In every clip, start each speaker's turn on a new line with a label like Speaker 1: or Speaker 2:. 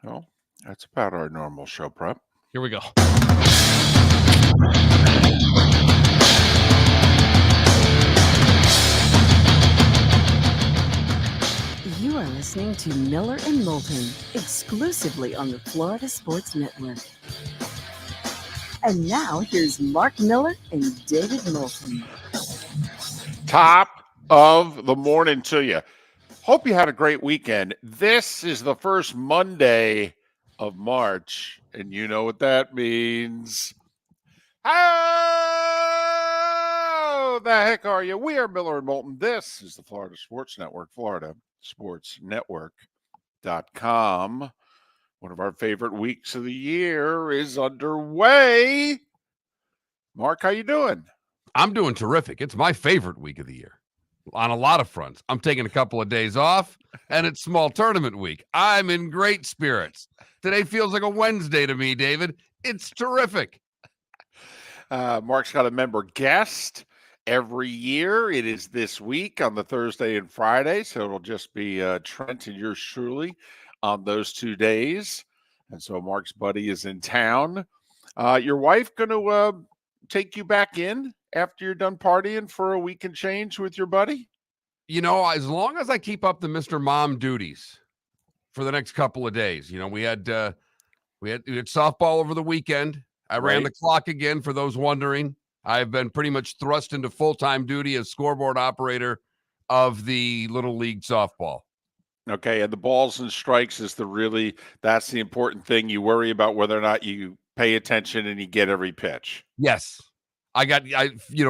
Speaker 1: Well, that's about our normal show prep.
Speaker 2: Here we go.
Speaker 3: You are listening to Miller and Moulton, exclusively on the Florida Sports Network. And now, here's Mark Miller and David Moulton.
Speaker 1: Top of the morning to you. Hope you had a great weekend. This is the first Monday of March, and you know what that means. How the heck are you? We are Miller and Moulton. This is the Florida Sports Network, FloridaSportsNetwork.com. One of our favorite weeks of the year is underway. Mark, how you doing?
Speaker 4: I'm doing terrific. It's my favorite week of the year on a lot of fronts. I'm taking a couple of days off, and it's small tournament week. I'm in great spirits. Today feels like a Wednesday to me, David. It's terrific.
Speaker 1: Mark's got a member guest every year. It is this week on the Thursday and Friday, so it'll just be Trent and yours truly on those 2 days. And so Mark's buddy is in town. Your wife going to take you back in after you're done partying for a week and change with your buddy?
Speaker 4: You know, as long as I keep up the Mr. Mom duties for the next couple of days. You know, we had softball over the weekend. I ran the clock again, for those wondering. I've been pretty much thrust into full-time duty as scoreboard operator of the Little League softball.
Speaker 1: Okay, and the balls and strikes is that's the important thing. You worry about whether or not you pay attention and you get every pitch.
Speaker 4: Yes.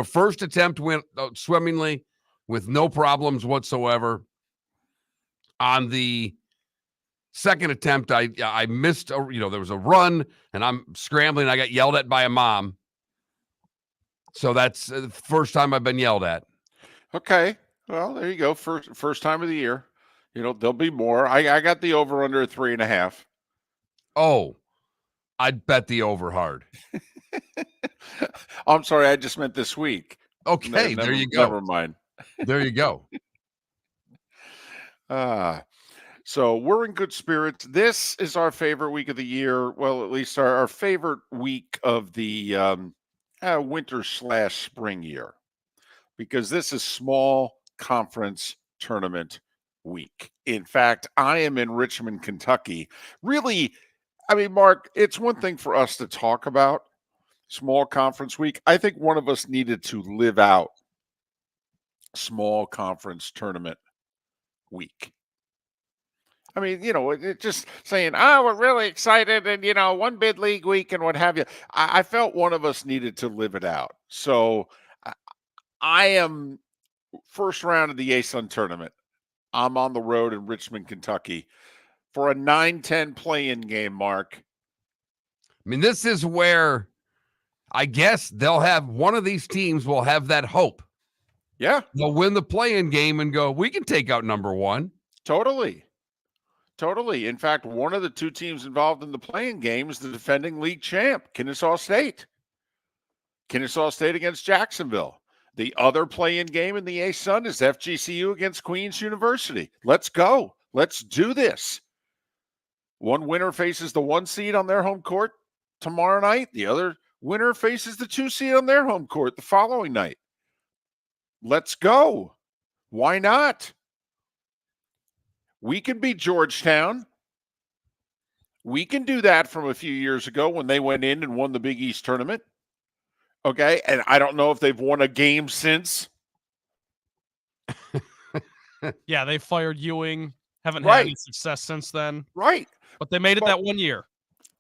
Speaker 4: First attempt went swimmingly with no problems whatsoever. On the second attempt, I missed, there was a run, and I'm scrambling. I got yelled at by a mom. So that's the first time I've been yelled at.
Speaker 1: Okay, well, there you go. First time of the year. You know, there'll be more. I got the over under 3.5.
Speaker 4: Oh, I'd bet the over hard.
Speaker 1: I'm sorry, I just meant this week.
Speaker 4: Okay, there you go.
Speaker 1: Never mind.
Speaker 4: There you go.
Speaker 1: So we're in good spirits. This is our favorite week of the year. Well, at least our favorite week of the winter/spring year, because this is small conference tournament week. In fact, I am in Richmond, Kentucky. Really, I mean, Mark, it's one thing for us to talk about small conference week. I think one of us needed to live out small conference tournament week. I mean, it's just saying, we're really excited and, one bid league week and what have you. I felt one of us needed to live it out. So I am first round of the ASUN tournament. I'm on the road in Richmond, Kentucky for a 9-10 play-in game, Mark.
Speaker 4: I mean, this is where I guess they'll have one of these teams will have that hope.
Speaker 1: Yeah.
Speaker 4: They'll win the play-in game and go, we can take out number one.
Speaker 1: Totally. In fact, one of the two teams involved in the play-in game is the defending league champ, Kennesaw State. Kennesaw State against Jacksonville. The other play-in game in the ASUN is FGCU against Queens University. Let's go. Let's do this. One winner faces the 1 seed on their home court tomorrow night. The other winner faces the 2 seed on their home court the following night. Let's go. Why not? We can beat Georgetown. We can do that from a few years ago when they went in and won the Big East tournament. Okay, and I don't know if they've won a game since.
Speaker 2: Yeah, they fired Ewing. Haven't had any success since then.
Speaker 1: Right.
Speaker 2: But they made it that 1 year.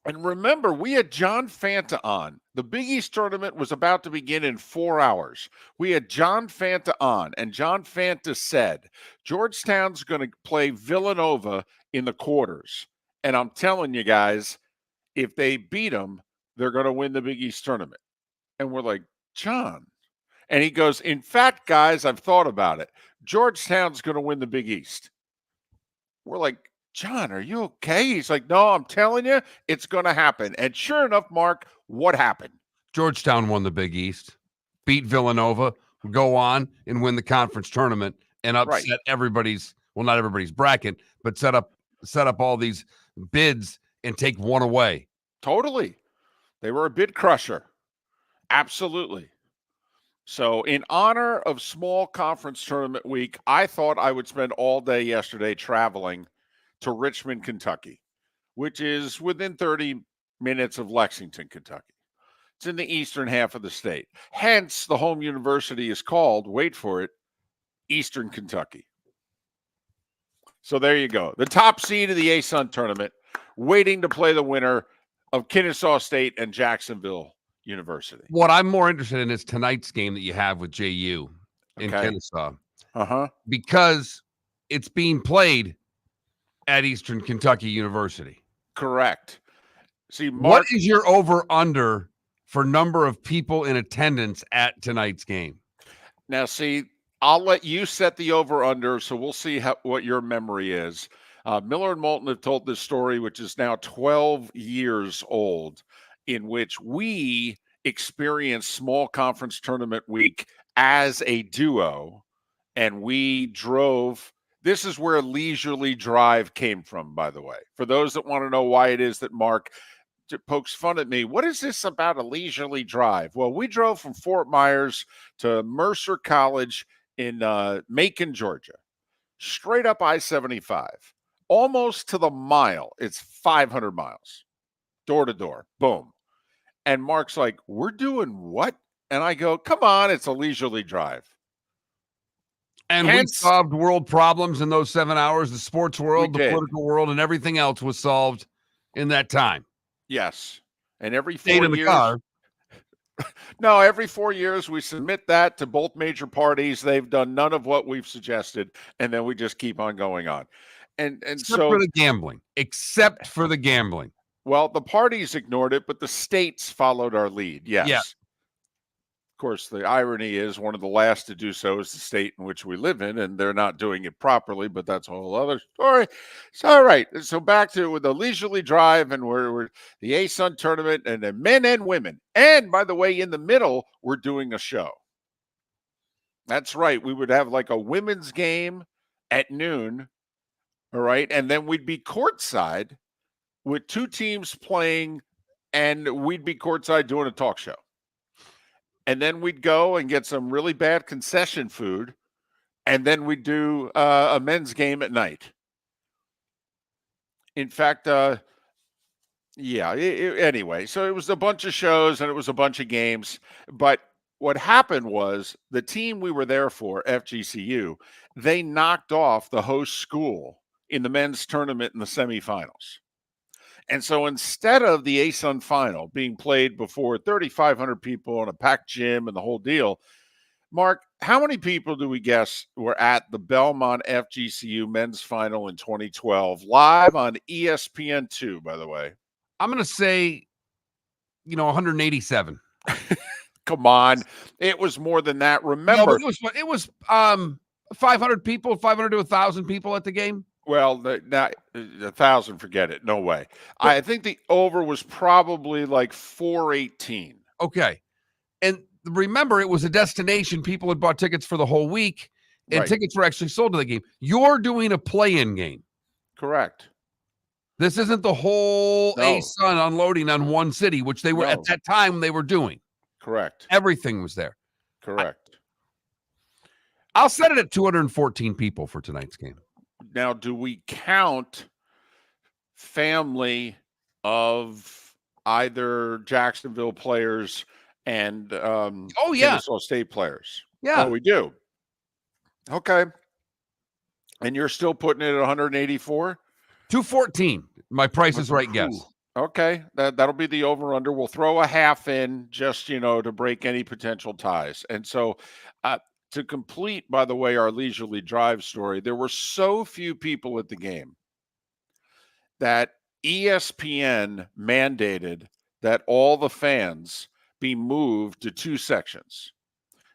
Speaker 1: And remember, we had John Fanta on. The Big East tournament was about to begin in 4 hours. We had John Fanta on, and John Fanta said, Georgetown's going to play Villanova in the quarters. And I'm telling you guys, if they beat them, they're going to win the Big East tournament. And we're like, John. And he goes, in fact, guys, I've thought about it. Georgetown's going to win the Big East. We're like, John, are you okay? He's like, no, I'm telling you, it's going to happen. And sure enough, Mark, what happened?
Speaker 4: Georgetown won the Big East, beat Villanova, go on and win the conference tournament and upset everybody's, well, not everybody's bracket, but set up all these bids and take one away.
Speaker 1: Totally. They were a bid crusher. Absolutely. So, in honor of small conference tournament week, I thought I would spend all day yesterday traveling to Richmond, Kentucky, which is within 30 minutes of Lexington, Kentucky. It's in the eastern half of the state. Hence, the home university is called, wait for it, Eastern Kentucky. So there you go. The top seed of the ASUN tournament, waiting to play the winner of Kennesaw State and Jacksonville University.
Speaker 4: What I'm more interested in is tonight's game that you have with JU in
Speaker 1: Okay.
Speaker 4: Kennesaw.
Speaker 1: Uh-huh.
Speaker 4: Because it's being played at Eastern Kentucky University.
Speaker 1: Correct. See, Mark,
Speaker 4: What is your over-under for number of people in attendance at tonight's game?
Speaker 1: now see, I'll let you set the over-under, so we'll see what your memory is. Miller and Moulton have told this story, which is now 12 years old, in which we experienced small conference tournament week as a duo, and we drove. This is where leisurely drive came from, by the way. For those that want to know why it is that Mark pokes fun at me, what is this about a leisurely drive? Well, we drove from Fort Myers to Mercer College in Macon, Georgia, straight up I-75, almost to the mile. It's 500 miles, door to door, boom. And Mark's like, we're doing what? And I go, come on, it's a leisurely drive.
Speaker 4: And
Speaker 1: Hence-
Speaker 4: we solved world problems in those 7 hours. The sports world, the
Speaker 1: did.
Speaker 4: political world, and everything else was solved in that time.
Speaker 1: Yes. And every
Speaker 4: Stayed
Speaker 1: 4
Speaker 4: in the
Speaker 1: years,
Speaker 4: car.
Speaker 1: no, every 4 years we submit that to both major parties. They've done none of what we've suggested, and then we just keep on going on. And
Speaker 4: Except
Speaker 1: so,
Speaker 4: for the gambling. Except for the gambling.
Speaker 1: well, the parties ignored it, but the states followed our lead. Yes.
Speaker 4: Yeah.
Speaker 1: Of course, the irony is one of the last to do so is the state in which we live in, and they're not doing it properly, but that's a whole other story. So, all right. So back to with the leisurely drive, and we're the ASUN tournament, and then men and women. And by the way, in the middle, we're doing a show. That's right. We would have like a women's game at noon. All right. And then we'd be courtside with two teams playing, and we'd be courtside doing a talk show. And then we'd go and get some really bad concession food, and then we'd do a men's game at night. In fact, anyway, so it was a bunch of shows and it was a bunch of games. But what happened was the team we were there for, FGCU, they knocked off the host school in the men's tournament in the semifinals. And so instead of the ASUN final being played before 3,500 people in a packed gym and the whole deal, Mark, how many people do we guess were at the Belmont FGCU men's final in 2012, live on ESPN2, by the way?
Speaker 4: I'm going to say, 187.
Speaker 1: Come on. It was more than that.
Speaker 4: No,
Speaker 1: Remember,
Speaker 4: but it was 500 people, 500 to 1,000 people at the game.
Speaker 1: well, now 1,000, forget it. No way. I think the over was probably like 418.
Speaker 4: Okay. And remember, it was a destination. People had bought tickets for the whole week, and
Speaker 1: Right.
Speaker 4: tickets were actually sold to the game. You're doing a play-in game.
Speaker 1: Correct.
Speaker 4: This isn't the whole
Speaker 1: No.
Speaker 4: ASUN unloading on one city, which they were
Speaker 1: No.
Speaker 4: at that time they were doing.
Speaker 1: Correct.
Speaker 4: Everything was there.
Speaker 1: Correct.
Speaker 4: I'll set it at 214 people for tonight's game.
Speaker 1: Now, do we count family of either Jacksonville players and Kennesaw State players?
Speaker 4: Yeah.
Speaker 1: Oh, we do. Okay. And you're still putting it at 184?
Speaker 4: 214. My Price is Right guess.
Speaker 1: Okay. That'll be the over-under. We'll throw a half in just, to break any potential ties. And so to complete, by the way, our leisurely drive story, there were so few people at the game that ESPN mandated that all the fans be moved to two sections.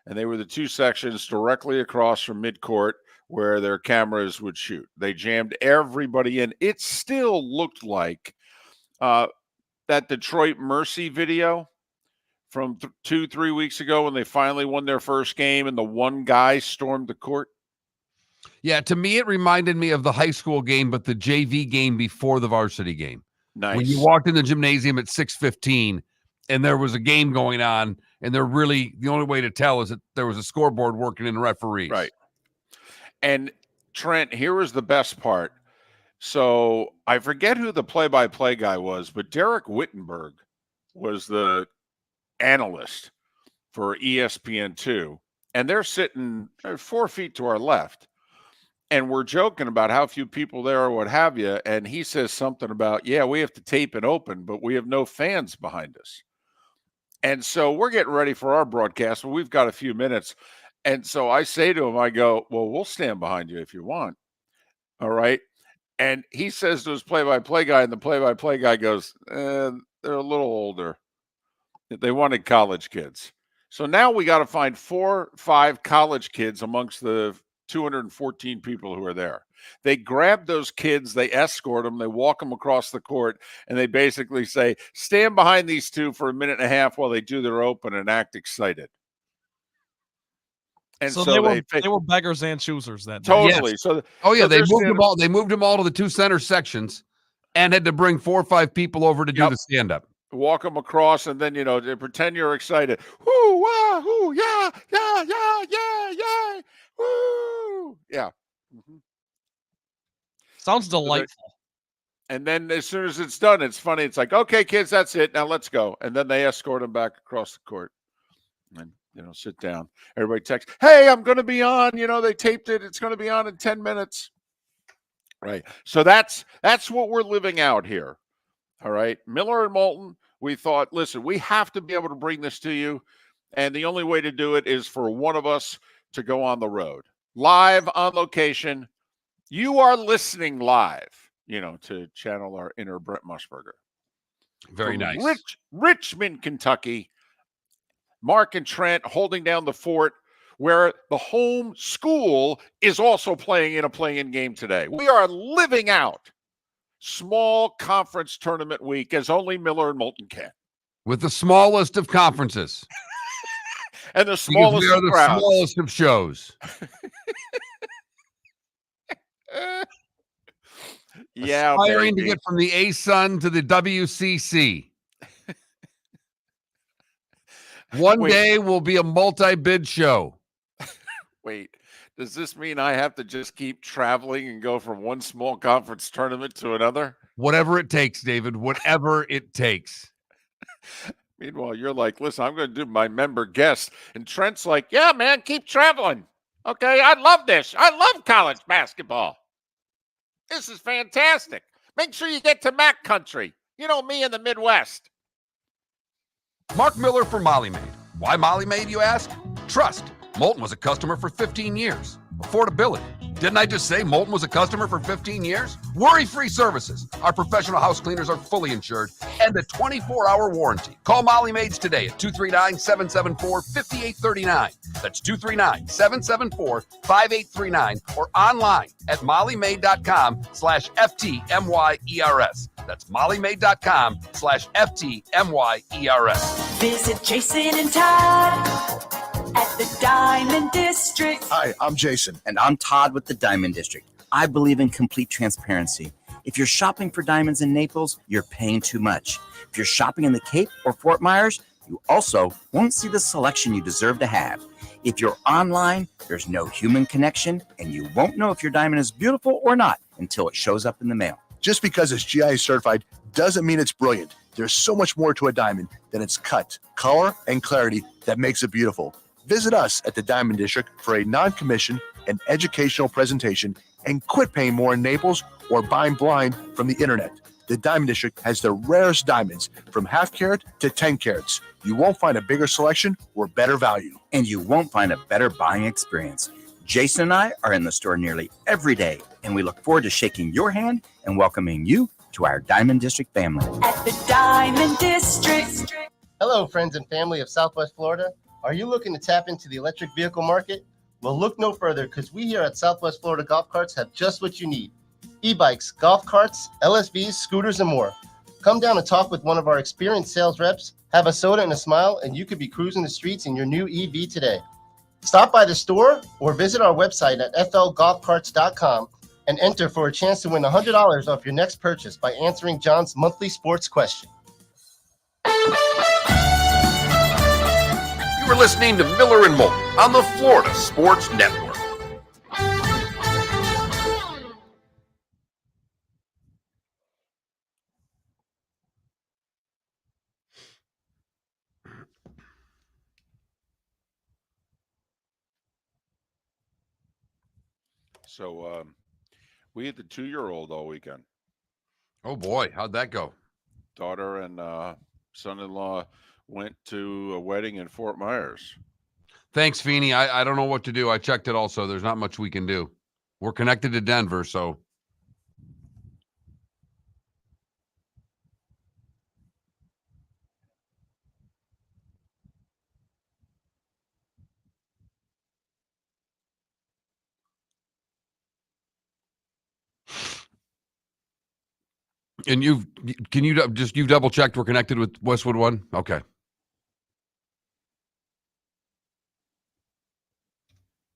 Speaker 1: And they were the two sections directly across from midcourt where their cameras would shoot. They jammed everybody in. It still looked like that Detroit Mercy video from 2-3 weeks ago when they finally won their first game and the one guy stormed the court.
Speaker 4: Yeah, to me, it reminded me of the high school game, but the JV game before the varsity game.
Speaker 1: Nice.
Speaker 4: When you walked in the gymnasium at 6:15 and there was a game going on, and the only way to tell is that there was a scoreboard working in the referees.
Speaker 1: Right. And Trent, here was the best part. So I forget who the play-by-play guy was, but Derek Wittenberg was the analyst for ESPN2. And they're sitting 4 feet to our left. And we're joking about how few people there or what have you. And he says something about, yeah, we have to tape it open, but we have no fans behind us. And so we're getting ready for our broadcast. Well, we've got a few minutes. And so I say to him, I go, well, we'll stand behind you if you want. All right. And he says to his play-by-play guy, and the play-by-play guy goes, they're a little older. They wanted college kids. So now we got to find 4 or 5 college kids amongst the 214 people who are there. They grab those kids, they escort them, they walk them across the court, and they basically say, stand behind these two for a minute and a half while they do their open and act excited. And
Speaker 2: so they were beggars and choosers that day.
Speaker 1: Totally.
Speaker 4: Yes.
Speaker 1: So
Speaker 4: They moved them all. They moved them all to the 2 center sections and had to bring 4 or 5 people over to do the stand-up.
Speaker 1: Walk them across, and then, they pretend you're excited. Woo, wah, woo, yeah, yeah, yeah, yeah, yeah, woo. Yeah. Mm-hmm.
Speaker 2: Sounds delightful.
Speaker 1: And then as soon as it's done, it's funny. It's like, okay, kids, that's it. Now let's go. And then they escort them back across the court. And, sit down. Everybody texts, hey, I'm going to be on. They taped it. It's going to be on in 10 minutes. Right. So that's what we're living out here. All right. Miller and Moulton, we thought, listen, we have to be able to bring this to you. And the only way to do it is for one of us to go on the road. Live, on location. You are listening live, to channel our inner Brent Musburger.
Speaker 4: Very
Speaker 1: From
Speaker 4: nice.
Speaker 1: Richmond, Kentucky. Mark and Trent holding down the fort, where the home school is also playing in a play-in game today. We are living out small conference tournament week as only Miller and Moulton can.
Speaker 4: With the smallest of conferences.
Speaker 1: And the smallest
Speaker 4: we are
Speaker 1: of
Speaker 4: the
Speaker 1: crowds.
Speaker 4: smallest of shows.
Speaker 1: Yeah,
Speaker 4: aspiring
Speaker 1: baby.
Speaker 4: to get from the ASUN to the WCC. One day will be a multi-bid show.
Speaker 1: Wait, does this mean I have to just keep traveling and go from one small conference tournament to another?
Speaker 4: Whatever it takes, David. Whatever it takes.
Speaker 1: Meanwhile, you're like, listen, I'm going to do my member guest. And Trent's like, yeah, man, keep traveling. Okay, I love this. I love college basketball. This is fantastic. Make sure you get to Mac Country. Me in the Midwest.
Speaker 4: Mark Miller for Molly Maid. Why Molly Maid, you ask? Trust. Moulton was a customer for 15 years. Affordability. Didn't I just say Moulton was a customer for 15 years? Worry-free services. Our professional house cleaners are fully insured and a 24-hour warranty. Call Molly Maids today at 239-774-5839. That's 239-774-5839 or online at mollymaid.com/FTMYERS. That's mollymaid.com/FTMYERS.
Speaker 5: Visit Jason and Todd at the Diamond District.
Speaker 6: Hi, I'm Jason.
Speaker 7: And I'm Todd with the Diamond District. I believe in complete transparency. If you're shopping for diamonds in Naples, you're paying too much. If you're shopping in the Cape or Fort Myers, you also won't see the selection you deserve to have. If you're online, there's no human connection, and you won't know if your diamond is beautiful or not until it shows up in the mail.
Speaker 6: Just because it's GI certified doesn't mean it's brilliant. There's so much more to a diamond than its cut, color, and clarity that makes it beautiful. Visit us at the Diamond District for a non-commissioned and educational presentation and quit paying more in Naples or buying blind from the internet. The Diamond District has the rarest diamonds from half carat to 10 carats. You won't find a bigger selection or better value.
Speaker 7: And you won't find a better buying experience. Jason and I are in the store nearly every day, and we look forward to shaking your hand and welcoming you to our Diamond District family.
Speaker 5: At the Diamond District.
Speaker 8: Hello, friends and family of Southwest Florida. Are you looking to tap into the electric vehicle market? Well, look no further, because we here at Southwest Florida Golf Carts have just what you need. E-bikes, golf carts, LSVs, scooters, and more. Come down and talk with one of our experienced sales reps, have a soda and a smile, and you could be cruising the streets in your new EV today. Stop by the store or visit our website at flgolfcarts.com and enter for a chance to win $100 off your next purchase by answering John's monthly sports question.
Speaker 9: You are listening to Miller and Moulton on the Florida Sports Network.
Speaker 1: So we had the 2-year-old all weekend.
Speaker 4: Oh boy, how'd that go?
Speaker 1: Daughter and son-in-law went to a wedding in Fort Myers.
Speaker 4: Thanks, Feeney. I don't know what to do. I checked it also. There's not much we can do. We're connected to Denver, so. And you've double checked we're connected with Westwood One? Okay.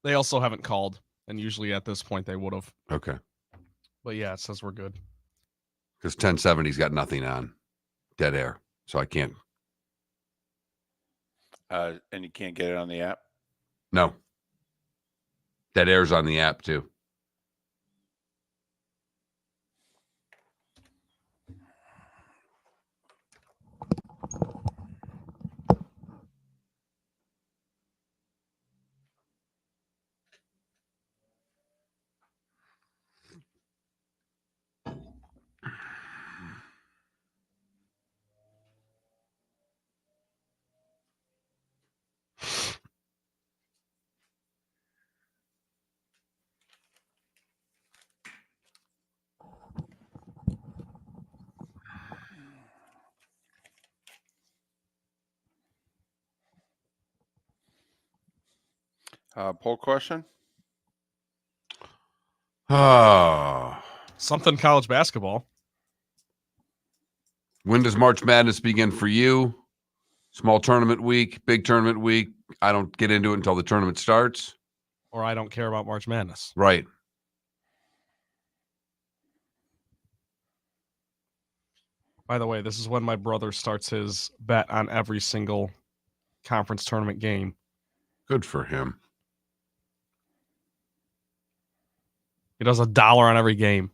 Speaker 2: They also haven't called, and usually at this point they would have.
Speaker 4: Okay.
Speaker 2: But yeah, it says we're good.
Speaker 4: Because 1070's got nothing on. Dead air. So I can't.
Speaker 1: And you can't get it on the app?
Speaker 4: No. Dead air's on the app too.
Speaker 1: Poll question?
Speaker 2: Something college basketball.
Speaker 4: When does March Madness begin for you? Small tournament week, big tournament week. I don't get into it until the tournament starts.
Speaker 2: Or I don't care about March Madness.
Speaker 4: Right.
Speaker 2: By the way, this is when my brother starts his bet on every single conference tournament game.
Speaker 4: Good for him.
Speaker 2: He does $1 on every game.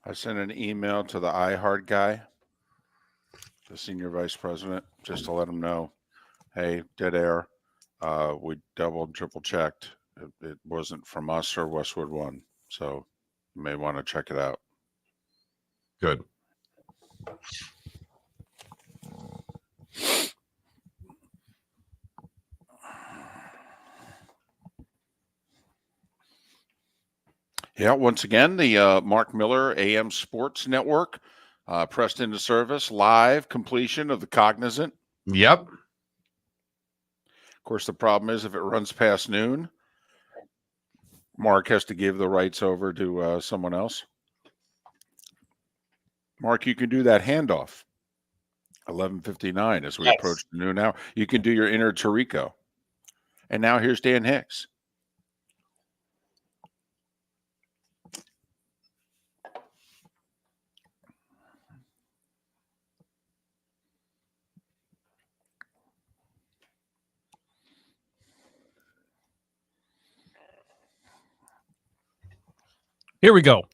Speaker 1: I sent an email to the iHeart guy, the senior vice president, just to let him know, hey, dead air. We double and triple checked. It wasn't from us or Westwood One. So you may want to check it out.
Speaker 4: Good.
Speaker 1: Yeah, once again, the Mark Miller AM Sports Network pressed into service, live completion of the Cognizant.
Speaker 4: Yep.
Speaker 1: Of course, the problem is if it runs past noon, Mark has to give the rights over to someone else. Mark, you can do that handoff. 11:59 as we approach the noon hour. You can do your inner Tirico. And now here's Dan Hicks.
Speaker 2: Here we go.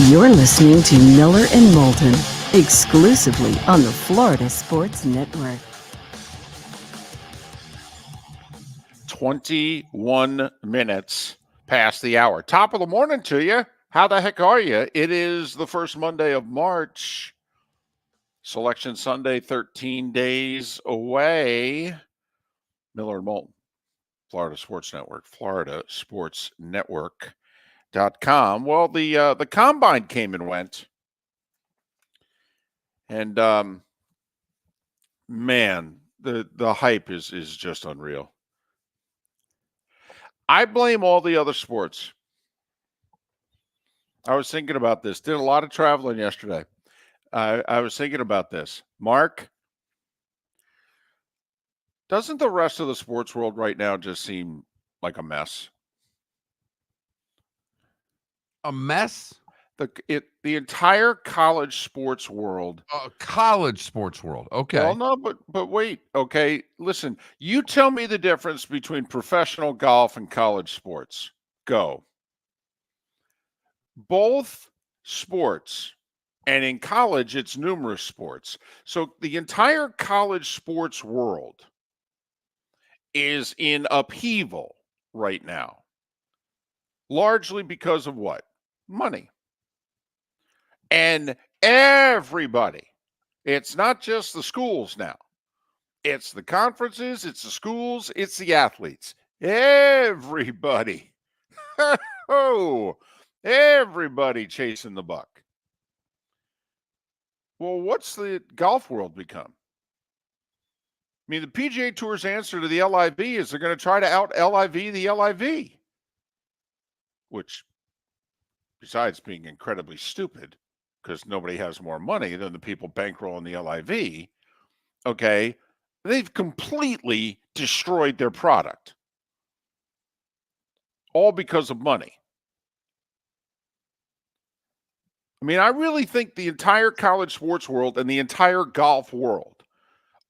Speaker 3: You're listening to Miller and Moulton, exclusively on the Florida Sports Network.
Speaker 1: 21 minutes past the hour. Top of the morning to you. How the heck are you? It is the first Monday of March. Selection Sunday, 13 days away. Miller and Moulton, Florida Sports Network, floridasportsnetwork.com. Well, the combine came and went. And man, the hype is just unreal. I blame all the other sports. I was thinking about this. Did a lot of traveling yesterday. I was thinking about this. Mark, doesn't the rest of the sports world right now just seem like a mess?
Speaker 4: A mess?
Speaker 1: The entire college sports world.
Speaker 4: College sports world. Okay.
Speaker 1: Well, no, but wait. Okay, listen. You tell me the difference between professional golf and college sports. Go. Both sports, and in college, it's numerous sports. So the entire college sports world is in upheaval right now, largely because of what? Money. And everybody, it's not just the schools now. It's the conferences, it's the schools, it's the athletes. Everybody. Oh, everybody chasing the buck. Well, what's the golf world become? I mean, the PGA Tour's answer to the LIV is they're going to try to out-LIV the LIV, which, besides being incredibly stupid, because nobody has more money than the people bankrolling the LIV, okay, they've completely destroyed their product. All because of money. I mean, I really think the entire college sports world and the entire golf world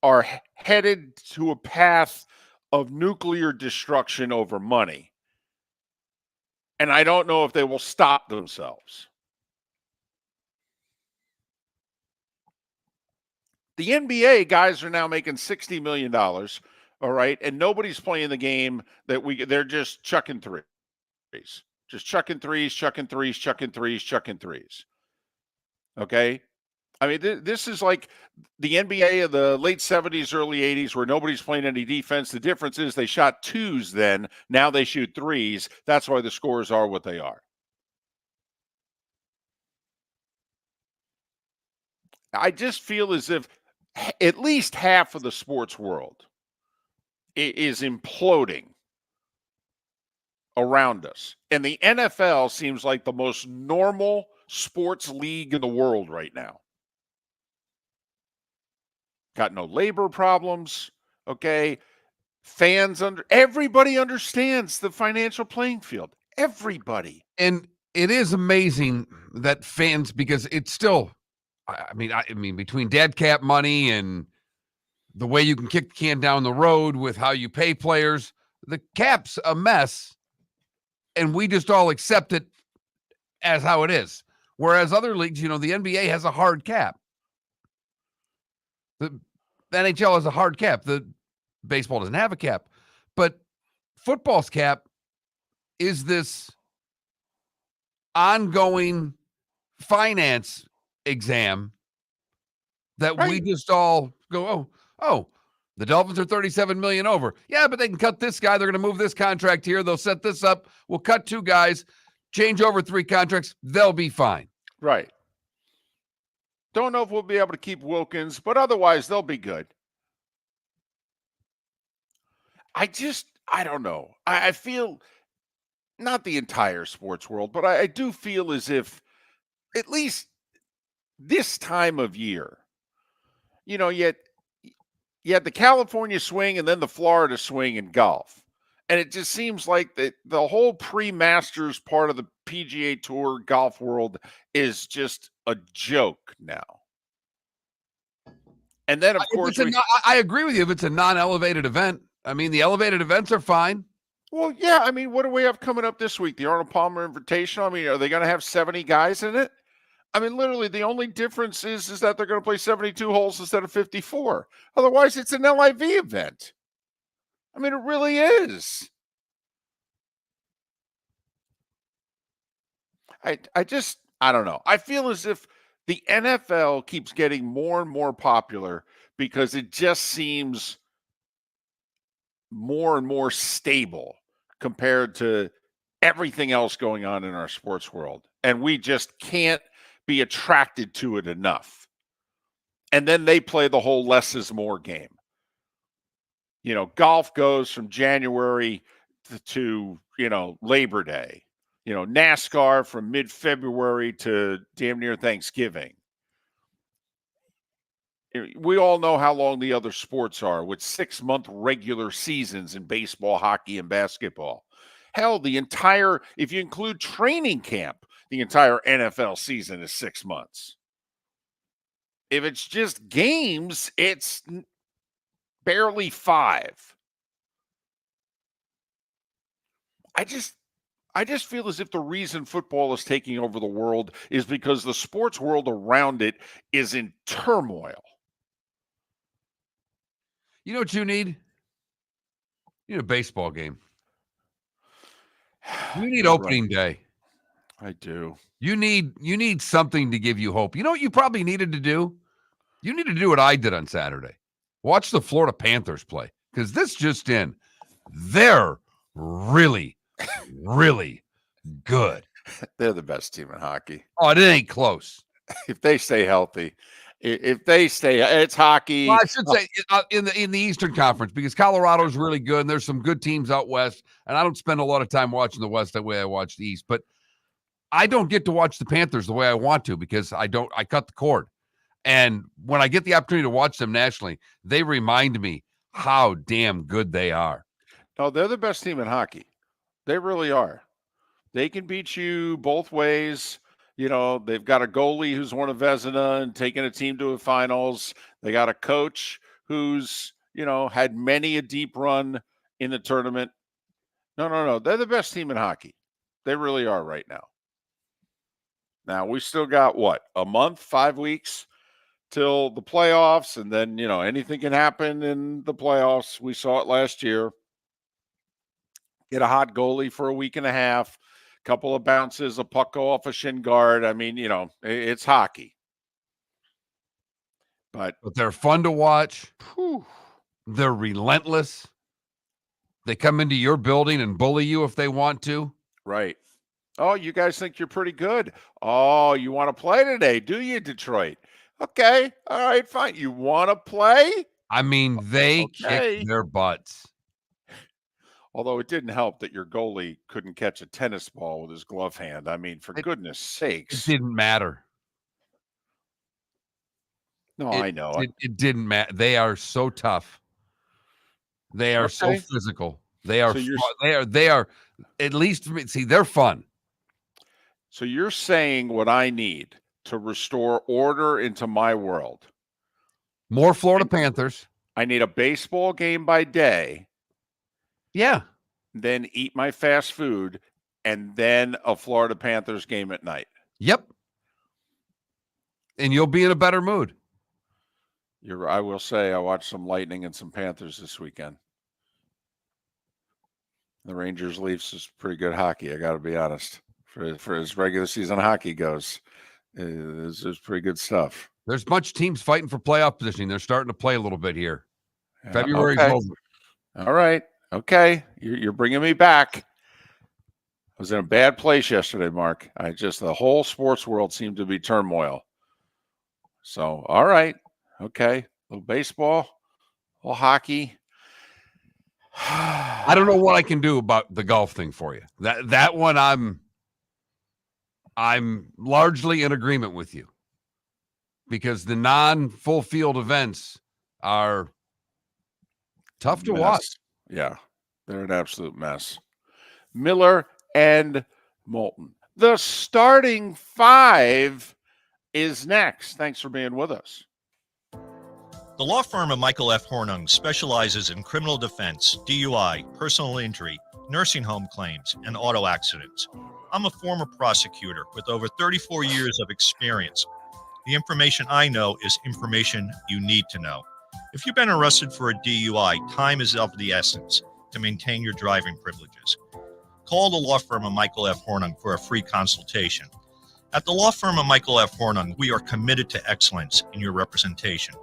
Speaker 1: are headed to a path of nuclear destruction over money. And I don't know if they will stop themselves. The NBA guys are now making $60 million, all right? And nobody's playing the game that they're just chucking threes. Just chucking threes, chucking threes, chucking threes, chucking threes. Okay? I mean, this is like the NBA of the late 70s, early 80s, where nobody's playing any defense. The difference is they shot twos then. Now they shoot threes. That's why the scores are what they are. I just feel as if at least half of the sports world is imploding around us. And the NFL seems like the most normal sports league in the world right now. Got no labor problems, okay? Everybody understands the financial playing field. Everybody.
Speaker 4: And it is amazing that fans, because it's still, I mean, between dead cap money and the way you can kick the can down the road with how you pay players, the cap's a mess, and we just all accept it as how it is. Whereas other leagues, the NBA has a hard cap. The NHL has a hard cap. The baseball doesn't have a cap. But football's cap is this ongoing finance exam that we just all go, oh, the Dolphins are 37 million over. Yeah, but they can cut this guy. They're going to move this contract here. They'll set this up. We'll cut two guys, change over three contracts. They'll be fine.
Speaker 1: Right. Don't know if we'll be able to keep Wilkins, but otherwise they'll be good. I don't know. I feel, not the entire sports world, but I do feel as if at least this time of year, you had the California swing and then the Florida swing in golf. And it just seems like the whole pre-Masters part of the PGA Tour golf world is just a joke now. And then, of
Speaker 4: If
Speaker 1: course,
Speaker 4: it's I agree with you. If it's a non-elevated event, I mean, the elevated events are fine.
Speaker 1: well, yeah. I mean, what do we have coming up this week? The Arnold Palmer Invitational. I mean, are they going to have 70 guys in it? I mean, literally, the only difference is that they're going to play 72 holes instead of 54. Otherwise, it's an LIV event. I mean, it really is. I don't know. I feel as if the NFL keeps getting more and more popular because it just seems more and more stable compared to everything else going on in our sports world. And we just can't be attracted to it enough. And then they play the whole less is more game. You know, golf goes from January to Labor Day. You know, NASCAR from mid-February to damn near Thanksgiving. We all know how long the other sports are with 6-month regular seasons in baseball, hockey, and basketball. Hell, if you include training camp, the entire NFL season is 6 months. If it's just games, it's barely 5. I just feel as if the reason football is taking over the world is because the sports world around it is in turmoil.
Speaker 4: You know what you need? You need a baseball game. You need
Speaker 1: You're
Speaker 4: opening day.
Speaker 1: I do.
Speaker 4: You need something to give you hope. You know what you probably needed to do? You need to do what I did on Saturday. Watch the Florida Panthers play. Because this just in, they're really, really good.
Speaker 1: They're the best team in hockey.
Speaker 4: Oh, it ain't close.
Speaker 1: If they stay healthy. If they stay, it's hockey.
Speaker 4: Well, I should say in the Eastern Conference, because Colorado's really good, and there's some good teams out west. And I don't spend a lot of time watching the West the way I watch the East. But I don't get to watch the Panthers the way I want to because I cut the cord. And when I get the opportunity to watch them nationally, they remind me how damn good they are.
Speaker 1: No, they're the best team in hockey. They really are. They can beat you both ways. You know, they've got a goalie who's won a Vezina and taken a team to the finals. They got a coach who's, had many a deep run in the tournament. No. They're the best team in hockey. They really are right now. Now, we still got, a month, 5 weeks till the playoffs. And then, anything can happen in the playoffs. We saw it last year. Get a hot goalie for a week and a half. Couple of bounces, a puck go off a shin guard. I mean, it's hockey. But
Speaker 4: they're fun to watch.
Speaker 1: Whew.
Speaker 4: They're relentless. They come into your building and bully you if they want to.
Speaker 1: Right. Oh, you guys think you're pretty good. Oh, you want to play today, do you, Detroit? Okay. All right, fine. You want to play?
Speaker 4: I mean, they kick their butts.
Speaker 1: Although it didn't help that your goalie couldn't catch a tennis ball with his glove hand. I mean, for goodness sakes.
Speaker 4: It didn't matter.
Speaker 1: No, I know.
Speaker 4: It didn't matter. They are so tough. They are so physical. They are they are at least for me. See, they're fun.
Speaker 1: So you're saying what I need to restore order into my world.
Speaker 4: More Florida Panthers.
Speaker 1: I need a baseball game by day.
Speaker 4: Yeah.
Speaker 1: Then eat my fast food, and then a Florida Panthers game at night.
Speaker 4: Yep. And you'll be in a better mood.
Speaker 1: I will say I watched some Lightning and some Panthers this weekend. The Rangers-Leafs is pretty good hockey, I got to be honest. For as regular season hockey goes, it's pretty good stuff.
Speaker 4: There's a bunch of teams fighting for playoff positioning. They're starting to play a little bit here. Yeah, February's over.
Speaker 1: All right. Okay. You're bringing me back. I was in a bad place yesterday, Mark. The whole sports world seemed to be turmoil. So, all right. Okay. A little baseball, a little hockey.
Speaker 4: I don't know what I can do about the golf thing for you. That one I'm largely in agreement with you because the non-full field events are tough to watch.
Speaker 1: Yeah, they're an absolute mess. Miller and Moulton. The starting five is next. Thanks for being with us.
Speaker 10: The law firm of Michael F. Hornung specializes in criminal defense, DUI, personal injury, nursing home claims, and auto accidents. I'm a former prosecutor with over 34 years of experience. The information I know is information you need to know. If you've been arrested for a DUI, time is of the essence to maintain your driving privileges. Call the law firm of Michael F. Hornung for a free consultation. At the law firm of Michael F. Hornung, we are committed to excellence in your representation.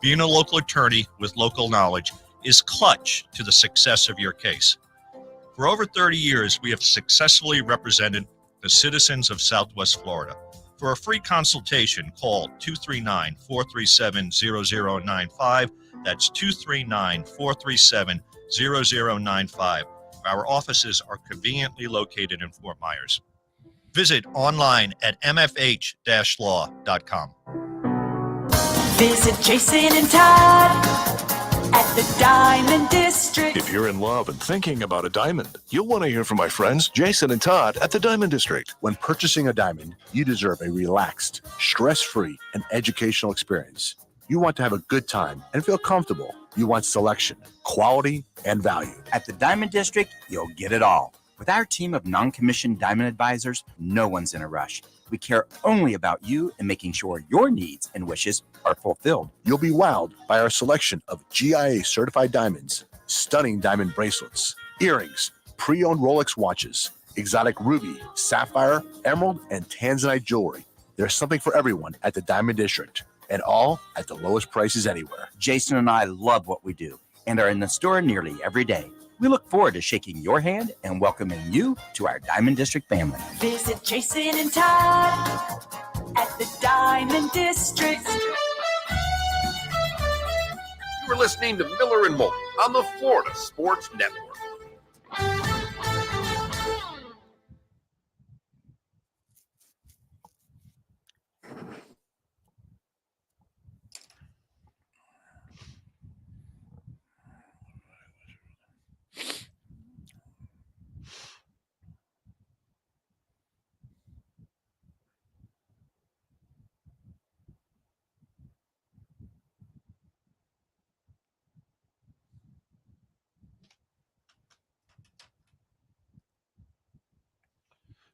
Speaker 10: Being a local attorney with local knowledge is clutch to the success of your case. For over 30 years, we have successfully represented the citizens of Southwest Florida. For a free consultation, call 239-437-0095. That's 239-437-0095. Our offices are conveniently located in Fort Myers. Visit online at mfh-law.com.
Speaker 5: Visit Jason and Todd at the Diamond District.
Speaker 11: If you're in love and thinking about a diamond, you'll want to hear from my friends Jason and Todd at the Diamond District.
Speaker 6: When purchasing a diamond, you deserve a relaxed, stress-free, and educational experience. You want to have a good time and feel comfortable. You want selection, quality, and value.
Speaker 7: At the Diamond District, you'll get it all. With our team of non-commissioned diamond advisors, no one's in a rush. We care only about you and making sure your needs and wishes are fulfilled.
Speaker 6: You'll be wowed by our selection of GIA certified diamonds, stunning diamond bracelets, earrings, pre-owned Rolex watches, exotic ruby, sapphire, emerald, and tanzanite jewelry. There's something for everyone at the Diamond District, and all at the lowest prices anywhere.
Speaker 7: Jason and I love what we do and are in the store nearly every day. We look forward to shaking your hand and welcoming you to our Diamond District family.
Speaker 5: Visit Jason and Todd at the Diamond District.
Speaker 9: You are listening to Miller and Moulton on the Florida Sports Network.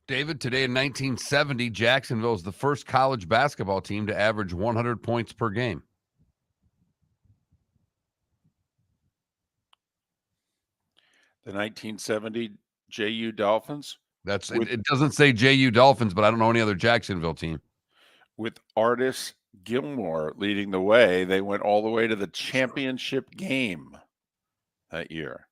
Speaker 4: David, today in 1970, Jacksonville is the first college basketball team to average 100 points per game.
Speaker 1: The 1970 JU Dolphins.
Speaker 4: It doesn't say JU Dolphins, but I don't know any other Jacksonville team.
Speaker 1: With Artis Gilmore leading the way, they went all the way to the championship game that year.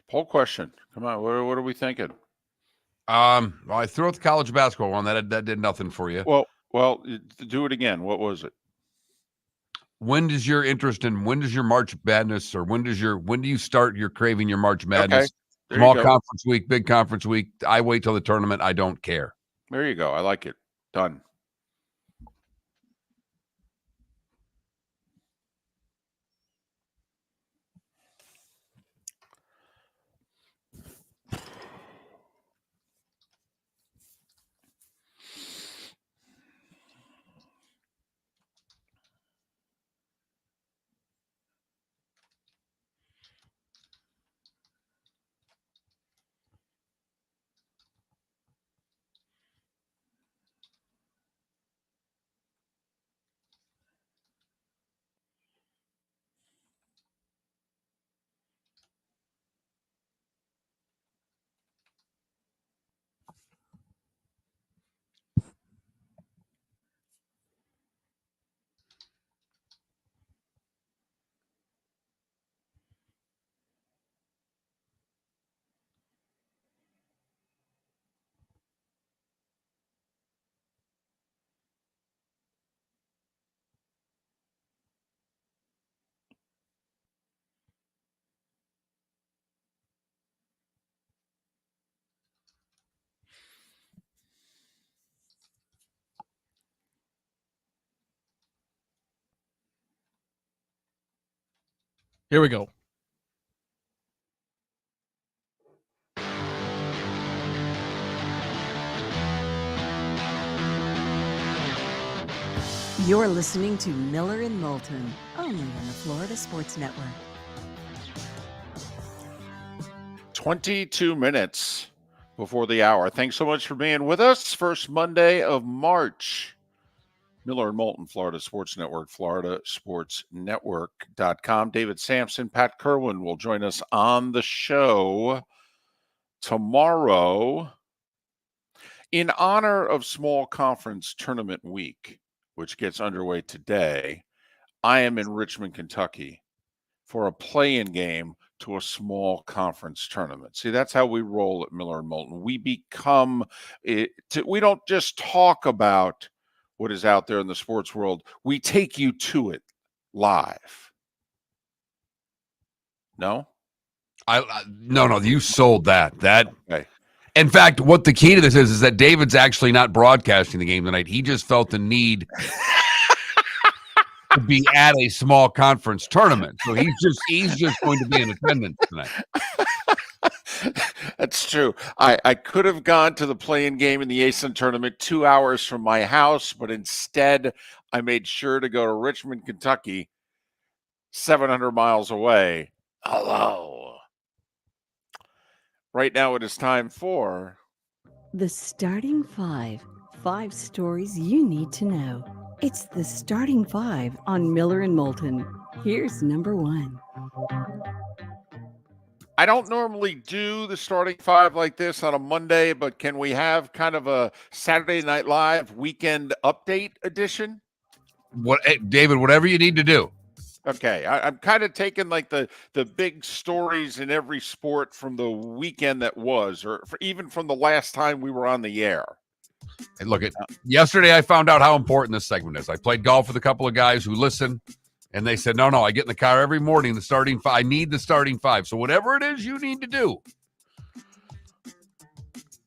Speaker 1: Poll question. Come on. What are we thinking?
Speaker 4: Well, I threw out the college basketball one. That did nothing for you.
Speaker 1: Well, do it again. What was it?
Speaker 4: When does your March Madness, or when do you start your craving your March Madness?
Speaker 1: Okay. There
Speaker 4: Small
Speaker 1: you go.
Speaker 4: conference week, big conference week. I wait till the tournament. I don't care.
Speaker 1: There you go. I like it. Done.
Speaker 2: Here we go.
Speaker 3: You're listening to Miller and Moulton, only on the Florida Sports Network.
Speaker 1: 22 minutes before the hour. Thanks so much for being with us. First Monday of March. Miller and Moulton, Florida Sports Network, floridasportsnetwork.com. David Sampson, Pat Kerwin will join us on the show tomorrow in honor of Small Conference Tournament Week, which gets underway today. I am in Richmond, Kentucky for a play-in game to a small conference tournament. See, that's how we roll at Miller and Moulton. We become it. We don't just talk about what is out there in the sports world. We take you to it live. No?
Speaker 4: No, you sold that.
Speaker 1: Okay.
Speaker 4: In fact, what the key to this is that David's actually not broadcasting the game tonight. He just felt the need to be at a small conference tournament. So he's just going to be in attendance tonight.
Speaker 1: That's true. I could have gone to the play-in game in the ASUN tournament 2 hours from my house, but instead I made sure to go to Richmond, Kentucky, 700 miles away. Hello. Right now it is time for
Speaker 3: The Starting Five. 5 stories you need to know. It's the Starting Five on Miller and Moulton. Here's number 1.
Speaker 1: I don't normally do the starting 5 like this on a Monday, but can we have kind of a Saturday Night Live weekend update edition?
Speaker 4: David, whatever you need to do.
Speaker 1: Okay, I'm kind of taking like the big stories in every sport from the weekend that was, or even from the last time we were on the air.
Speaker 4: Hey, look, yesterday I found out how important this segment is. I played golf with a couple of guys who listen, and they said, no, I get in the car every morning, the starting 5. I need the starting 5. So whatever it is you need to do.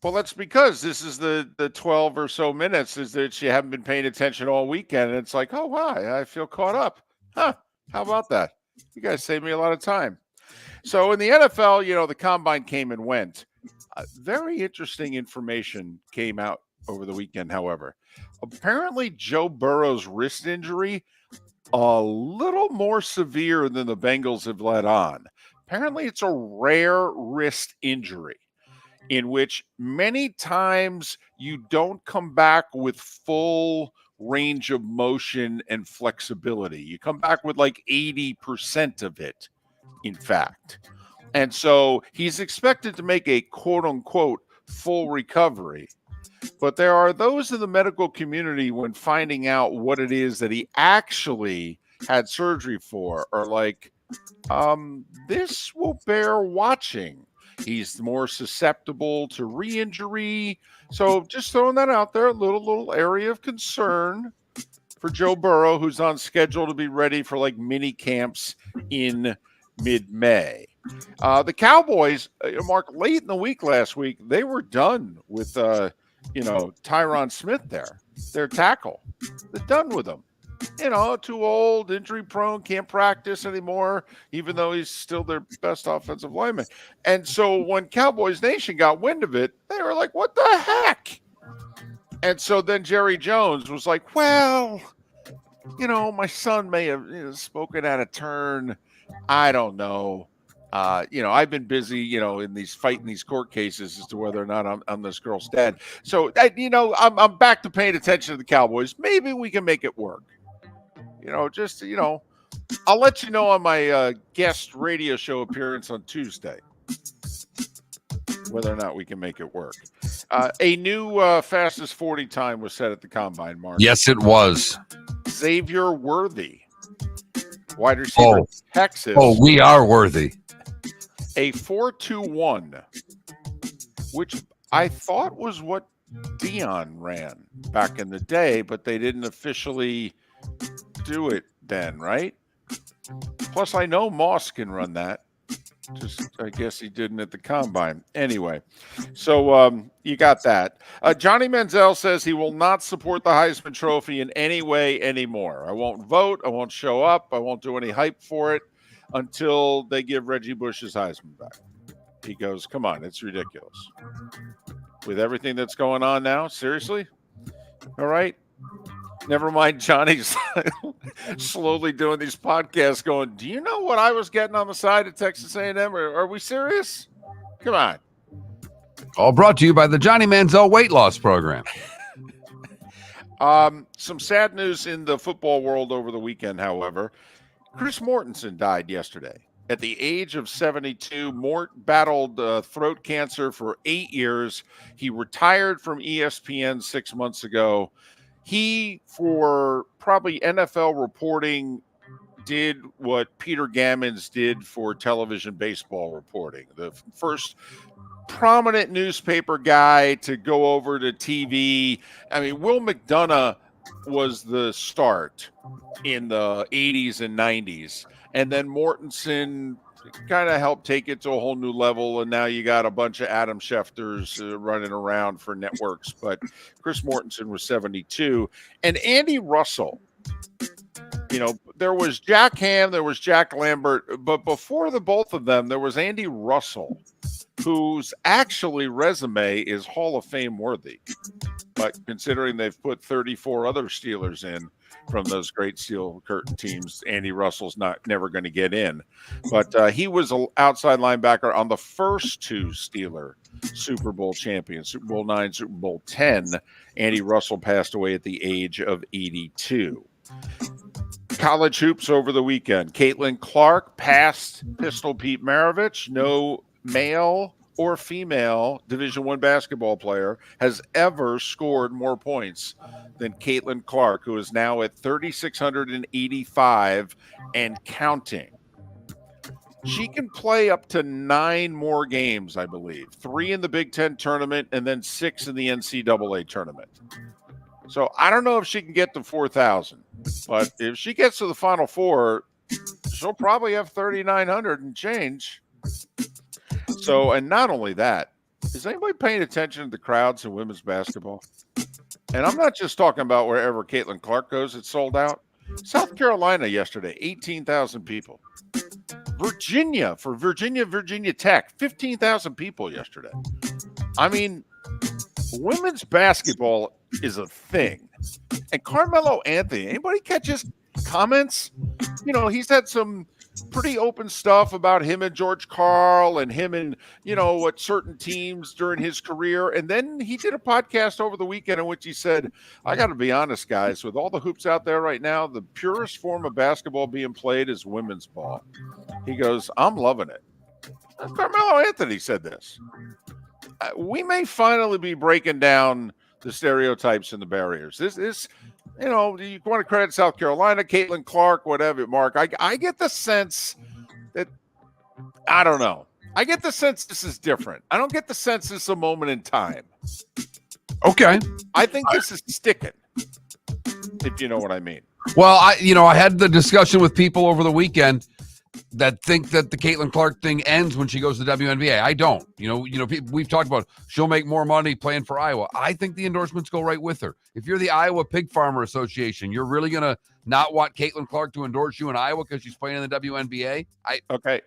Speaker 1: Well, that's because this is the 12 or so minutes is that you haven't been paying attention all weekend, and it's like, oh, hi, I feel caught up. Huh, how about that? You guys saved me a lot of time. So in the NFL, the combine came and went. Very interesting information came out over the weekend, however. Apparently, Joe Burrow's wrist injury a little more severe than the Bengals have let on. Apparently, it's a rare wrist injury in which many times you don't come back with full range of motion and flexibility. You come back with like 80% of it, in fact. And so he's expected to make a quote-unquote full recovery. But there are those in the medical community, when finding out what it is that he actually had surgery for, are like, this will bear watching. He's more susceptible to re-injury. So just throwing that out there, a little area of concern for Joe Burrow, who's on schedule to be ready for like mini camps in mid-May. The Cowboys, Mark, late in the week last week, they were done with, Tyron Smith there, their tackle. They're done with him. Too old, injury prone, can't practice anymore, even though he's still their best offensive lineman. And so when Cowboys Nation got wind of it, they were like, what the heck? And so then Jerry Jones was like, well, my son may have spoken out of turn. I don't know. I've been busy, in fighting these court cases as to whether or not I'm this girl's dad. So, I'm back to paying attention to the Cowboys. Maybe we can make it work. I'll let you know on my guest radio show appearance on Tuesday whether or not we can make it work. A new fastest 40 time was set at the Combine, Mark.
Speaker 4: Yes, it was.
Speaker 1: Xavier Worthy, wide receiver, Texas.
Speaker 4: Oh, we are worthy.
Speaker 1: A 4.21, which I thought was what Dion ran back in the day, but they didn't officially do it then, right? Plus, I know Moss can run that. Just, I guess he didn't at the Combine. Anyway, so you got that. Johnny Manziel says he will not support the Heisman Trophy in any way anymore. I won't vote. I won't show up. I won't do any hype for it until they give Reggie Bush his Heisman back. He goes, come on, it's ridiculous. With everything that's going on now, seriously? All right. Never mind, Johnny's slowly doing these podcasts going, do you know what I was getting on the side of Texas A&M? Are we serious? Come on.
Speaker 4: All brought to you by the Johnny Manziel Weight Loss Program.
Speaker 1: Some sad news in the football world over the weekend, however. Chris Mortensen died yesterday. At the age of 72, Mort battled throat cancer for 8 years. He retired from ESPN 6 months ago. He, for probably NFL reporting, did what Peter Gammons did for television baseball reporting. The first prominent newspaper guy to go over to TV. I mean, Will McDonough was the start in the 80s and 90s. And then Mortensen kind of helped take it to a whole new level, and now you got a bunch of Adam Schefters running around for networks. But Chris Mortensen was 72. And Andy Russell, there was Jack Ham, there was Jack Lambert, but before the both of them, there was Andy Russell, whose actually resume is Hall of Fame worthy. But considering they've put 34 other Steelers in from those great Steel Curtain teams, Andy Russell's never going to get in. But he was an outside linebacker on the first two Steeler Super Bowl champions, Super Bowl 9, Super Bowl 10. Andy Russell passed away at the age of 82. College hoops over the weekend. Caitlin Clark passed Pistol Pete Maravich. No male or female Division I basketball player has ever scored more points than Caitlin Clark, who is now at 3,685 and counting. She can play up to 9 more games, I believe. 3 in the Big Ten tournament and then 6 in the NCAA tournament. So I don't know if she can get to 4,000, but if she gets to the Final Four, she'll probably have 3,900 and change. So, and not only that, is anybody paying attention to the crowds in women's basketball? And I'm not just talking about wherever Caitlin Clark goes, it's sold out. South Carolina yesterday, 18,000 people. Virginia Tech, 15,000 people yesterday. I mean, women's basketball is a thing. And Carmelo Anthony, anybody catch his comments? He's had some pretty open stuff about him and George Karl and him and, what certain teams during his career. And then he did a podcast over the weekend in which he said, I got to be honest, guys, with all the hoops out there right now, the purest form of basketball being played is women's ball. He goes, I'm loving it. And Carmelo Anthony said this. We may finally be breaking down the stereotypes and the barriers. This you want to credit South Carolina, Caitlin Clark, whatever, Mark. I get the sense that, I don't know. I get the sense this is different. I don't get the sense this is a moment in time.
Speaker 4: Okay.
Speaker 1: I think this is sticking, if you know what I mean.
Speaker 4: Well, I had the discussion with people over the weekend that think that the Caitlin Clark thing ends when she goes to the WNBA. I don't. We've talked about she'll make more money playing for Iowa. I think the endorsements go right with her. If you're the Iowa Pig Farmer Association, you're really going to not want Caitlin Clark to endorse you in Iowa because she's playing in the WNBA?
Speaker 1: Okay.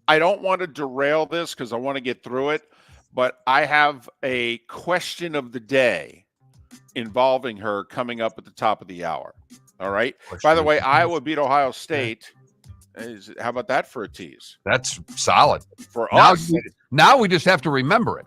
Speaker 1: I don't want to derail this because I want to get through it, but I have a question of the day involving her coming up at the top of the hour. All right. By the way, Iowa beat Ohio State. How about that for a tease?
Speaker 4: That's solid.
Speaker 1: For us.
Speaker 4: Now we just have to remember it.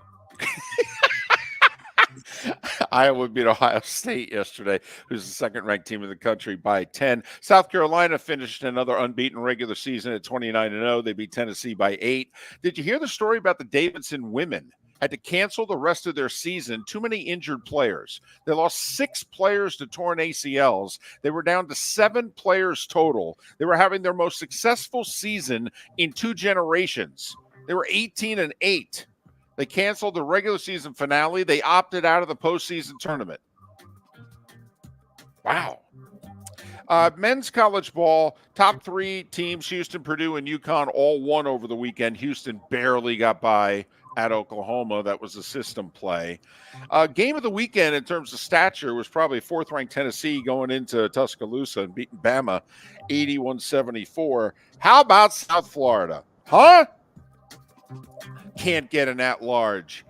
Speaker 1: Iowa beat Ohio State yesterday, who's the second-ranked team in the country, by 10. South Carolina finished another unbeaten regular season at 29-0. They beat Tennessee by 8. Did you hear the story about the Davidson women? Had to cancel the rest of their season. Too many injured players. They lost 6 players to torn ACLs. They were down to 7 players total. They were having their most successful season in 2 generations. They were 18-8. They canceled the regular season finale. They opted out of the postseason tournament. Wow. Men's college ball, top 3 teams, Houston, Purdue, and UConn, all won over the weekend. Houston barely got by at Oklahoma. That was a system play. Game of the weekend in terms of stature was probably 4th-ranked Tennessee going into Tuscaloosa and beating Bama 81-74. How about South Florida? Huh? Can't get an at-large.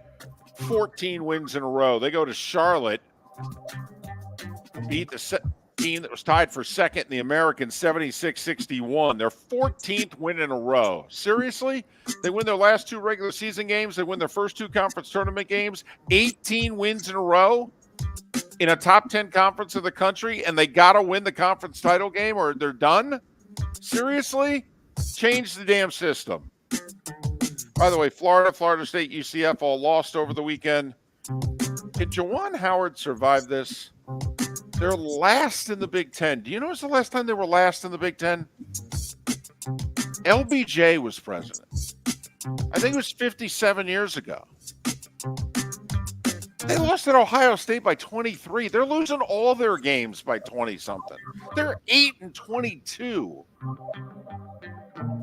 Speaker 1: 14 wins in a row. They go to Charlotte, beat the team that was tied for second in the American 76-61. Their 14th win in a row. Seriously? They win their last 2 regular season games. They win their first 2 conference tournament games. 18 wins in a row in a top 10 conference of the country, and they got to win the conference title game or they're done? Seriously? Change the damn system. By the way, Florida State, UCF all lost over the weekend. Did Juwan Howard survive this? They're last in the Big Ten. Do you know when's the last time they were last in the Big Ten? LBJ was president. I think it was 57 years ago. They lost at Ohio State by 23. They're losing all their games by 20-something. They're 8-22.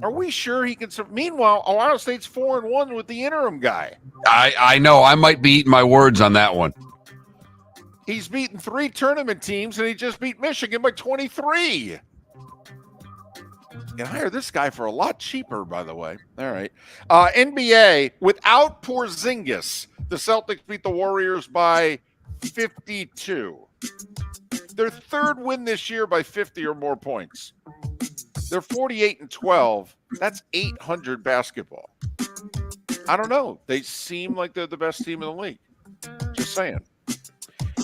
Speaker 1: Are we sure he can survive? Meanwhile, Ohio State's 4-1 with the interim guy.
Speaker 4: I know. I might be eating my words on that one.
Speaker 1: He's beaten 3 tournament teams, and he just beat Michigan by 23. You can hire this guy for a lot cheaper, by the way. All right. NBA, without Porzingis, the Celtics beat the Warriors by 52. Their 3rd win this year by 50 or more points. They're 48-12. That's 800 basketball. I don't know. They seem like they're the best team in the league. Just saying.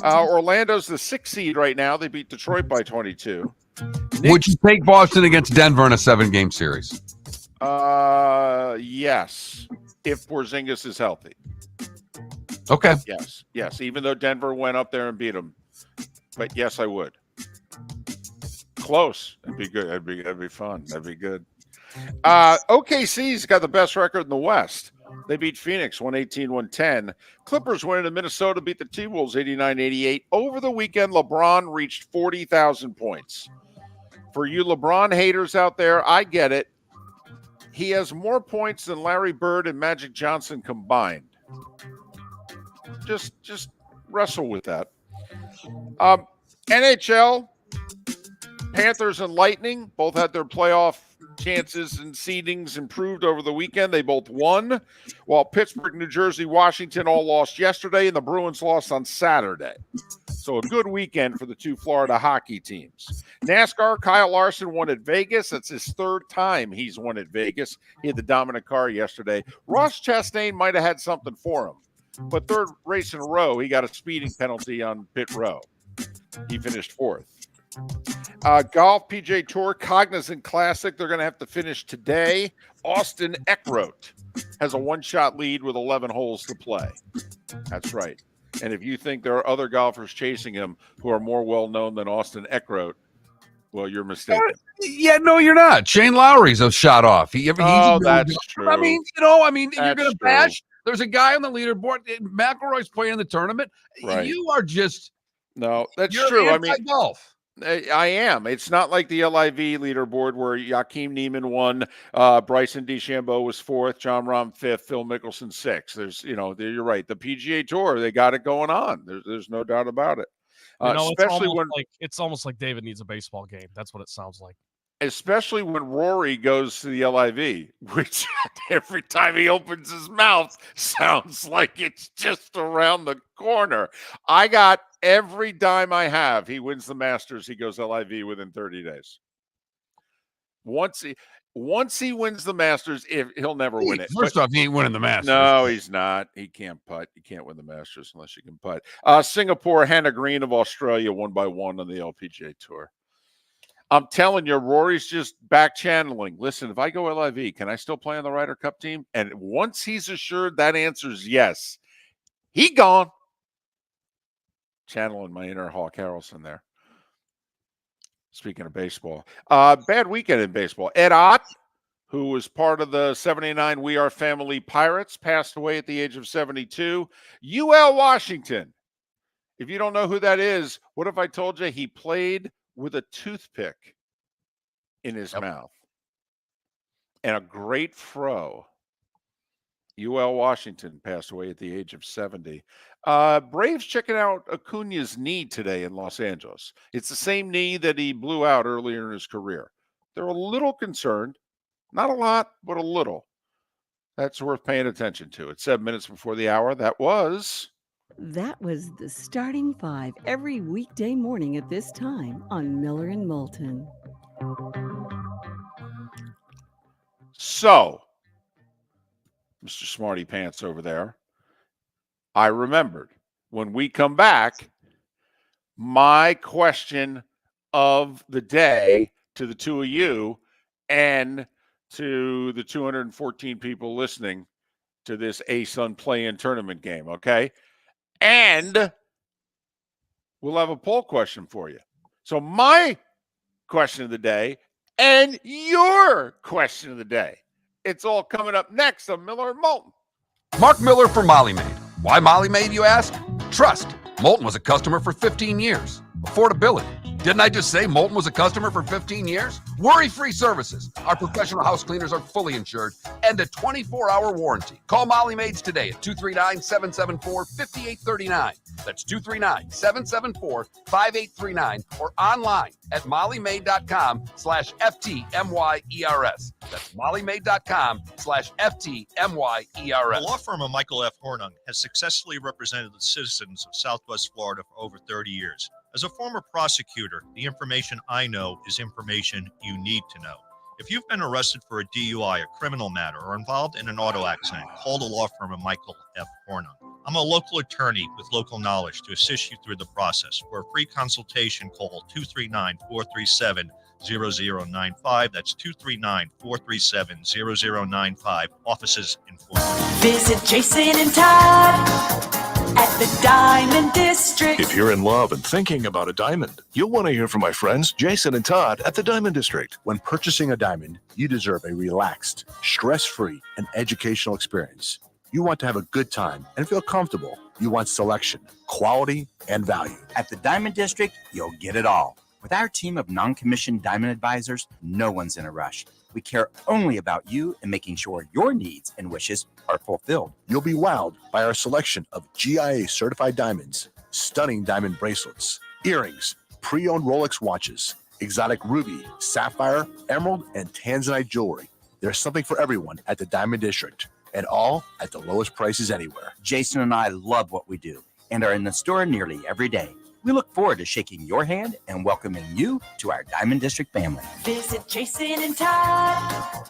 Speaker 1: Orlando's the 6th seed right now. They beat Detroit by 22.
Speaker 4: Would you take Boston against Denver in a 7-game series?
Speaker 1: Yes. If Porzingis is healthy.
Speaker 4: Okay.
Speaker 1: Yes. Even though Denver went up there and beat them. But yes, I would. Close. That'd be good. That'd be fun. That'd be good. OKC's got the best record in the West. They beat Phoenix 118-110. Clippers went into Minnesota, beat the T-Wolves 89-88. Over the weekend, LeBron reached 40,000 points. For you LeBron haters out there, I get it. He has more points than Larry Bird and Magic Johnson combined. Just wrestle with that. NHL, Panthers and Lightning both had their playoff chances and seedings improved over the weekend. They both won, while Pittsburgh, New Jersey, Washington all lost yesterday, and the Bruins lost on Saturday. So a good weekend for the 2 Florida hockey teams. NASCAR, Kyle Larson won at Vegas. That's his 3rd time he's won at Vegas. He had the dominant car yesterday. Ross Chastain might have had something for him, but 3rd race in a row, he got a speeding penalty on pit row. He finished 4th. Golf, PGA Tour, Cognizant Classic. They're going to have to finish today. Austin Eckroat has a 1-shot lead with 11 holes to play. That's right. And if you think there are other golfers chasing him who are more well-known than Austin Eckroat, well, you're mistaken.
Speaker 4: Yeah, no, you're not. Shane Lowry's a shot off.
Speaker 1: That's true.
Speaker 4: I mean, you're
Speaker 1: That's
Speaker 4: going to
Speaker 1: true.
Speaker 4: bash. There's a guy on the leaderboard. McElroy's playing in the tournament.
Speaker 1: Right.
Speaker 4: You are just.
Speaker 1: No, that's
Speaker 4: you're
Speaker 1: true. I mean,
Speaker 4: golf.
Speaker 1: I am. It's not like the LIV leaderboard where Joaquim Neiman won, Bryson DeChambeau was 4th, John Rahm 5th, Phil Mickelson 6th. There's, you're right. The PGA Tour, they got it going on. There's no doubt about it. Especially
Speaker 2: it's almost like David needs a baseball game. That's what it sounds like.
Speaker 1: Especially when Rory goes to the LIV, which every time he opens his mouth sounds like it's just around the corner. I got every dime I have. He wins the Masters. He goes LIV within 30 days. Once he wins the Masters, he'll never win it.
Speaker 4: First off, he ain't winning the Masters.
Speaker 1: No, he's not. He can't putt. You can't win the Masters unless you can putt. Singapore, Hannah Green of Australia, 1-1 on the LPGA Tour. I'm telling you, Rory's just back channeling. Listen, if I go LIV, can I still play on the Ryder Cup team? And once he's assured that answer's yes, he gone. Channeling my inner Hawk Harrelson there. Speaking of baseball. Bad weekend in baseball. Ed Ott, who was part of the 79 We Are Family Pirates, passed away at the age of 72. UL Washington. If you don't know who that is, what if I told you he played with a toothpick in his mouth and a great fro? UL Washington passed away at the age of 70. Braves checking out Acuna's knee today in Los Angeles. It's the same knee that he blew out earlier in his career. They're a little concerned. Not a lot, but a little. That's worth paying attention to. It's 7 minutes before the hour. That was
Speaker 3: the Starting Five every weekday morning at this time on Miller and Moulton.
Speaker 1: So, Mr. Smarty Pants over there, I remembered when we come back, my question of the day to the two of you and to the 214 people listening to this A-Sun play-in tournament game, okay? And we'll have a poll question for you. So my question of the day and your question of the day. It's all coming up next on Miller and Moulton.
Speaker 4: Mark Miller for Molly Maid. Why Molly Maid, you ask? Trust. Moulton was a customer for 15 years. Affordability. Didn't I just say Moulton was a customer for 15 years? Worry-free services. Our professional house cleaners are fully insured and a 24-hour warranty. Call Molly Maids today at 239-774-5839. That's 239-774-5839 or online at mollymaid.com/FTMYERS. That's mollymaid.com/FTMYERS.
Speaker 10: The law firm of Michael F. Hornung has successfully represented the citizens of Southwest Florida for over 30 years. As a former prosecutor, the information I know is information you need to know. If you've been arrested for a DUI, a criminal matter, or involved in an auto accident, call the law firm of Michael F. Hornung. I'm a local attorney with local knowledge to assist you through the process. For a free consultation, call 239-437-0095. That's 239-437-0095. Offices in Fort Worth.
Speaker 5: Visit Jason and Todd at the Diamond District.
Speaker 11: If you're in love and thinking about a diamond, you'll want to hear from my friends Jason and Todd at the Diamond District.
Speaker 6: When purchasing a diamond, you deserve a relaxed, stress-free, and educational experience. You want to have a good time and feel comfortable. You want selection, quality, and value.
Speaker 7: At the Diamond District, you'll get it all. With our team of non-commissioned diamond advisors, no one's in a rush. We care only about you and making sure your needs and wishes are fulfilled.
Speaker 6: You'll be wowed by our selection of GIA certified diamonds, stunning diamond bracelets, earrings, pre-owned Rolex watches, exotic ruby, sapphire, emerald, and tanzanite jewelry. There's something for everyone at the Diamond District, and all at the lowest prices anywhere.
Speaker 7: Jason and I love what we do and are in the store nearly every day. We look forward to shaking your hand and welcoming you to our Diamond District family.
Speaker 5: Visit Jason and Todd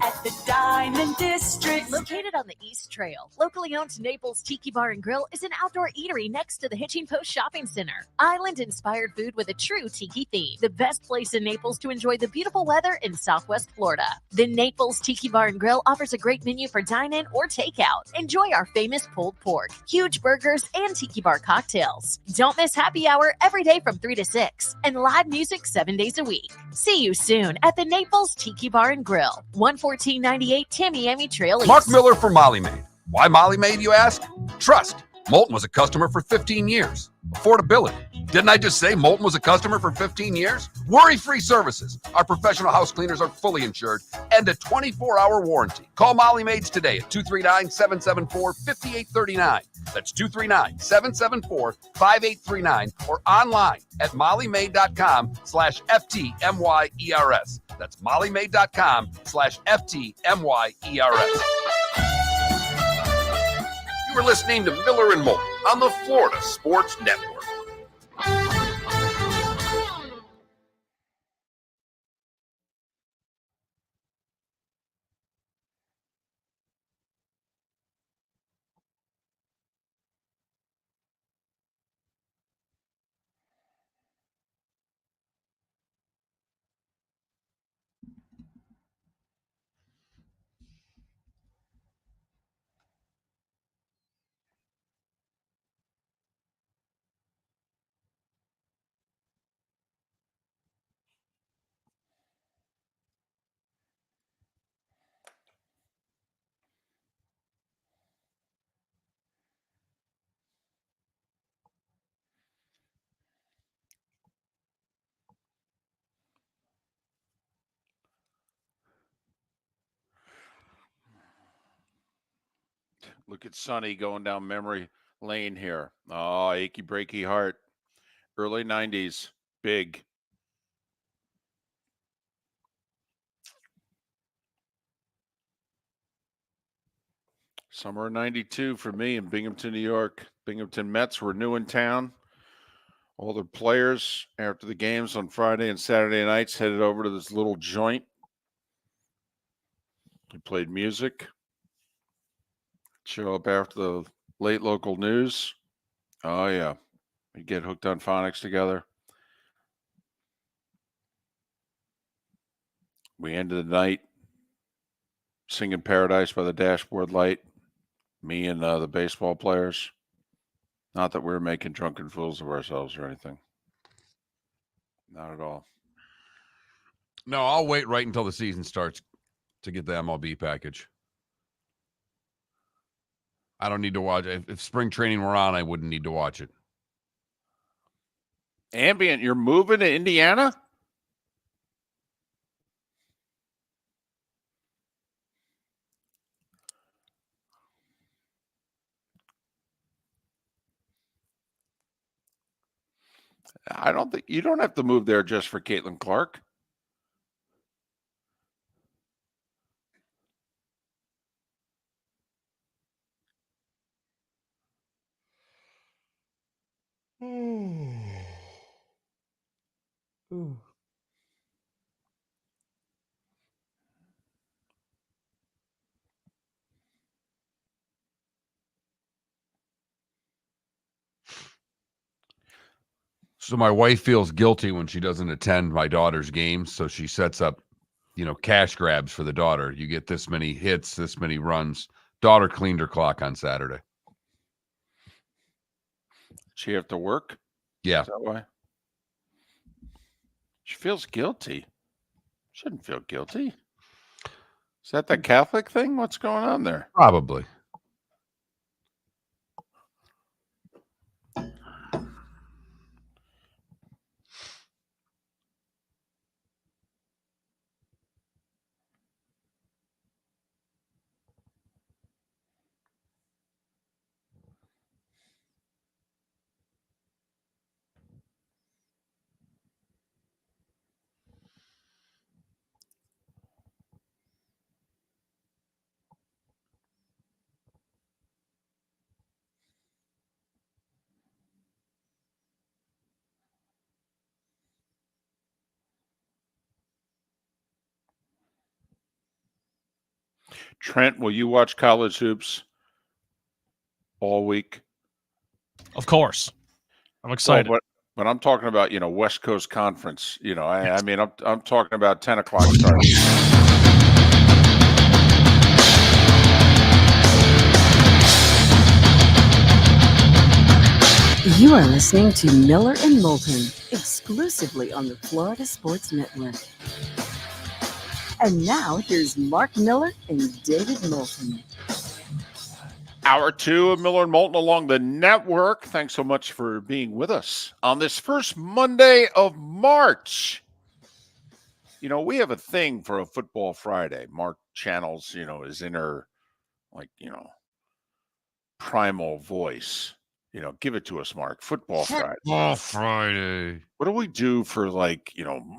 Speaker 5: at the Diamond District.
Speaker 12: Located on the East Trail, locally owned Naples Tiki Bar and Grill is an outdoor eatery next to the Hitching Post Shopping Center. Island-inspired food with a true tiki theme. The best place in Naples to enjoy the beautiful weather in Southwest Florida. The Naples Tiki Bar and Grill offers a great menu for dine-in or takeout. Enjoy our famous pulled pork, huge burgers, and tiki bar cocktails. Don't miss happy hour every day from 3 to 6 and live music 7 days a week. See you soon at the Naples Tiki Bar and Grill, 11498 Tamiami Trail East.
Speaker 4: Mark Miller for Molly Maid. Why Molly Maid, you ask? Trust. Moulton was a customer for 15 years. Affordability. Didn't I just say Moulton was a customer for 15 years? Worry-free services. Our professional house cleaners are fully insured and a 24-hour warranty. Call Molly Maids today at 239-774-5839. That's 239-774-5839 or online at mollymaid.com/FTMYERS. That's mollymaid.com/FTMYERS.
Speaker 9: You were listening to Miller and Moulton on the Florida Sports Network.
Speaker 1: Look at Sonny going down memory lane here. Oh, achy breaky heart. Early 90s. Big. Summer of 92 for me in Binghamton, New York. Binghamton Mets were new in town. All the players, after the games on Friday and Saturday nights, headed over to this little joint. We played music. Show up after the late local news. Oh, yeah. We get hooked on phonics together. We ended the night singing Paradise by the Dashboard Light. Me and the baseball players. Not that we were making drunken fools of ourselves or anything. Not at all.
Speaker 4: No, I'll wait right until the season starts to get the MLB package. I don't need to watch it. If spring training were on, I wouldn't need to watch it.
Speaker 1: Ambient, you're moving to Indiana? I don't think you don't have to move there just for Caitlin Clark.
Speaker 2: Ooh.
Speaker 4: So my wife feels guilty when she doesn't attend my daughter's games, so she sets up, cash grabs for the daughter. You get this many hits, this many runs. Daughter cleaned her clock on Saturday.
Speaker 1: She have to work?
Speaker 4: Yeah.
Speaker 1: Is that why? She feels guilty. Shouldn't feel guilty. Is that the Catholic thing? What's going on there?
Speaker 4: Probably.
Speaker 1: Trent, will you watch college hoops all week?
Speaker 2: Of course. I'm
Speaker 1: Well,
Speaker 2: excited.
Speaker 1: but I'm talking about, West Coast Conference. I
Speaker 2: Yes.
Speaker 1: mean, I'm talking about 10 o'clock start.
Speaker 3: You are listening to Miller and Moulton, exclusively on the Florida Sports Network. And now here's Mark Miller and David Moulton.
Speaker 1: Hour 2 of Miller and Moulton along the network. Thanks so much for being with us on this first Monday of March. We have a thing for a Football Friday. Mark channels, his inner, primal voice. Give it to us, Mark. Football Friday.
Speaker 4: Football Friday.
Speaker 1: What do we do for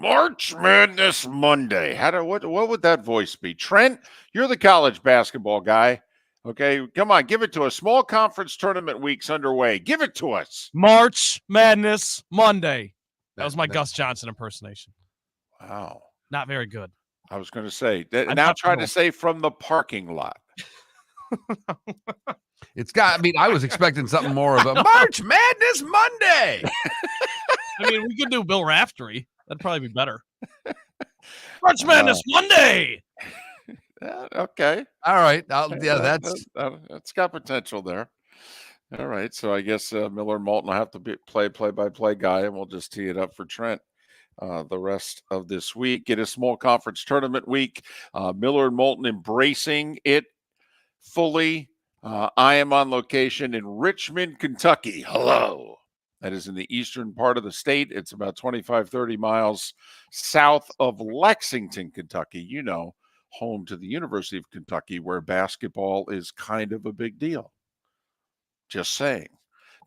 Speaker 1: March Madness Monday? What would that voice be? Trent, you're the college basketball guy. Okay, come on, give it to us. Small conference tournament week's underway. Give it to us.
Speaker 2: March Madness Monday. That was my Gus Johnson impersonation.
Speaker 1: Wow.
Speaker 2: Not very good.
Speaker 1: I was going to say,
Speaker 2: I'm
Speaker 1: now
Speaker 2: not
Speaker 1: try to
Speaker 2: thrilled.
Speaker 1: say from the parking lot.
Speaker 4: I was expecting something more of a March Madness Monday.
Speaker 2: I mean, we could do Bill Raftery. That'd probably be better. March Madness Monday.
Speaker 1: Okay.
Speaker 4: All right.
Speaker 1: That's got potential there. All right. So I guess Miller and Moulton will have to play play-by-play guy, and we'll just tee it up for Trent the rest of this week. It is small conference tournament week. Miller and Moulton embracing it fully. I am on location in Richmond, Kentucky. Hello. That is in the eastern part of the state. It's about 25, 30 miles south of Lexington, Kentucky. Home to the University of Kentucky, where basketball is kind of a big deal. Just saying.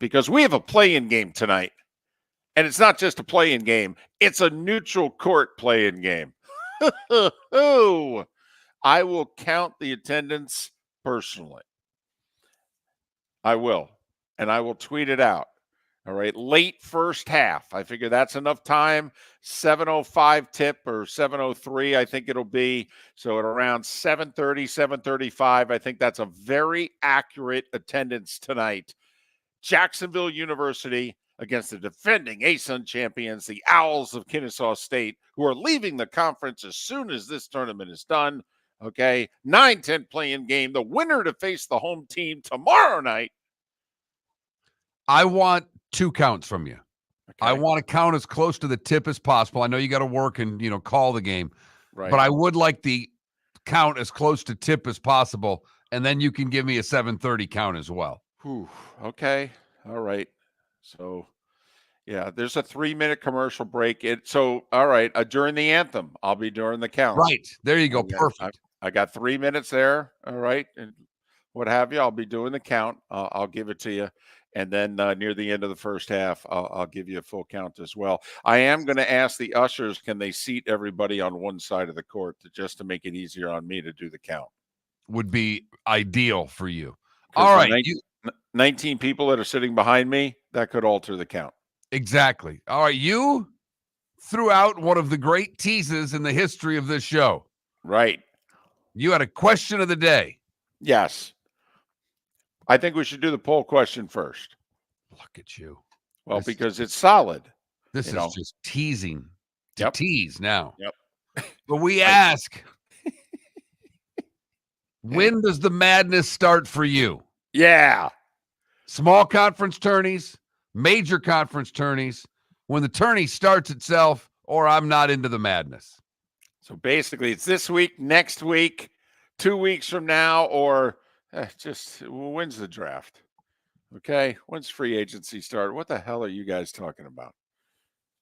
Speaker 1: Because we have a play-in game tonight. And it's not just a play-in game. It's a neutral court play-in game. I will count the attendance personally. I will. And I will tweet it out. All right. Late first half. I figure that's enough time. 7:05 tip or 7:03, I think it'll be. So at around 7:30, 7:35, I think that's a very accurate attendance tonight. Jacksonville University against the defending ASUN champions, the Owls of Kennesaw State, who are leaving the conference as soon as this tournament is done. Okay. 9-10 play-in game. The winner to face the home team tomorrow night.
Speaker 4: I want 2 counts from you.
Speaker 1: Okay.
Speaker 4: I want to count as close to the tip as possible. I know you got to work and, call the game.
Speaker 1: Right.
Speaker 4: But I would like the count as close to tip as possible. And then you can give me a 7:30 count as well.
Speaker 1: Whew. Okay. All right. So, yeah, there's a 3-minute commercial break. All right. During the anthem, I'll be during the count.
Speaker 4: Right. There you go. Perfect.
Speaker 1: I got 3 minutes there. All right. And what have you. I'll be doing the count. I'll give it to you. And then near the end of the first half, I'll give you a full count as well. I am going to ask the ushers, can they seat everybody on one side of the court just to make it easier on me to do the count?
Speaker 4: Would be ideal for you. All right.
Speaker 1: 19 people that are sitting behind me, that could alter the count.
Speaker 4: Exactly. All right. You threw out one of the great teases in the history of this show.
Speaker 1: Right.
Speaker 4: You had a question of the day.
Speaker 1: Yes. I think we should do the poll question first.
Speaker 4: Look at you.
Speaker 1: Well, because it's solid.
Speaker 4: This is just teasing.
Speaker 1: Yep.
Speaker 4: Tease now.
Speaker 1: Yep.
Speaker 4: But we ask, when does the madness start for you?
Speaker 1: Yeah.
Speaker 4: Small conference tourneys, major conference tourneys, when the tourney starts itself, or I'm not into the madness.
Speaker 1: So basically, it's this week, next week, 2 weeks from now, or just when's the draft? Okay. When's free agency start? What the hell are you guys talking about?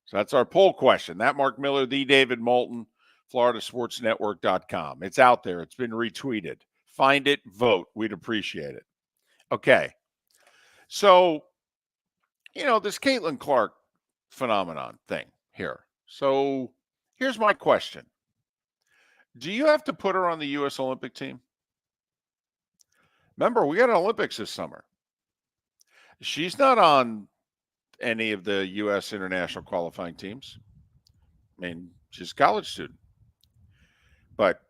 Speaker 1: So that's our poll question. That Mark Miller, the David Moulton, FloridaSportsNetwork.com. It's out there. It's been retweeted. Find it, vote. We'd appreciate it. Okay. So, this Caitlin Clark phenomenon thing here. So here's my question. Do you have to put her on the U.S. Olympic team? Remember, we got an Olympics this summer. She's not on any of the U.S. international qualifying teams. I mean, she's a college student. But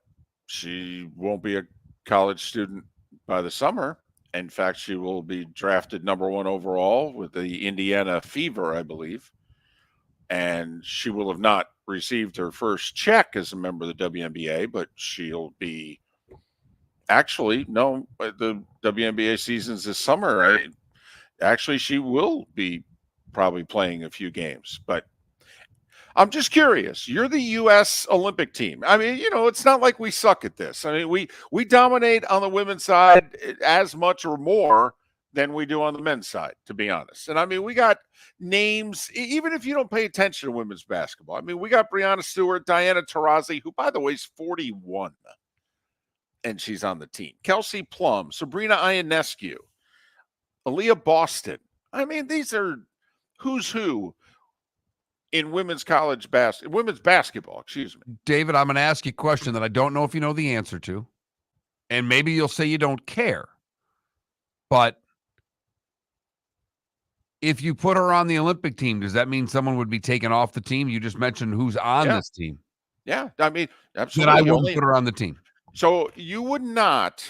Speaker 1: she won't be a college student by the summer. In fact, she will be drafted number 1 overall with the Indiana Fever, I believe. And she will have not received her first check as a member of the WNBA, but she'll be actually, no, the WNBA season's this summer. Actually, she will be probably playing a few games, but I'm just curious. You're the U.S. Olympic team. I mean, it's not like we suck at this. I mean, we dominate on the women's side as much or more than we do on the men's side, to be honest. And I mean, we got names, even if you don't pay attention to women's basketball. I mean, we got Breanna Stewart, Diana Taurasi, who, by the way, is 41, and she's on the team. Kelsey Plum, Sabrina Ionescu, Aaliyah Boston. I mean, these are who's who in women's basketball, excuse me.
Speaker 4: David, I'm going to ask you a question that I don't know if you know the answer to, and maybe you'll say you don't care. But if you put her on the Olympic team, does that mean someone would be taken off the team? You just mentioned who's on this team.
Speaker 1: Yeah, I mean, absolutely.
Speaker 4: Then I wouldn't put her on the team.
Speaker 1: So you would not.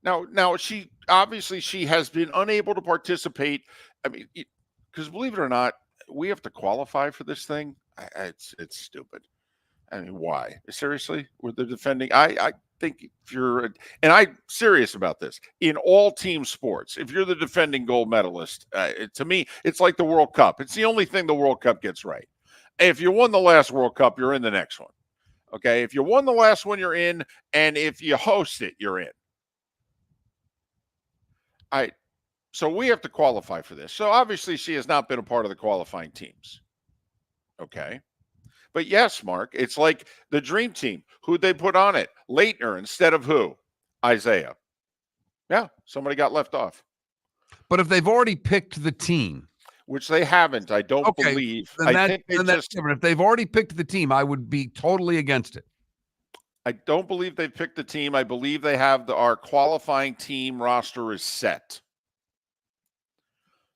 Speaker 1: Now she has been unable to participate. I mean, because believe it or not, we have to qualify for this thing. It's stupid. I mean, why? Seriously, with the defending, I think if you're, and I'm serious about this, in all team sports, if you're the defending gold medalist, to me, it's like the World Cup. It's the only thing the World Cup gets right. If you won the last World Cup, you're in the next one. Okay, if you won the last one, you're in, and if you host it, you're in. So we have to qualify for this. So obviously she has not been a part of the qualifying teams. Okay. But yes, Mark, it's like the dream team. Who'd they put on it? Leitner instead of who? Isaiah. Yeah, somebody got left off.
Speaker 4: But if they've already picked the team,
Speaker 1: which they haven't, I don't believe.
Speaker 4: That's different. If they've already picked the team, I would be totally against it.
Speaker 1: I don't believe they've picked the team. I believe they have our qualifying team roster is set.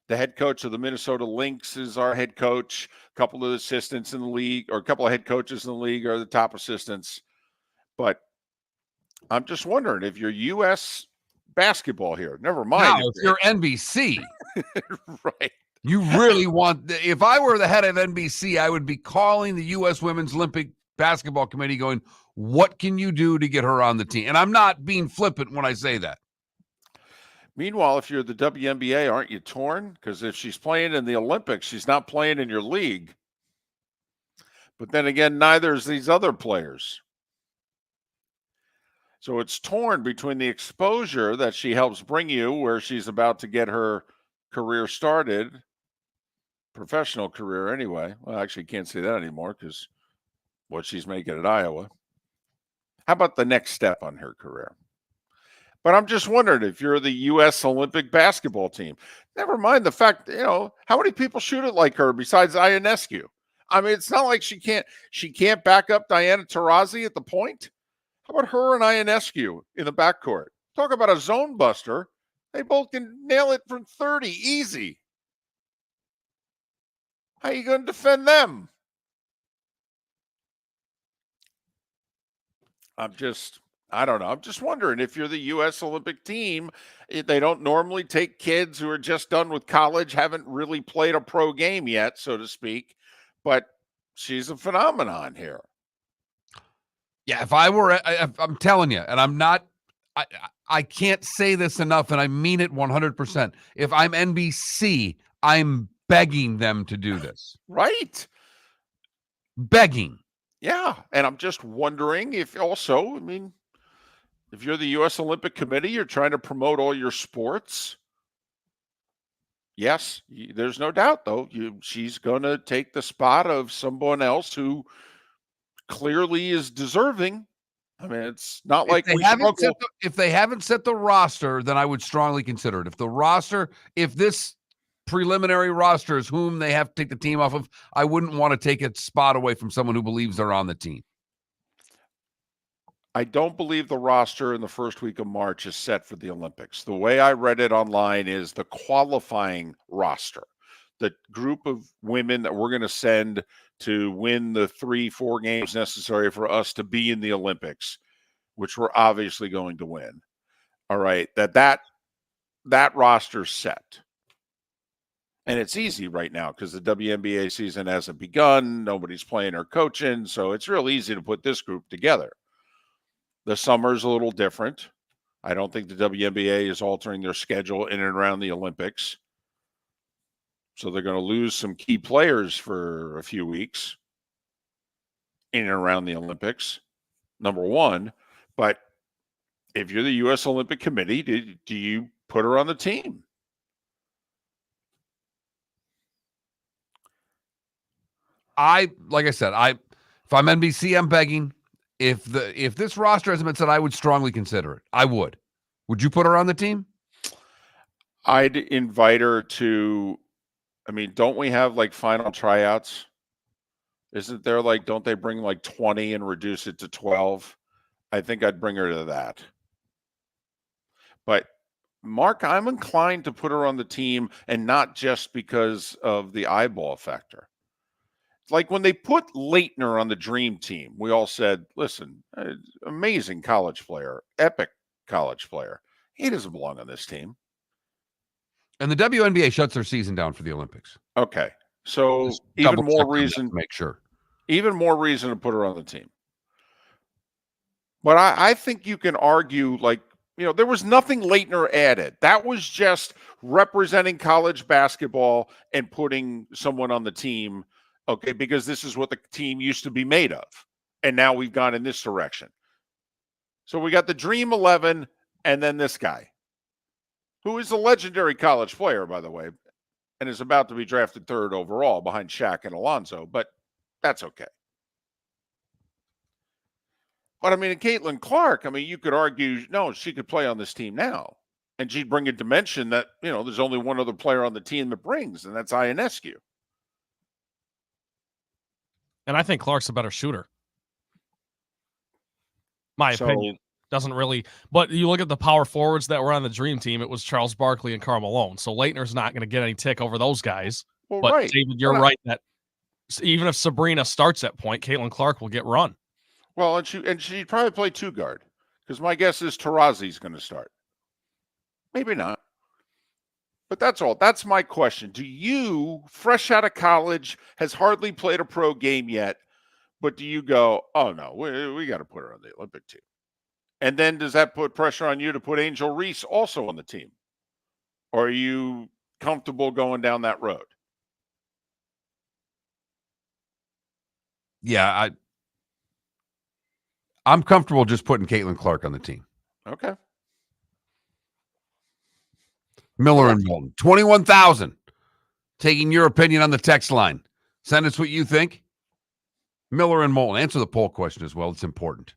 Speaker 1: The head coach of the Minnesota Lynx is our head coach. A couple of assistants in the league, or a couple of head coaches in the league are the top assistants. But I'm just wondering if you're U.S. basketball here. Never mind.
Speaker 4: Now, if you're NBC,
Speaker 1: right?
Speaker 4: You really want. If I were the head of NBC, I would be calling the U.S. Women's Olympic Basketball Committee, going, "What can you do to get her on the team?" And I'm not being flippant when I say that.
Speaker 1: Meanwhile, if you're the WNBA, aren't you torn? Because if she's playing in the Olympics, she's not playing in your league. But then again, neither is these other players. So it's torn between the exposure that she helps bring you, where she's about to get her career started, professional career anyway. Well, actually, can't say that anymore because what she's making at Iowa. How about the next step on her career? But I'm just wondering if you're the U.S. Olympic basketball team. Never mind the fact, how many people shoot it like her besides Ionescu? I mean, it's not like she can't back up Diana Taurasi at the point. How about her and Ionescu in the backcourt? Talk about a zone buster. They both can nail it from 30 easy. How are you going to defend them? I don't know. I'm just wondering if you're the U.S. Olympic team, they don't normally take kids who are just done with college, haven't really played a pro game yet, so to speak. But she's a phenomenon here.
Speaker 4: Yeah, if I were, I'm telling you, and I'm not, I can't say this enough, and I mean it 100%. If I'm NBC, I'm begging them to do this.
Speaker 1: Right.
Speaker 4: Begging.
Speaker 1: Yeah, and I'm just wondering if also, if you're the U.S. Olympic Committee, you're trying to promote all your sports. Yes, there's no doubt, though. She's going to take the spot of someone else who clearly is deserving. I mean, it's not like
Speaker 4: if they haven't set the roster, then I would strongly consider it. If this preliminary roster is whom they have to take the team off of, I wouldn't want to take a spot away from someone who believes they're on the team.
Speaker 1: I don't believe the roster in the first week of March is set for the Olympics. The way I read it online is the qualifying roster, the group of women that we're going to send to win the 3-4 games necessary for us to be in the Olympics. which we're obviously going to win, all right, that roster's set. And it's easy right now because the WNBA season hasn't begun. Nobody's playing or coaching. So it's real easy to put this group together. The summer's a little different. I don't think the WNBA is altering their schedule in and around the Olympics. So they're going to lose some key players for a few weeks in and around the Olympics, number one. But if you're the U.S. Olympic Committee, do you put her on the team?
Speaker 4: Like I said, if I'm NBC, I'm begging. If this roster hasn't been said, I would strongly consider it. I would. Would you put her on the team?
Speaker 1: I'd invite her to. I mean, don't we have like final tryouts? Isn't there like, don't they bring like 20 and reduce it to 12? I think I'd bring her to that. But Mark, I'm inclined to put her on the team, and not just because of the eyeball factor. Like when they put Leitner on the dream team, we all said, listen, amazing college player, epic college player. He doesn't belong on this team.
Speaker 4: And the WNBA shuts their season down for the Olympics.
Speaker 1: Okay. So
Speaker 4: Just
Speaker 1: even more
Speaker 4: double-check on that
Speaker 1: reason
Speaker 4: to make sure.
Speaker 1: Even more reason to put her on the team. But I think you can argue, like, there was nothing Leitner added. That was just representing college basketball and putting someone on the team, okay, because this is what the team used to be made of. And now we've gone in this direction. So we got the Dream 11 and then this guy, who is a legendary college player, by the way, and is about to be drafted 3rd overall behind Shaq and Alonzo, but that's okay. But, I mean, Caitlin Clark, I mean, you could argue, no, she could play on this team now. And she'd bring a dimension that, there's only one other player on the team that brings, and that's Ionescu.
Speaker 2: And I think Clark's a better shooter. My opinion. Doesn't really, but you look at the power forwards that were on the dream team, it was Charles Barkley and Karl Malone. So Leitner's not going to get any tick over those guys.
Speaker 1: Well,
Speaker 2: but
Speaker 1: right.
Speaker 2: David, you're right that even if Sabrina starts at point, Caitlin Clark will get run.
Speaker 1: Well, and she'd probably play 2 guard, because my guess is Tarazi's going to start. Maybe not. But that's all. That's my question. Do you, fresh out of college, has hardly played a pro game yet, but do you go, oh, no, we got to put her on the Olympic team? And then does that put pressure on you to put Angel Reese also on the team? Or are you comfortable going down that road?
Speaker 4: Yeah, I'm comfortable just putting Caitlin Clark on the team.
Speaker 1: Okay.
Speaker 4: Miller and Moulton, 21,000. Taking your opinion on the text line. Send us what you think. Miller and Moulton. Answer the poll question as well. It's important.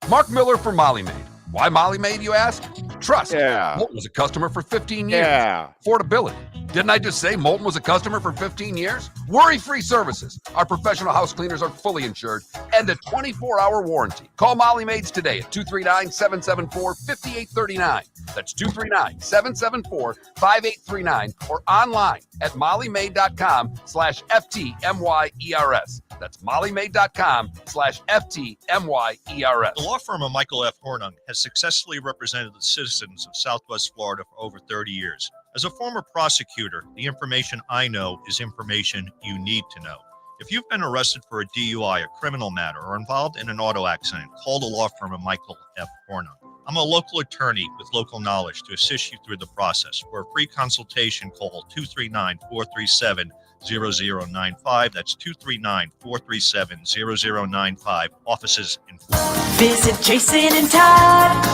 Speaker 4: Mark Miller for Molly Maid. Why Molly Maid, you ask? Trust.
Speaker 1: Yeah.
Speaker 4: Moulton was a customer for 15 years.
Speaker 1: Yeah.
Speaker 4: Affordability. Didn't I just say Moulton was a customer for 15 years? Worry-free services. Our professional house cleaners are fully insured and a 24-hour warranty. Call Molly Maids today at 239-774-5839. That's 239-774-5839 or online at mollymaid.com/FTMYERS. That's mollymaid.com/FTMYERS.
Speaker 10: The law firm of Michael F. Hornung has successfully represented the citizens of Southwest Florida for over 30 years. As a former prosecutor, the information I know is information you need to know. If you've been arrested for a DUI, a criminal matter, or involved in an auto accident, call the law firm of Michael F. Hornung. I'm a local attorney with local knowledge to assist you through the process. For a free consultation, call 239-437-0095. That's 239-437-0095. Offices in Florida.
Speaker 5: Visit Jason and Todd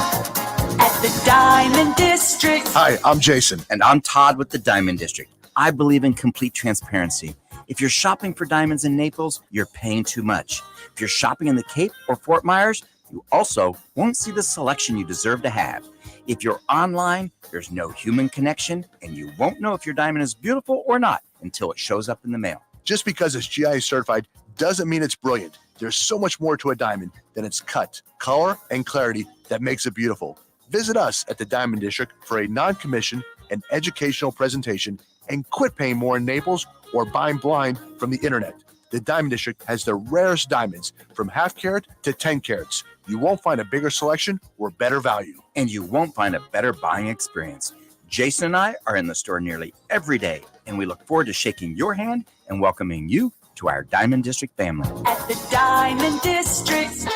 Speaker 5: at the Diamond District.
Speaker 6: Hi, I'm Jason.
Speaker 7: And I'm Todd with the Diamond District. I believe in complete transparency. If you're shopping for diamonds in Naples, you're paying too much. If you're shopping in the Cape or Fort Myers, you also won't see the selection you deserve to have. If you're online, there's no human connection, and you won't know if your diamond is beautiful or not until it shows up in the mail.
Speaker 6: Just because it's GI certified doesn't mean it's brilliant. There's so much more to a diamond than its cut, color, and clarity that makes it beautiful. Visit us at the Diamond District for a non-commission and educational presentation, and quit paying more in Naples or buying blind from the internet. The Diamond District has the rarest diamonds from half carat to 10 carats. You won't find a bigger selection or better value.
Speaker 7: And you won't find a better buying experience. Jason and I are in the store nearly every day, and we look forward to shaking your hand and welcoming you to our Diamond District family.
Speaker 5: At the Diamond District.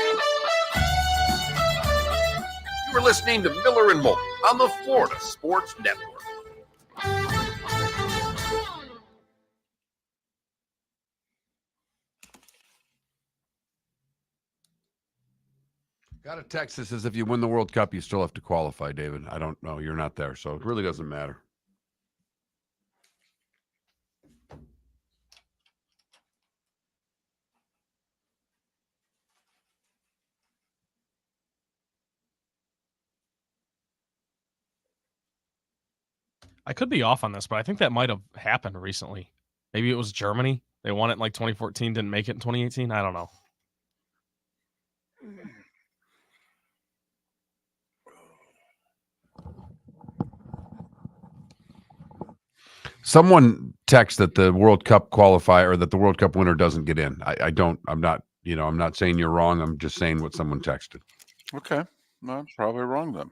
Speaker 9: You are listening to Miller and Moulton on the Florida Sports Network.
Speaker 4: Got a text that says if you win the World Cup, you still have to qualify, David. I don't know. You're not there, so it really doesn't matter.
Speaker 2: I could be off on this, but I think that might have happened recently. Maybe it was Germany. They won it in like 2014, didn't make it in 2018. I don't know.
Speaker 4: Someone text that the World Cup qualifier or that the World Cup winner doesn't get in. I'm not saying you're wrong. I'm just saying what someone texted.
Speaker 1: Okay. No, I'm probably wrong then.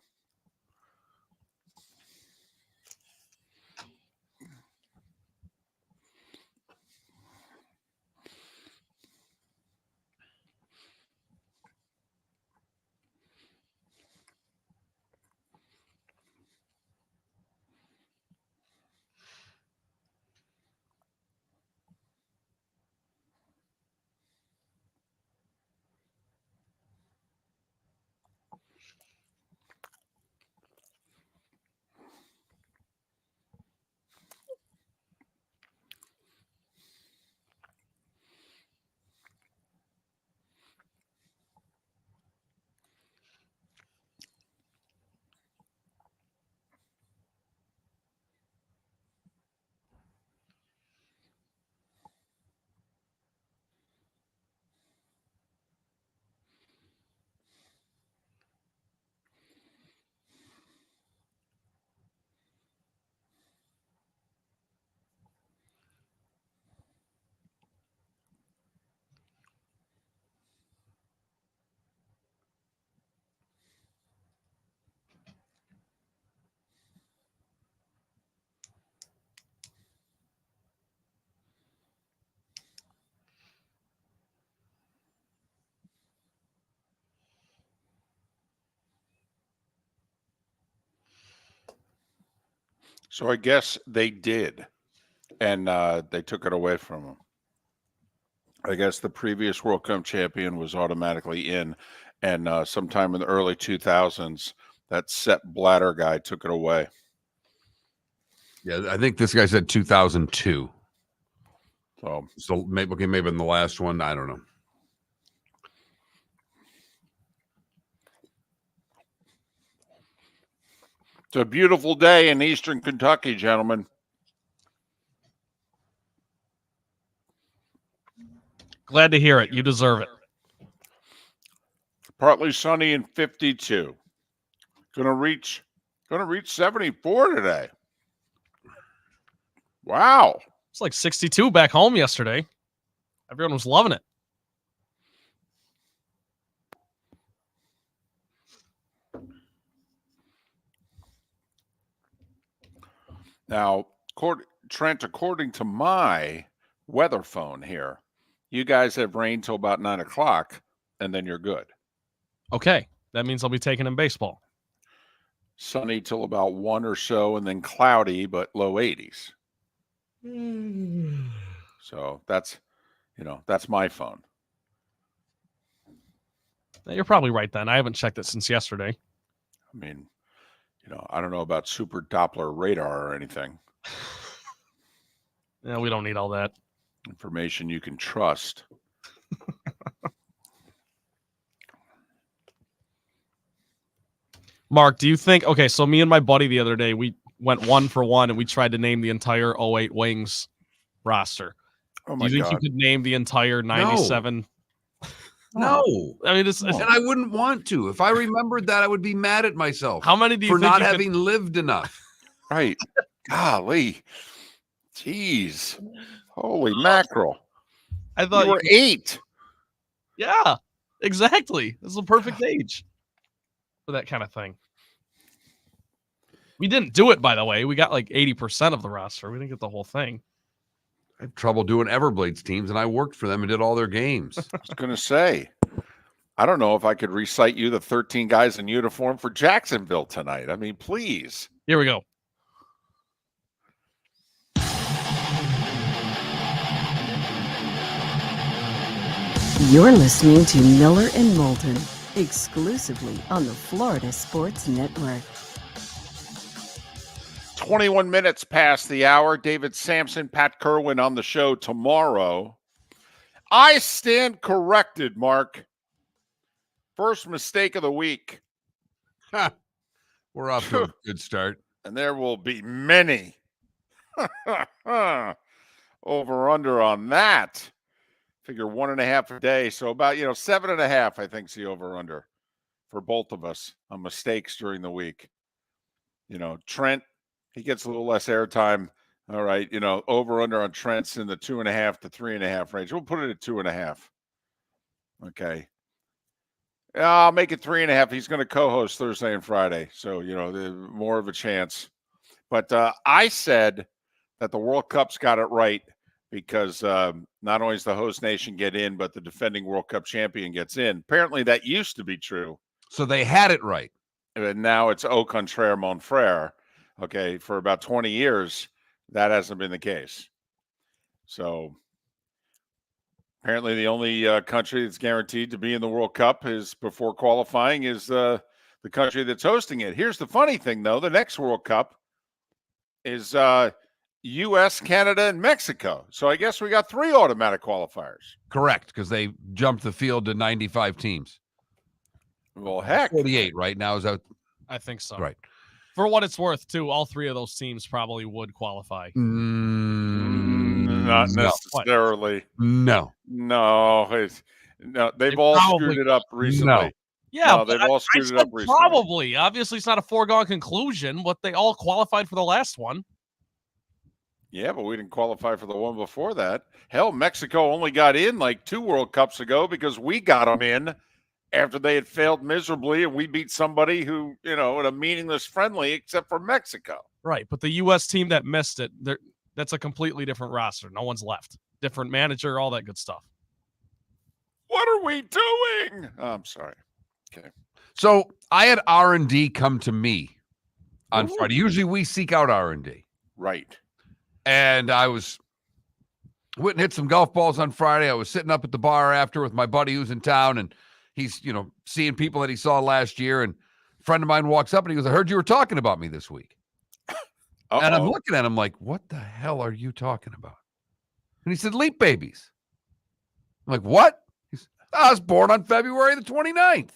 Speaker 1: So I guess they did, and they took it away from them. I guess the previous World Cup champion was automatically in, and sometime in the early 2000s, that Sepp Blatter guy took it away.
Speaker 4: Yeah, I think this guy said 2002.
Speaker 1: So
Speaker 4: maybe in the last one. I don't know.
Speaker 1: It's a beautiful day in eastern Kentucky, gentlemen.
Speaker 2: Glad to hear it. You deserve it.
Speaker 1: Partly sunny and 52. Gonna reach 74 today. Wow.
Speaker 2: It's like 62 back home yesterday. Everyone was loving it.
Speaker 1: Now, Trent, according to my weather phone here, you guys have rain till about 9 o'clock, and then you're good.
Speaker 2: Okay. That means I'll be taking in baseball.
Speaker 1: Sunny till about 1 or so, and then cloudy, but low 80s. So that's my phone.
Speaker 2: You're probably right then. I haven't checked it since yesterday.
Speaker 1: I mean, I don't know about super Doppler radar or anything.
Speaker 2: Yeah, we don't need all that.
Speaker 1: Information you can trust.
Speaker 2: Mark, do you think, okay, so me and my buddy the other day, we went 1 for 1 and we tried to name the entire 08 Wings roster.
Speaker 1: Oh my
Speaker 2: Do you think
Speaker 1: God.
Speaker 2: you could name the entire 97?
Speaker 4: No.
Speaker 2: I mean,
Speaker 4: And I wouldn't want to. If I remembered that, I would be mad at myself.
Speaker 2: How many do you
Speaker 4: for
Speaker 2: think
Speaker 4: not
Speaker 2: you
Speaker 4: having lived enough?
Speaker 1: Right. Golly. Jeez. Holy mackerel.
Speaker 2: I thought
Speaker 1: you were 8.
Speaker 2: Yeah, exactly. This is a perfect age for that kind of thing. We didn't do it, by the way. We got like 80% of the roster. We didn't get the whole thing.
Speaker 4: I have trouble doing Everblades teams, and I worked for them and did all their games.
Speaker 1: I was going to say, I don't know if I could recite you the 13 guys in uniform for Jacksonville tonight. I mean, please.
Speaker 2: Here we go.
Speaker 3: You're listening to Miller and Moulton, exclusively on the Florida Sports Network.
Speaker 1: 21 minutes past the hour. David Sampson, Pat Kerwin on the show tomorrow. I stand corrected, Mark. First mistake of the week.
Speaker 4: We're off to a good start.
Speaker 1: And there will be many. Over under on that. Figure 1.5 a day. So about, 7.5, I think, is the over under for both of us on mistakes during the week. Trent, he gets a little less airtime. All right. Over under on Trent's in the 2.5 to 3.5 range. We'll put it at 2.5. Okay. I'll make it 3.5. He's going to co-host Thursday and Friday. So, more of a chance. But I said that the World Cup's got it right because not only does the host nation get in, but the defending World Cup champion gets in. Apparently that used to be true.
Speaker 4: So they had it right.
Speaker 1: And now it's au contraire, mon frère. Okay, for about 20 years, that hasn't been the case. So apparently the only country that's guaranteed to be in the World Cup is before qualifying is the country that's hosting it. Here's the funny thing, though. The next World Cup is U.S., Canada, and Mexico. So I guess we got 3 automatic qualifiers.
Speaker 4: Correct, because they jumped the field to 95 teams.
Speaker 1: Well, heck.
Speaker 4: 48 right now. Is that?
Speaker 2: I think so.
Speaker 4: Right.
Speaker 2: For what it's worth, too, all 3 of those teams probably would qualify.
Speaker 1: Not necessarily.
Speaker 4: No.
Speaker 1: They've all screwed it up recently.
Speaker 4: No.
Speaker 2: Yeah,
Speaker 1: they've all screwed it up recently.
Speaker 2: Probably. Obviously, it's not a foregone conclusion, but they all qualified for the last one.
Speaker 1: Yeah, but we didn't qualify for the one before that. Hell, Mexico only got in like 2 World Cups ago because we got them in after they had failed miserably, and we beat somebody who, in a meaningless friendly, except for Mexico.
Speaker 2: Right, but the U.S. team that missed it, that's a completely different roster. No one's left. Different manager, all that good stuff.
Speaker 1: What are we doing? Oh, I'm sorry. Okay.
Speaker 4: So I had R&D come to me on Friday. Usually we seek out R&D.
Speaker 1: Right.
Speaker 4: And I went and hit some golf balls on Friday. I was sitting up at the bar after with my buddy who's in town, and he's, seeing people that he saw last year. And a friend of mine walks up and he goes, I heard you were talking about me this week. And I'm looking at him like, what the hell are you talking about? And he said, Leap Babies. I'm like, what? He said, I was born on February the 29th.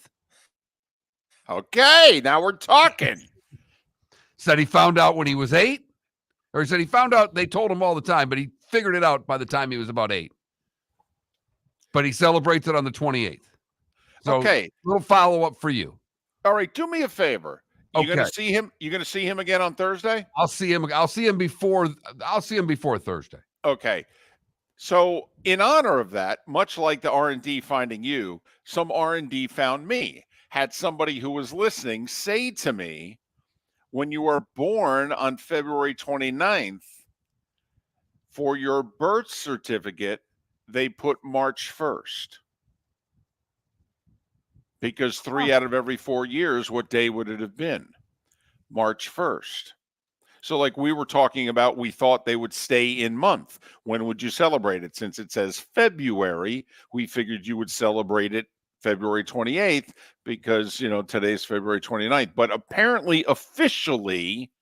Speaker 1: Okay, now we're talking.
Speaker 4: Said he found out when he was 8. Or he said he found out, they told him all the time, but he figured it out by the time he was about 8. But he celebrates it on the 28th. So,
Speaker 1: okay.
Speaker 4: Little follow-up for you.
Speaker 1: All right, do me a favor. You
Speaker 4: Okay.
Speaker 1: gonna see him? You gonna see him again on Thursday?
Speaker 4: I'll see him before Thursday.
Speaker 1: Okay. So in honor of that, much like the R&D finding you, some R&D found me. Had somebody who was listening say to me, when you were born on February 29th, for your birth certificate, they put March 1st. Because 3 out of every 4 years, what day would it have been? March 1st. So like we were talking about, we thought they would stay in month. When would you celebrate it? Since it says February, we figured you would celebrate it February 28th because, today's February 29th. But apparently, officially,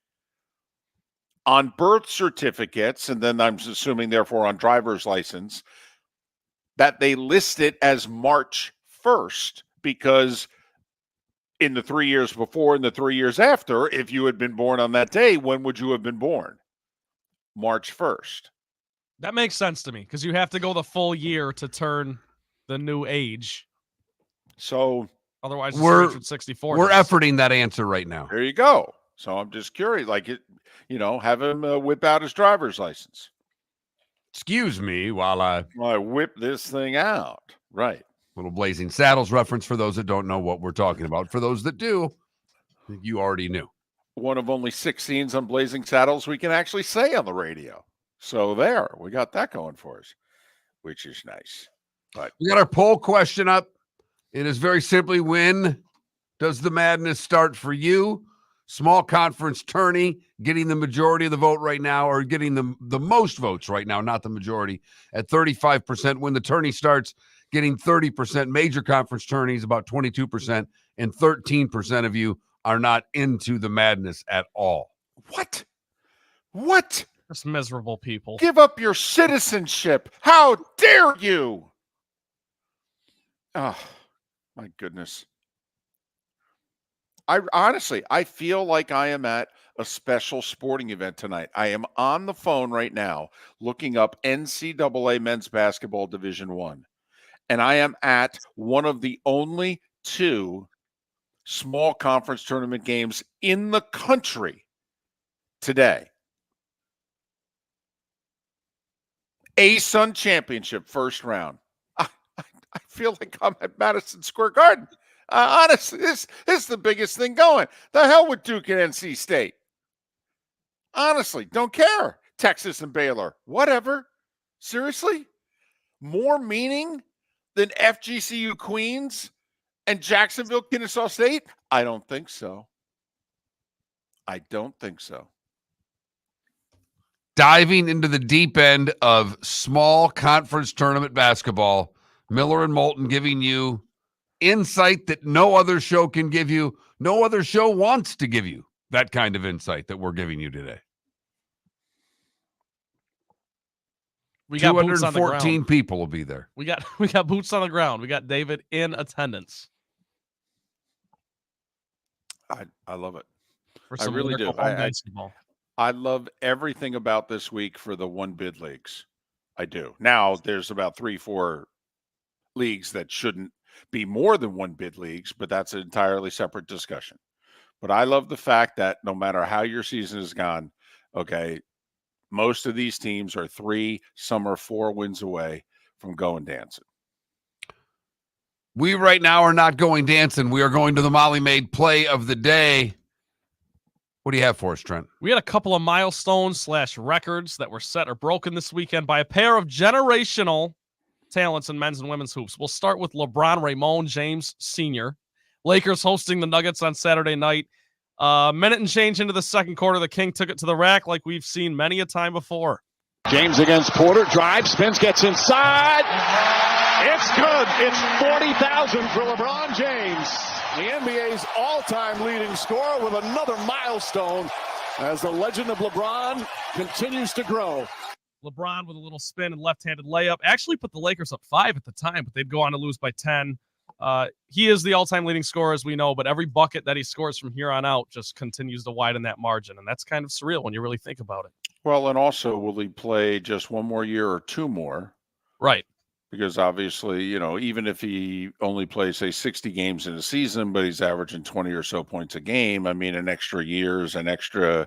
Speaker 1: on birth certificates, and then I'm assuming, therefore, on driver's license, that they list it as March 1st because in the 3 years before and the 3 years after, if you had been born on that day, when would you have been born? March 1st.
Speaker 2: That makes sense to me because you have to go the full year to turn the new age.
Speaker 1: So
Speaker 2: otherwise, it's
Speaker 4: we're
Speaker 2: 364.
Speaker 4: We're efforting that answer right now.
Speaker 1: There you go. So I'm just curious, have him whip out his driver's license.
Speaker 4: Excuse me while I
Speaker 1: whip this thing out. Right.
Speaker 4: Little Blazing Saddles reference for those that don't know what we're talking about. For those that do, you already knew.
Speaker 1: One of only 6 scenes on Blazing Saddles we can actually say on the radio. So there, we got that going for us, which is nice. But
Speaker 4: we got our poll question up. It is very simply, when does the madness start for you? Small conference tourney getting the majority of the vote right now, or getting the most votes right now, not the majority, at 35%. When the tourney starts, getting 30%. Major conference tourneys about 22%, and 13% of you are not into the madness at all.
Speaker 1: What? What?
Speaker 2: Just miserable people.
Speaker 1: Give up your citizenship. How dare you? Oh, my goodness. I feel like I am at a special sporting event tonight. I am on the phone right now looking up NCAA men's basketball Division I. And I am at one of the only 2 small conference tournament games in the country today. ASUN Championship first round. I feel like I'm at Madison Square Garden. Honestly, this is the biggest thing going. The hell with Duke and NC State. Honestly, don't care. Texas and Baylor, whatever. Seriously? More meaning than FGCU Queens and Jacksonville, Kennesaw State? I don't think so. I don't think so.
Speaker 4: Diving into the deep end of small conference tournament basketball, Miller and Moulton giving you insight that no other show can give you. No other show wants to give you that kind of insight that we're giving you today.
Speaker 2: We got boots on the
Speaker 4: 214
Speaker 2: ground.
Speaker 4: people will be there.
Speaker 2: We got boots on the ground. We got David in attendance.
Speaker 1: I love it.
Speaker 2: For
Speaker 1: I
Speaker 2: some
Speaker 1: really do.
Speaker 2: lyrical home basketball.
Speaker 1: I love everything about this week for the one bid leagues. I do. Now there's about 3-4 leagues that shouldn't be more than one bid leagues, but that's an entirely separate discussion. But I love the fact that no matter how your season has gone, okay, most of these teams are 3, some are 4 wins away from going dancing.
Speaker 4: We right now are not going dancing. We are going to the Molly Maid play of the day. What do you have for us, Trent?
Speaker 2: We had a couple of milestones / records that were set or broken this weekend by a pair of generational talents in men's and women's hoops. We'll start with LeBron Raymond James Sr. Lakers hosting the Nuggets on Saturday night. Minute and change into the second quarter, the King took it to the rack like we've seen many a time before.
Speaker 13: James against Porter, drives, spins, gets inside. It's good. It's 40,000 for LeBron James, the NBA's all-time leading scorer, with another milestone as the legend of LeBron continues to grow.
Speaker 2: LeBron with a little spin and left-handed layup actually put the Lakers up 5 at the time, but they'd go on to lose by 10. He is the all-time leading scorer, as we know, but every bucket that he scores from here on out just continues to widen that margin, and that's kind of surreal when you really think about it.
Speaker 1: Well, and also, will he play just 1 more year or 2 more?
Speaker 2: Right.
Speaker 1: Because obviously, even if he only plays, say, 60 games in a season, but he's averaging 20 or so points a game, I mean, an extra year's an extra,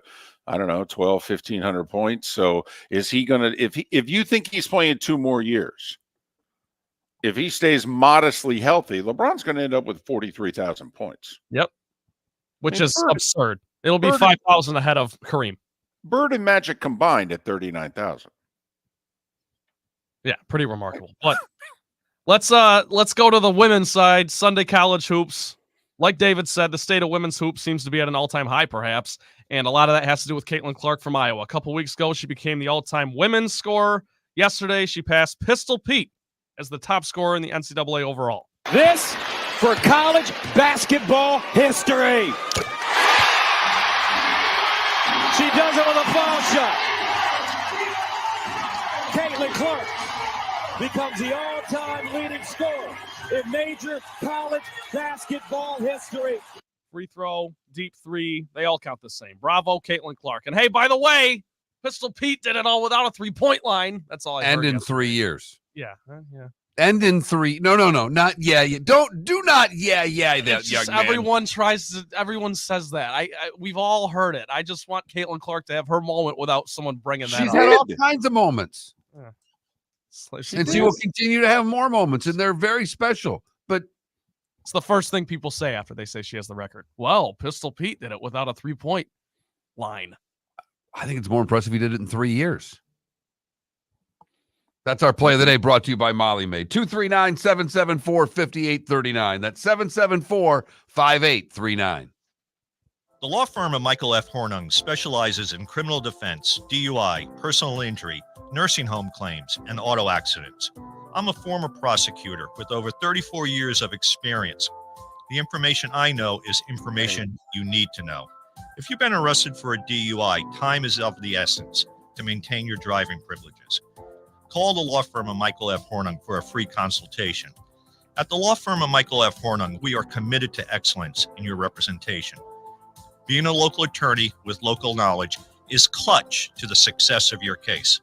Speaker 1: 1,200-1,500 points. So is he going to, if you think he's playing 2 more years, if he stays modestly healthy, LeBron's going to end up with 43,000 points.
Speaker 2: Yep. Which is absurd. It'll be 5,000 ahead of Kareem.
Speaker 1: Bird and Magic combined at 39,000.
Speaker 2: Yeah, pretty remarkable. But let's go to the women's side. Sunday college hoops. Like David said, the state of women's hoops seems to be at an all-time high, perhaps, and a lot of that has to do with Caitlin Clark from Iowa. A couple weeks ago, she became the all-time women's scorer. Yesterday, she passed Pistol Pete as the top scorer in the NCAA overall.
Speaker 13: This for college basketball history. She does it with a foul shot. Caitlin Clark becomes the all-time leading scorer in major college basketball history.
Speaker 2: Free throw, deep three, they all count the same. Bravo, Caitlin Clark. And hey, by the way, Pistol Pete did it all without a three-point line. That's all I heard.
Speaker 4: And in 3 years.
Speaker 2: Yeah, yeah.
Speaker 4: And in 3. No, not yeah. Do not yeah. That
Speaker 2: just,
Speaker 4: young man.
Speaker 2: Everyone says that. We've all heard it. I just want Caitlin Clark to have her moment without someone bringing that up.
Speaker 4: She's had all kinds of moments. And she will continue to have more moments, and they're very special. But
Speaker 2: it's the first thing people say after they say she has the record. Well, Pistol Pete did it without a 3-point line.
Speaker 4: I think it's more impressive he did it in 3 years. That's our play of the day, brought to you by Molly Maid. 239-774-5839. That's 774-5839.
Speaker 10: The law firm of Michael F. Hornung specializes in criminal defense, DUI, personal injury, nursing home claims, and auto accidents. I'm a former prosecutor with over 34 years of experience. The information I know is information you need to know. If you've been arrested for a DUI, time is of the essence to maintain your driving privileges. Call the law firm of Michael F. Hornung for a free consultation. At the law firm of Michael F. Hornung, we are committed to excellence in your representation. Being a local attorney with local knowledge is clutch to the success of your case.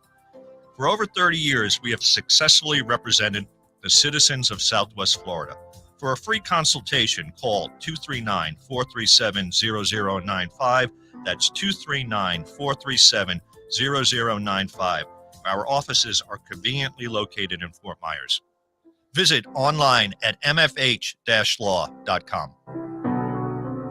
Speaker 10: For over 30 years, we have successfully represented the citizens of Southwest Florida. For a free consultation, call 239-437-0095. That's 239-437-0095. Our offices are conveniently located in Fort Myers. Visit online at mfh-law.com.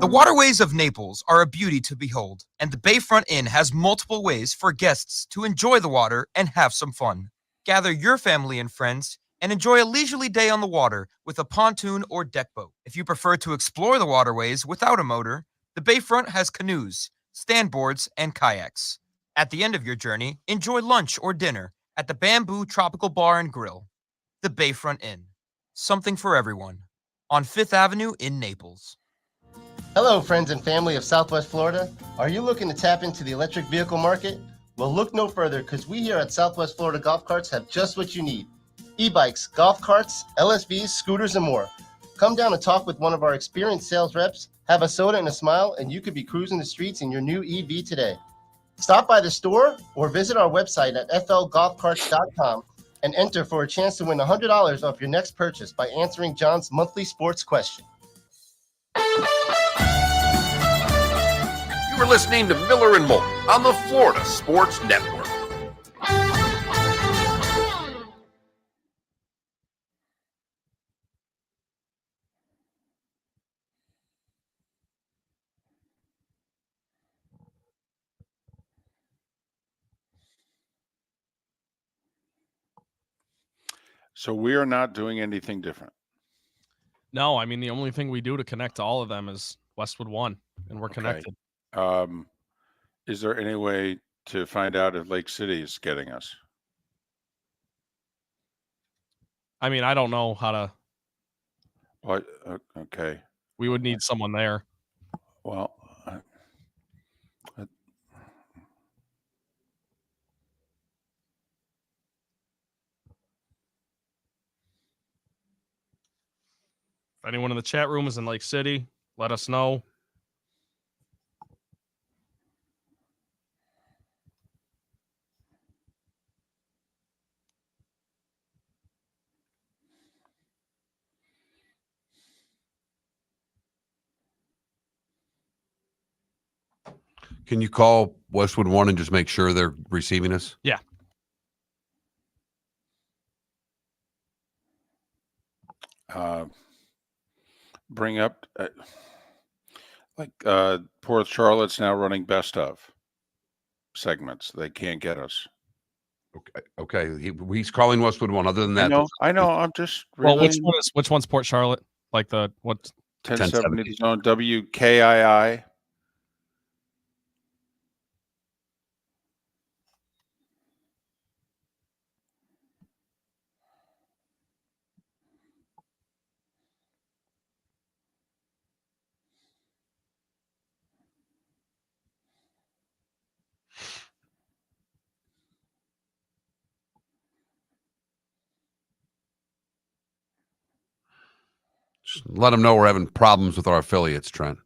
Speaker 14: The waterways of Naples are a beauty to behold, and the Bayfront Inn has multiple ways for guests to enjoy the water and have some fun. Gather your family and friends and enjoy a leisurely day on the water with a pontoon or deck boat. If you prefer to explore the waterways without a motor, the Bayfront has canoes, standboards, and kayaks. At the end of your journey, enjoy lunch or dinner at the Bamboo Tropical Bar and Grill. The Bayfront Inn. Something for everyone. On 5th Avenue in Naples.
Speaker 8: Hello, friends and family of Southwest Florida. Are you looking to tap into the electric vehicle market? Well, look no further, because we here at Southwest Florida Golf Carts have just what you need. E-bikes, golf carts, LSVs, scooters, and more. Come down and talk with one of our experienced sales reps, have a soda and a smile, and you could be cruising the streets in your new EV today. Stop by the store or visit our website at flgolfcarts.com and enter for a chance to win $100 off your next purchase by answering John's monthly sports question.
Speaker 9: You are listening to Miller and Moulton on the Florida Sports Network.
Speaker 1: So we are not doing anything different.
Speaker 2: No, I mean, the only thing we do to connect to all of them is Westwood One, and we're connected.
Speaker 1: Is there any way to find out if Lake City is getting us?
Speaker 2: I mean, I don't know how to.
Speaker 1: What? Okay.
Speaker 2: We would need someone there.
Speaker 1: Well,
Speaker 2: if anyone in the chat room is in Lake City, let us know.
Speaker 4: Can you call Westwood One and just make sure they're receiving us?
Speaker 2: Yeah.
Speaker 1: Bring up Port Charlotte's now running best of segments. They can't get us.
Speaker 4: Okay. He's calling Westwood One. Other than that,
Speaker 1: I know. I'm just
Speaker 2: Well, which one's Port Charlotte? Like the what?
Speaker 1: 1070 zone WKII.
Speaker 4: just let them know we're having problems with our affiliates, Trent.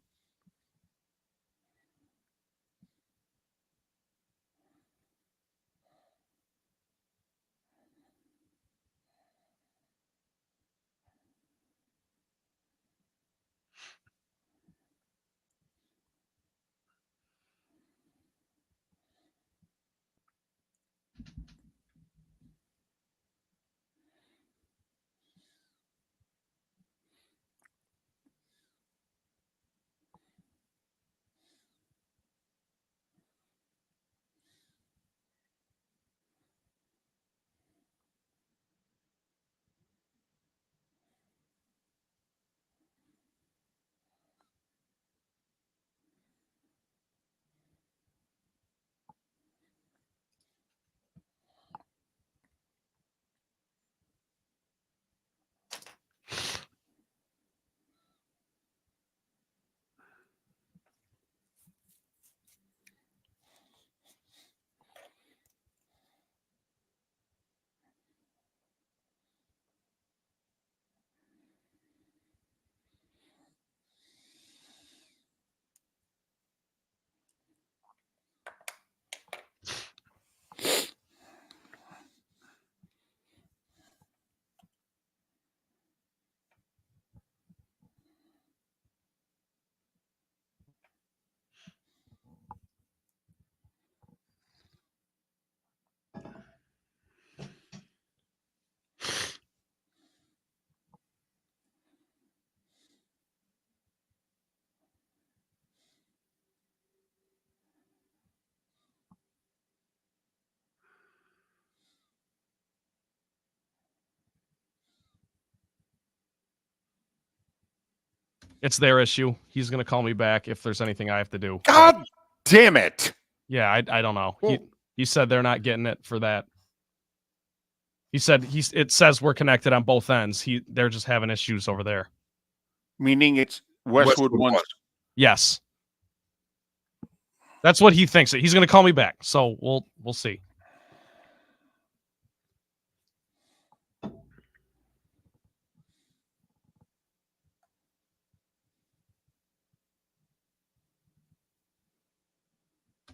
Speaker 2: It's their issue. He's going to call me back if there's anything I have to do.
Speaker 1: God damn it.
Speaker 2: Yeah, I don't know.
Speaker 1: Well,
Speaker 2: He said they're not getting it for that. He said it says we're connected on both ends. They're just having issues over there.
Speaker 1: meaning it's Westwood wants.
Speaker 2: Yes. That's what he thinks. He's going to call me back. So we'll see.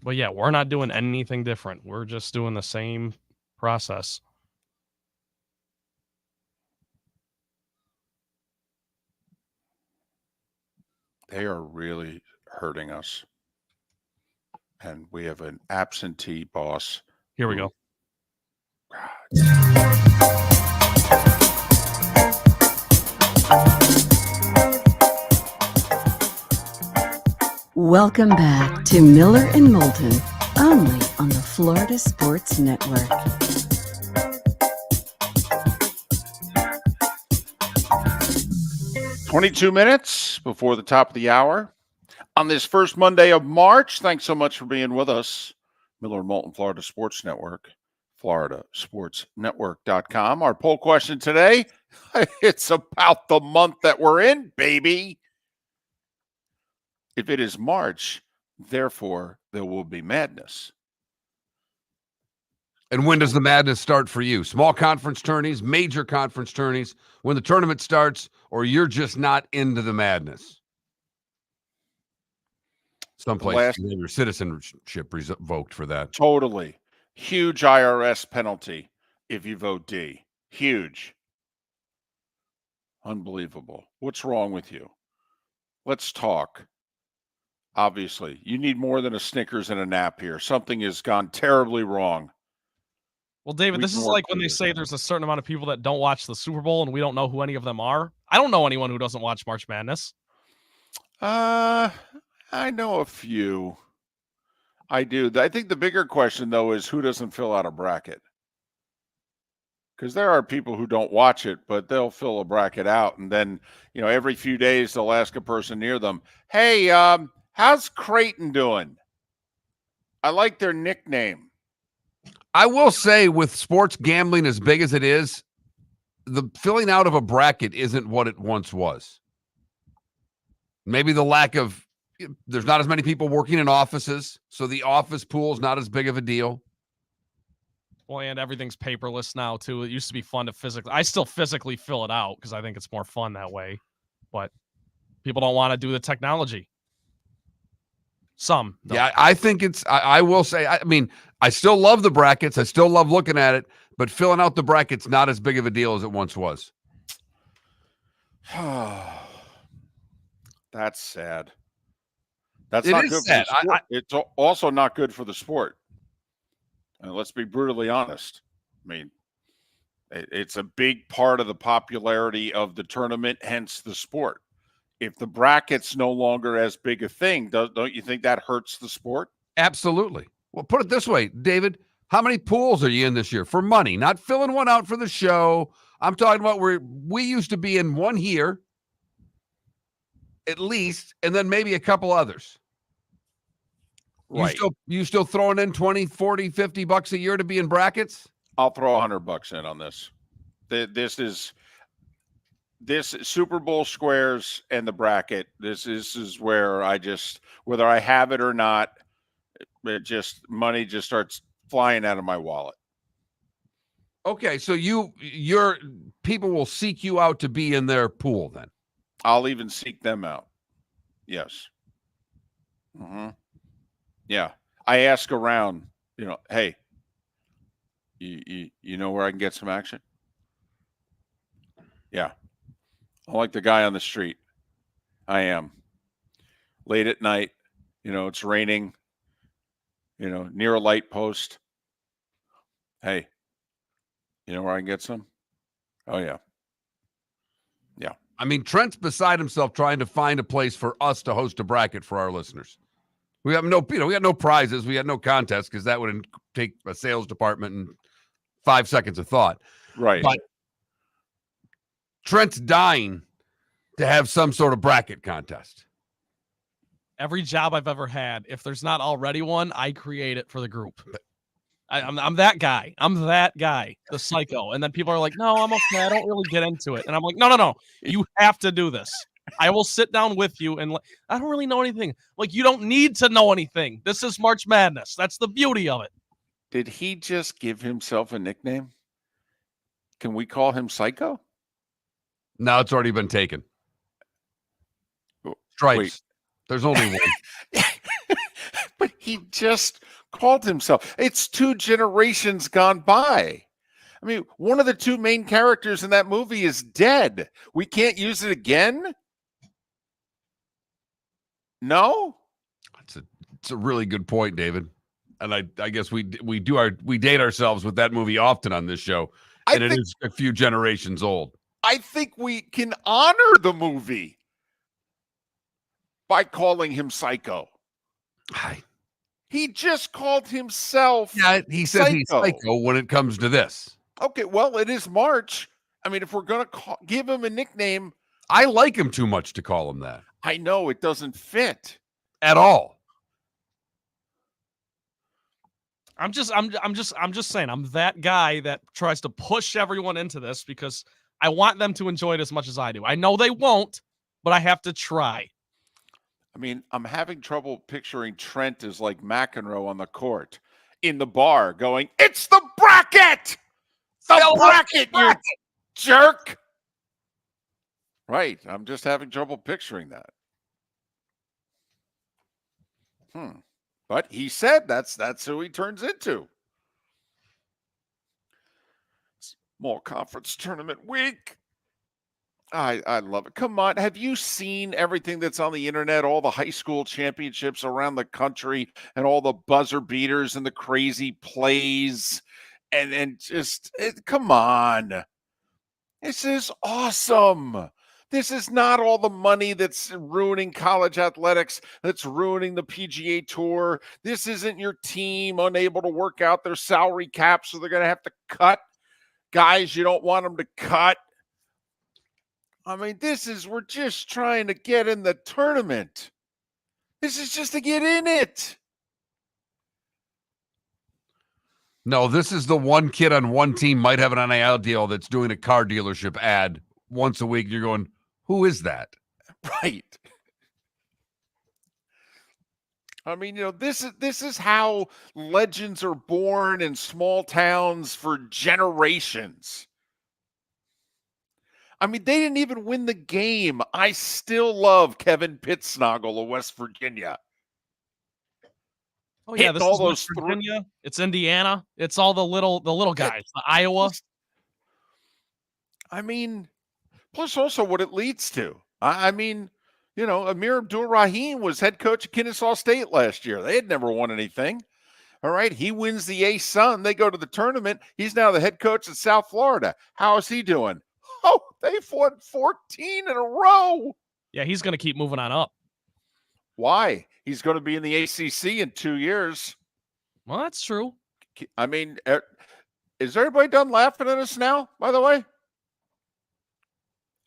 Speaker 2: But yeah, we're not doing anything different. We're just doing the same process.
Speaker 1: They are really hurting us. And we have an absentee boss.
Speaker 2: Here we go.
Speaker 3: Welcome back to Miller and Moulton, only on the Florida Sports Network.
Speaker 1: "22 minutes before the top of the hour on this first Monday of March. Thanks so much for being with us. Miller and Moulton, Florida Sports Network, floridasportsnetwork.com. Our poll question today, it's about the month that we're in, baby. If it is March, therefore there will be madness.
Speaker 4: And when does the madness start for you? Small conference tourneys, major conference tourneys, when the tournament starts, or you're just not into the madness? Someplace you have your citizenship revoked for that.
Speaker 1: Totally. Huge IRS penalty if you vote D. Huge. Unbelievable. What's wrong with you? Let's talk. Obviously, you need more than a Snickers and a nap here. Something has gone terribly wrong.
Speaker 2: Well, David, this is like when they say there's a certain amount of people that don't watch the Super Bowl and we don't know who any of them are. I don't know anyone who doesn't watch March Madness.
Speaker 1: I know a few. I do. I think the bigger question, though, is who doesn't fill out a bracket? Because there are people who don't watch it, but they'll fill a bracket out. And then, every few days they'll ask a person near them, hey, how's Creighton doing? I like their nickname.
Speaker 4: I will say, with sports gambling as big as it is, the filling out of a bracket isn't what it once was. Maybe the lack of, there's not as many people working in offices, so the office pool is not as big of a deal.
Speaker 2: Well, and everything's paperless now, too. It used to be fun to I still physically fill it out because I think it's more fun that way. But people don't want to do the technology. Some don't.
Speaker 4: Yeah, I think I will say, I mean, I still love the brackets. I still love looking at it, but filling out the brackets not as big of a deal as it once was.
Speaker 1: That's sad. That's
Speaker 4: It
Speaker 1: not
Speaker 4: is
Speaker 1: good
Speaker 4: sad.
Speaker 1: for the sport. It's also not good for the sport. And let's be brutally honest. I mean, it's a big part of the popularity of the tournament, hence the sport. If the bracket's no longer as big a thing, don't you think that hurts the sport?
Speaker 4: Absolutely. Well, put it this way, David, how many pools are you in this year for money? Not filling one out for the show. I'm talking about where we used to be in one here, at least, and then maybe a couple others.
Speaker 1: Right.
Speaker 4: You still throwing in 20, 40, 50 bucks a year to be in brackets?
Speaker 1: I'll throw $100 in on this. This Super Bowl squares and the bracket. This is where whether I have it or not, money just starts flying out of my wallet.
Speaker 4: Okay, so your people will seek you out to be in their pool then.
Speaker 1: I'll even seek them out. Yes. Mm-hmm. Yeah. I ask around, hey, you know where I can get some action? Yeah. I'm like the guy on the street. I am. Late at night, it's raining, near a light post. Hey, you know where I can get some? Oh, yeah. Yeah.
Speaker 4: I mean, Trent's beside himself trying to find a place for us to host a bracket for our listeners. We have we got no prizes. We had no contests because that would take a sales department and 5 seconds of thought.
Speaker 1: Right.
Speaker 4: But Trent's dying to have some sort of bracket contest.
Speaker 2: Every job I've ever had, if there's not already one, I create it for the group. I'm that guy. I'm that guy, the psycho. And then people are like, no, I'm okay. I don't really get into it. And I'm like, no. You have to do this. I will sit down with you and I don't really know anything. Like, you don't need to know anything. This is March Madness. That's the beauty of it.
Speaker 1: Did he just give himself a nickname? Can we call him Psycho?
Speaker 4: No, it's already been taken. Stripes.
Speaker 1: Wait.
Speaker 4: There's only one.
Speaker 1: But he just called himself. It's 2 generations gone by. I mean, one of the 2 main characters in that movie is dead. We can't use it again? No?
Speaker 4: It's a really good point, David. And I guess we date ourselves with that movie often on this show. And it is a few generations old.
Speaker 1: I think we can honor the movie by calling him Psycho. He just called himself.
Speaker 4: Yeah, he says he's psycho when it comes to this.
Speaker 1: Okay, well, it is March. I mean, if we're going to give him a nickname.
Speaker 4: I like him too much to call him that.
Speaker 1: I know it doesn't fit
Speaker 4: at all.
Speaker 2: I'm just saying, I'm that guy that tries to push everyone into this because I want them to enjoy it as much as I do. I know they won't, but I have to try.
Speaker 1: I mean, I'm having trouble picturing Trent as like McEnroe on the court in the bar going, it's the bracket! The bracket, you jerk! Right. I'm just having trouble picturing that. But he said that's who he turns into. Small conference tournament week. I love it. Come on. Have you seen everything that's on the internet? All the high school championships around the country and all the buzzer beaters and the crazy plays and just come on. This is awesome. This is not all the money that's ruining college athletics, that's ruining the PGA Tour. This isn't your team unable to work out their salary cap, so they're going to have to cut guys you don't want them to cut. I mean, we're just trying to get in the tournament. This is just to get in it.
Speaker 4: No, this is the one kid on one team might have an NIL deal that's doing a car dealership ad once a week. You're going, who is that?
Speaker 1: Right. I mean, this is how legends are born in small towns for generations. I mean, they didn't even win the game. I still love Kevin Pittsnoggle of West Virginia.
Speaker 2: Oh yeah, this is West Virginia. It's Indiana. It's all the little guys. The Iowa.
Speaker 1: I mean, plus also what it leads to. I mean, Amir Abdul-Rahim was head coach at Kennesaw State last year. They had never won anything. All right, he wins the A-Sun. They go to the tournament. He's now the head coach at South Florida. How is he doing? Oh, they've won 14 in a row.
Speaker 2: Yeah, he's going to keep moving on up.
Speaker 1: Why? He's going to be in the ACC in 2 years.
Speaker 2: Well, that's true.
Speaker 1: I mean, is everybody done laughing at us now, by the way?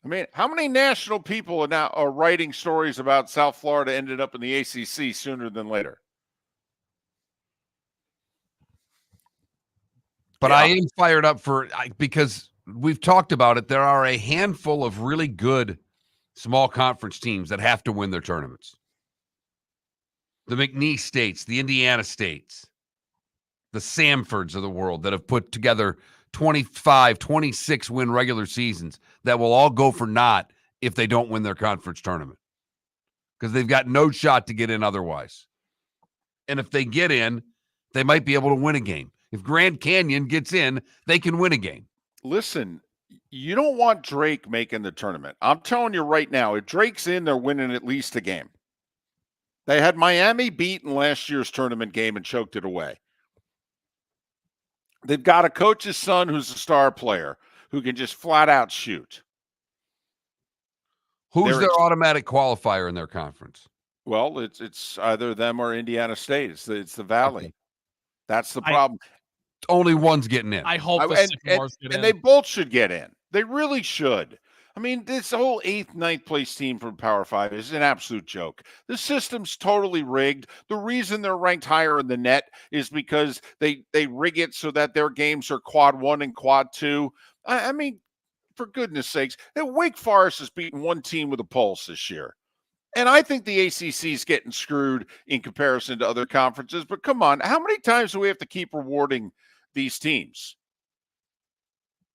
Speaker 1: I mean, how many national people are writing stories about South Florida ended up in the ACC sooner than later?
Speaker 4: But I am fired up because we've talked about it. There are a handful of really good small conference teams that have to win their tournaments. The McNeese states, the Indiana states, the Samfords of the world that have put together 25, 26 win regular seasons that will all go for naught if they don't win their conference tournament because they've got no shot to get in otherwise. And if they get in, they might be able to win a game. If Grand Canyon gets in, they can win a game.
Speaker 1: Listen, you don't want Drake making the tournament. I'm telling you right now, if Drake's in, they're winning at least a game. They had Miami beat in last year's tournament game and choked it away. They've got a coach's son who's a star player who can just flat out shoot.
Speaker 4: Who's their automatic qualifier in their conference?
Speaker 1: Well, it's either them or Indiana State. It's the Valley. Okay. That's the problem.
Speaker 4: Only one's getting in.
Speaker 2: I hope
Speaker 1: and they both should get in. They really should. I mean, this whole 8th, 9th place team from Power 5 is an absolute joke. The system's totally rigged. The reason they're ranked higher in the net is because they rig it so that their games are quad 1 and quad 2. I mean, for goodness sakes, Wake Forest has beaten one team with a pulse this year. And I think the ACC is getting screwed in comparison to other conferences. But come on, how many times do we have to keep rewarding these teams?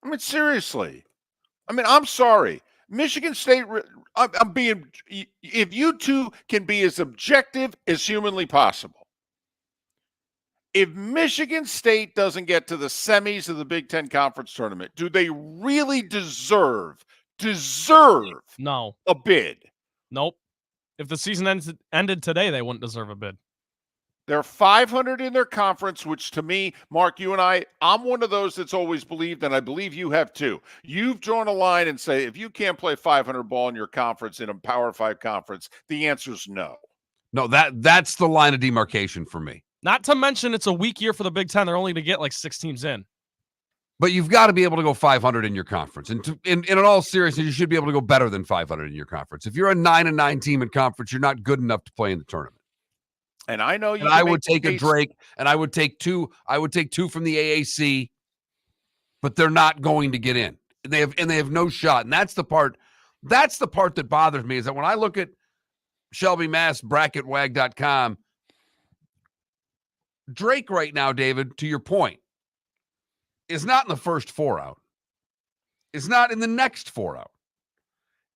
Speaker 1: I mean, seriously. I mean, I'm sorry. Michigan State, I'm being, if you two can be as objective as humanly possible, if Michigan State doesn't get to the semis of the Big Ten Conference Tournament, do they really deserve
Speaker 2: No.
Speaker 1: a bid?
Speaker 2: Nope. If the season ended today, they wouldn't deserve a bid.
Speaker 1: They're 500 in their conference, which to me, Mark, you and I'm one of those that's always believed, and I believe you have too. You've drawn a line and say, if you can't play 500 ball in your conference, in a Power 5 conference, the answer is no.
Speaker 4: No, that's the line of demarcation for me.
Speaker 2: Not to mention it's a weak year for the Big Ten. They're only going to get like 6 teams in.
Speaker 4: But you've got to be able to go 500 in your conference. And in all seriousness, you should be able to go better than 500 in your conference. If you're a 9-9 team in conference, you're not good enough to play in the tournament.
Speaker 1: And I know you.
Speaker 4: And I would take a Drake, and I would take two. I would take 2 from the AAC, but they're not going to get in. They have no shot. And that's the part. That's the part that bothers me, is that when I look at Shelby Mass bracketwag.com, Drake right now, David, to your point, is not in the first 4 out. Is not in the next 4 out.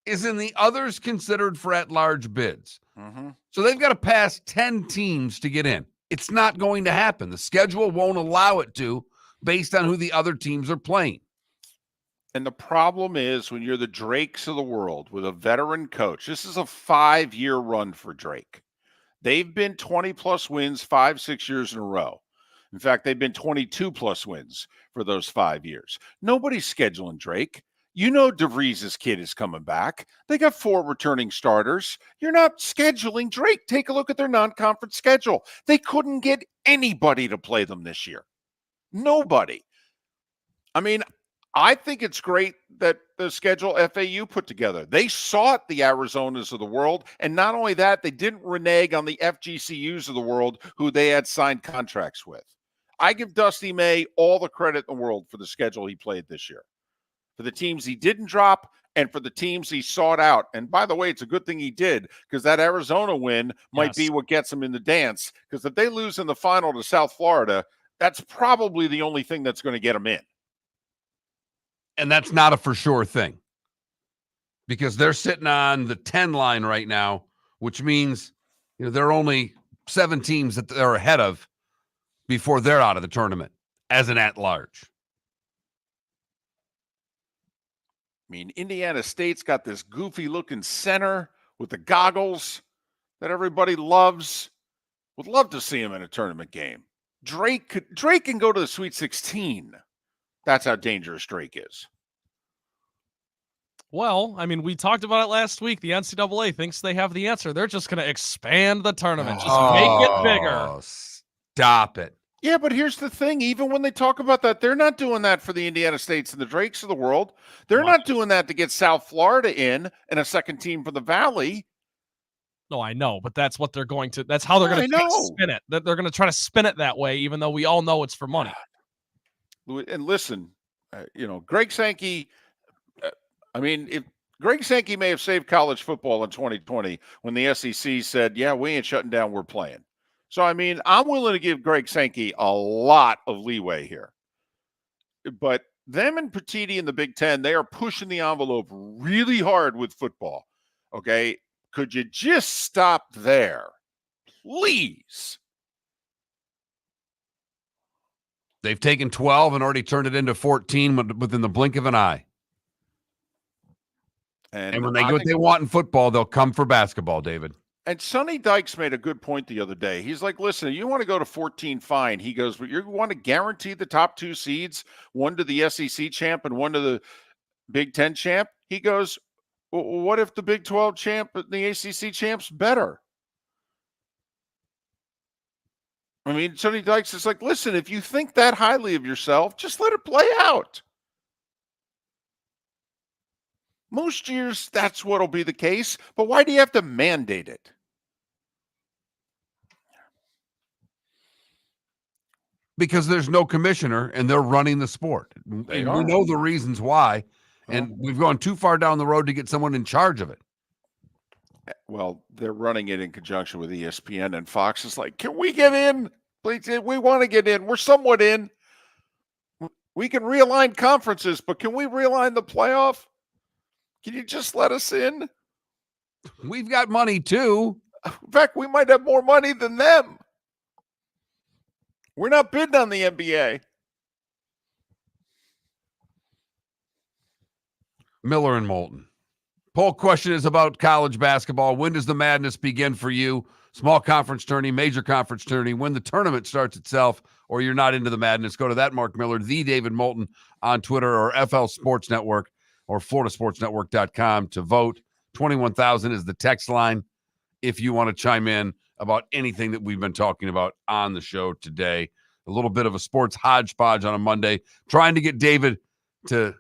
Speaker 4: Is in the others considered for at-large bids.
Speaker 1: Mm-hmm.
Speaker 4: So they've got to pass 10 teams to get in. It's not going to happen. The schedule won't allow it to, based on who the other teams are playing.
Speaker 1: And the problem is, when you're the Drakes of the world with a veteran coach, this is a 5-year run for Drake. They've been 20-plus wins 5-6 years in a row. In fact, they've been 22-plus wins for those 5 years. Nobody's scheduling Drake. You know DeVries' kid is coming back. They got 4 returning starters. You're not scheduling Drake. Take a look at their non-conference schedule. They couldn't get anybody to play them this year. Nobody. I mean, I think it's great that the schedule FAU put together. They sought the Arizonas of the world, and not only that, they didn't renege on the FGCUs of the world who they had signed contracts with. I give Dusty May all the credit in the world for the schedule he played this year, for the teams he didn't drop and for the teams he sought out. And by the way, it's a good thing he did, because that Arizona win might be what gets them in the dance, because if they lose in the final to South Florida, that's probably the only thing that's going to get them in.
Speaker 4: And that's not a for sure thing, because they're sitting on the 10 line right now, which means there are only 7 teams that they're ahead of before they're out of the tournament as an at-large.
Speaker 1: I mean, Indiana State's got this goofy-looking center with the goggles that everybody loves. Would love to see him in a tournament game. Drake can go to the Sweet 16. That's how dangerous Drake is.
Speaker 2: Well, I mean, we talked about it last week. The NCAA thinks they have the answer. They're just going to expand the tournament. Just make it bigger.
Speaker 4: Stop it.
Speaker 1: Yeah, but here's the thing. Even when they talk about that, they're not doing that for the Indiana States and the Drakes of the world. They're not doing that to get South Florida in and a second team for the Valley.
Speaker 2: No, I know, but that's what they're going to. That's how they're going to spin it. They're going to try to spin it that way, even though we all know it's for money.
Speaker 1: And listen, Greg Sankey. I mean, if Greg Sankey may have saved college football in 2020 when the SEC said, "Yeah, we ain't shutting down, we're playing." So, I mean, I'm willing to give Greg Sankey a lot of leeway here. But them and Petiti in the Big Ten, they are pushing the envelope really hard with football. Okay? Could you just stop there? Please.
Speaker 4: They've taken 12 and already turned it into 14 within the blink of an eye. And when they get what they want in football, they'll come for basketball, David.
Speaker 1: And Sonny Dykes made a good point the other day. He's like, listen, you want to go to 14, fine. He goes, but you want to guarantee the top 2 seeds, one to the SEC champ and one to the Big Ten champ? He goes, well, what if the Big 12 champ and the ACC champ's better? I mean, Sonny Dykes is like, listen, if you think that highly of yourself, just let it play out. Most years, that's what'll be the case. But why do you have to mandate it?
Speaker 4: Because there's no commissioner and they're running the sport.
Speaker 1: They
Speaker 4: And
Speaker 1: are.
Speaker 4: we know the reasons why. And we've gone too far down the road to get someone in charge of it.
Speaker 1: Well, they're running it in conjunction with ESPN, and Fox is like, can we get in? Please, we want to get in. We're somewhat in. We can realign conferences, but can we realign the playoff? Can you just let us in?
Speaker 4: We've got money too.
Speaker 1: In fact, we might have more money than them. We're not bidding on the NBA.
Speaker 4: Miller and Moulton. Poll question is about college basketball. When does the madness begin for you? Small conference tourney, major conference tourney, when the tournament starts itself, or you're not into the madness, go to that Mark Miller, the David Moulton on Twitter, or FL Sports Network, or FloridaSportsNetwork.com to vote. 21,000 is the text line if you want to chime in about anything that we've been talking about on the show today. A little bit of a sports hodgepodge on a Monday, trying to get David to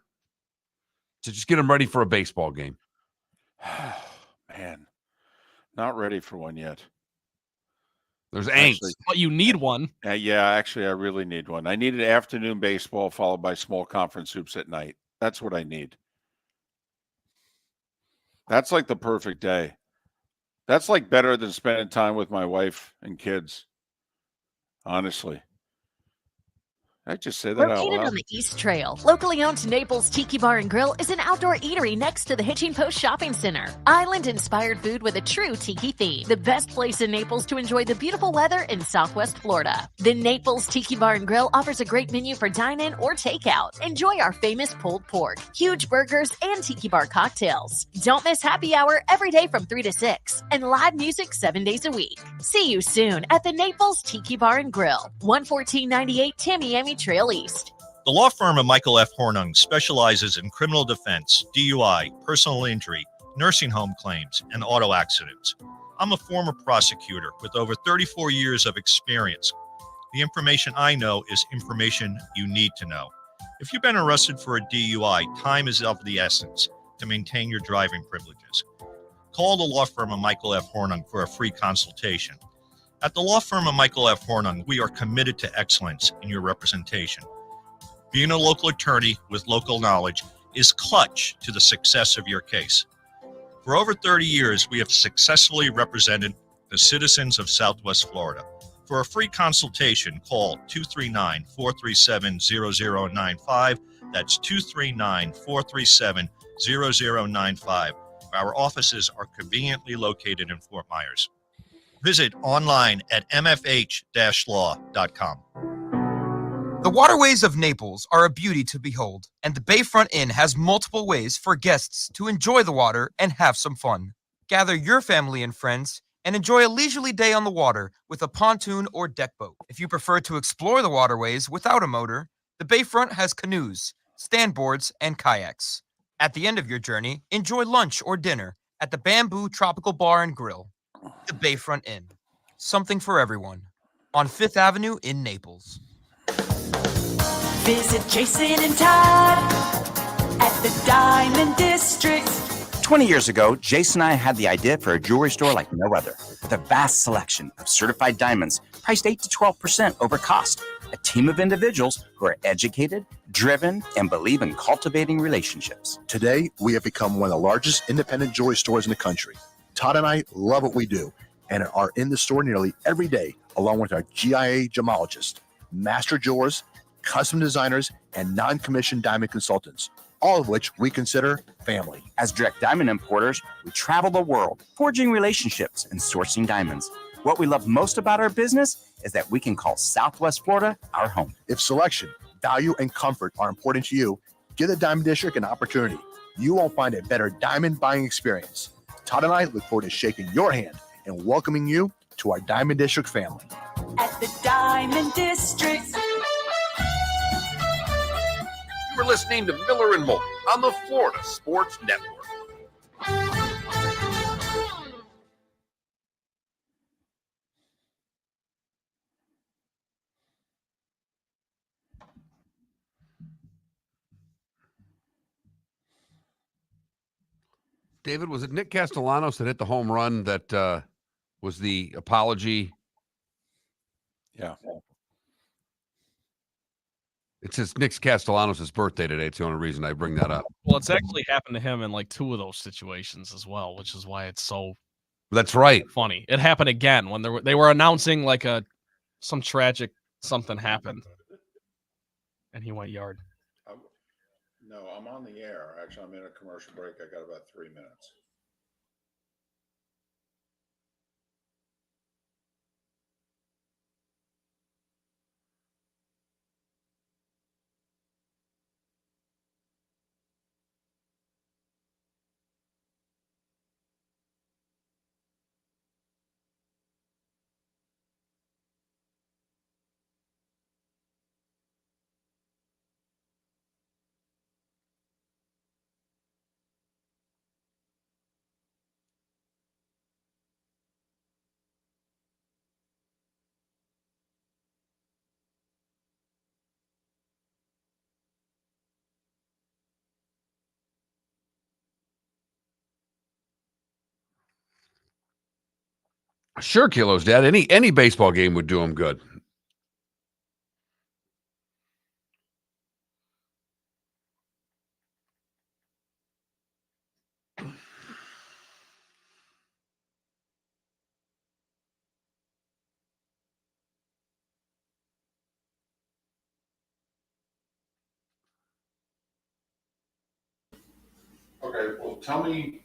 Speaker 4: just get him ready for a baseball game.
Speaker 1: Man, not ready for one yet.
Speaker 4: There's angst.
Speaker 2: But you need one.
Speaker 1: Yeah, actually, I really need one. I need an afternoon baseball followed by small conference hoops at night. That's what I need. That's like the perfect day. That's like better than spending time with my wife and kids. Honestly. I just say that out
Speaker 12: Located
Speaker 1: loud.
Speaker 12: on the East Trail, locally owned Naples Tiki Bar and Grill is an outdoor eatery next to the Hitching Post Shopping Center. Island-inspired food with a true tiki theme. The best place in Naples to enjoy the beautiful weather in Southwest Florida. The Naples Tiki Bar and Grill offers a great menu for dine-in or takeout. Enjoy our famous pulled pork, huge burgers, and tiki bar cocktails. Don't miss happy hour every day from 3 to 6, and live music 7 days a week. See you soon at the Naples Tiki Bar and Grill, 11498 Tamiami Trail East.
Speaker 10: The law firm of Michael F. Hornung specializes in criminal defense, DUI, personal injury, nursing home claims, and auto accidents. I'm a former prosecutor with over 34 years of experience. The information I know is information you need to know. If you've been arrested for a DUI, time is of the essence to maintain your driving privileges. Call the law firm of Michael F. Hornung for a free consultation. At the law firm of Michael F. Hornung, we are committed to excellence in your representation. Being a local attorney with local knowledge is clutch to the success of your case. For over 30 years, we have successfully represented the citizens of Southwest Florida. For a free consultation, call 239-437-0095. That's 239-437-0095. Our offices are conveniently located in Fort Myers. Visit online at mfh-law.com.
Speaker 14: The waterways of Naples are a beauty to behold, and the Bayfront Inn has multiple ways for guests to enjoy the water and have some fun. Gather your family and friends and enjoy a leisurely day on the water with a pontoon or deck boat. If you prefer to explore the waterways without a motor, the Bayfront has canoes, standboards, and kayaks. At the end of your journey, enjoy lunch or dinner at the Bamboo Tropical Bar and Grill. The Bayfront Inn. Something for everyone. On 5th Avenue in Naples.
Speaker 5: Visit Jason and Todd at the Diamond District.
Speaker 7: 20 years ago, Jason and I had the idea for a jewelry store like no other, with a vast selection of certified diamonds priced 8 to 12% over cost. A team of individuals who are educated, driven, and believe in cultivating relationships.
Speaker 6: Today, we have become one of the largest independent jewelry stores in the country. Todd and I love what we do and are in the store nearly every day, along with our GIA gemologists, master jewelers, custom designers, and non-commissioned diamond consultants, all of which we consider family.
Speaker 7: As direct diamond importers, we travel the world, forging relationships and sourcing diamonds. What we love most about our business is that we can call Southwest Florida our home.
Speaker 6: If selection, value, and comfort are important to you, give the Diamond District an opportunity. You won't find a better diamond buying experience. Todd and I look forward to shaking your hand and welcoming you to our Diamond District family.
Speaker 5: At the Diamond District.
Speaker 9: You are listening to Miller and Moulton on the Florida Sports Network.
Speaker 4: David, was it Nick Castellanos that hit the home run that was the apology?
Speaker 1: Yeah.
Speaker 4: It's just Nick Castellanos' birthday today. It's the only reason I bring that up.
Speaker 2: Well, it's actually happened to him in like 2 of those situations as well, which is why it's so
Speaker 4: That's right.
Speaker 2: funny. It happened again when they were announcing like some tragic something happened, and he went yard.
Speaker 1: No, I'm on the air. Actually, I'm in a commercial break. I got about 3 minutes.
Speaker 4: Sure, Kilo's dad. Any baseball game would do him good.
Speaker 1: Okay, well, tell me.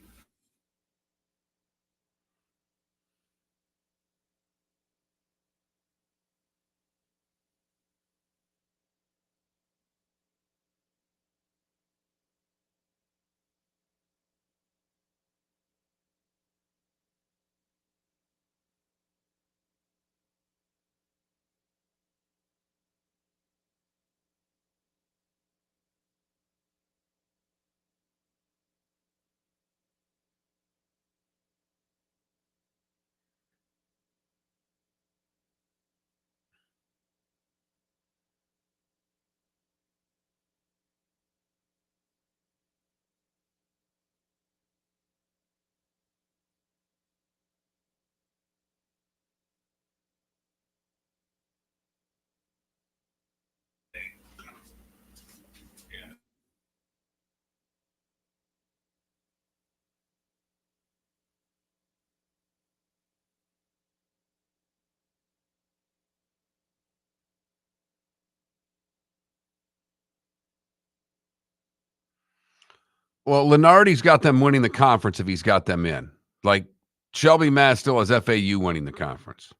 Speaker 4: Well, Lenardi's got them winning the conference if he's got them in. Like Shelby Mass still has FAU winning the conference.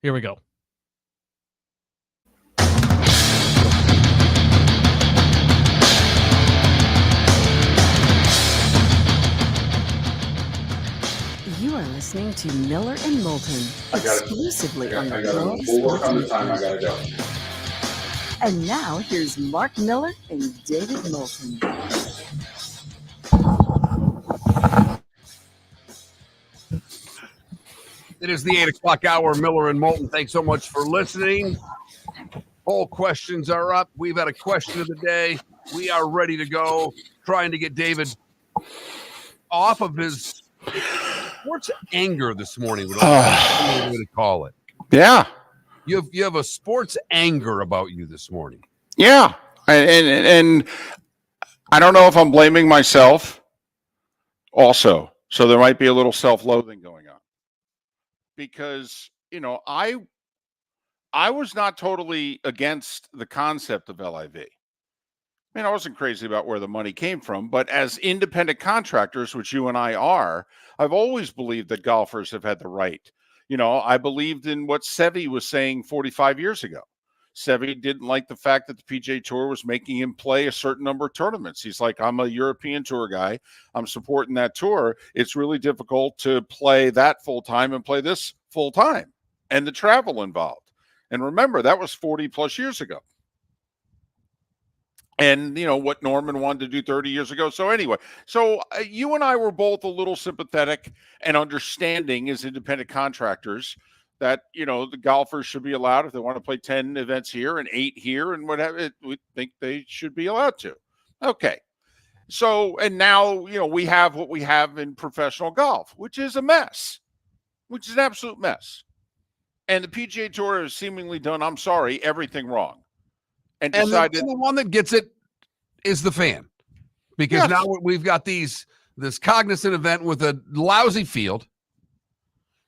Speaker 2: Here we go.
Speaker 3: You are listening to Miller and Moulton exclusively on the Florida
Speaker 1: We'll work
Speaker 3: Sports
Speaker 1: on the time. I
Speaker 3: Network.
Speaker 1: gotta go.
Speaker 3: And now here's Mark Miller and David Moulton.
Speaker 4: It is the 8 o'clock hour. Miller and Moulton, thanks so much for listening. Poll questions are up. We've had a question of the day. We are ready to go. Trying to get David off of his sports anger this morning. Would I way to call it?
Speaker 1: Yeah.
Speaker 4: You have a sports anger about you this morning.
Speaker 1: Yeah. And I don't know if I'm blaming myself also. So there might be a little self-loathing going on. Because, I was not totally against the concept of LIV. I mean, I wasn't crazy about where the money came from, but as independent contractors, which you and I are, I've always believed that golfers have had the right, I believed in what Seve was saying 45 years ago. Seve didn't like the fact that the PGA Tour was making him play a certain number of tournaments. He's like, I'm a European Tour guy. I'm supporting that tour. It's really difficult to play that full time and play this full time, and the travel involved. And remember, that was 40 plus years ago. And, what Norman wanted to do 30 years ago. So anyway, you and I were both a little sympathetic and understanding as independent contractors that, the golfers should be allowed if they want to play 10 events here and 8 here and whatever. We think they should be allowed to. Okay. So, and now, we have what we have in professional golf, which is a mess, which is an absolute mess. And the PGA Tour has seemingly done, I'm sorry, everything wrong. And decided
Speaker 4: the one that gets it is the fan, because now we've got this cognizant event with a lousy field.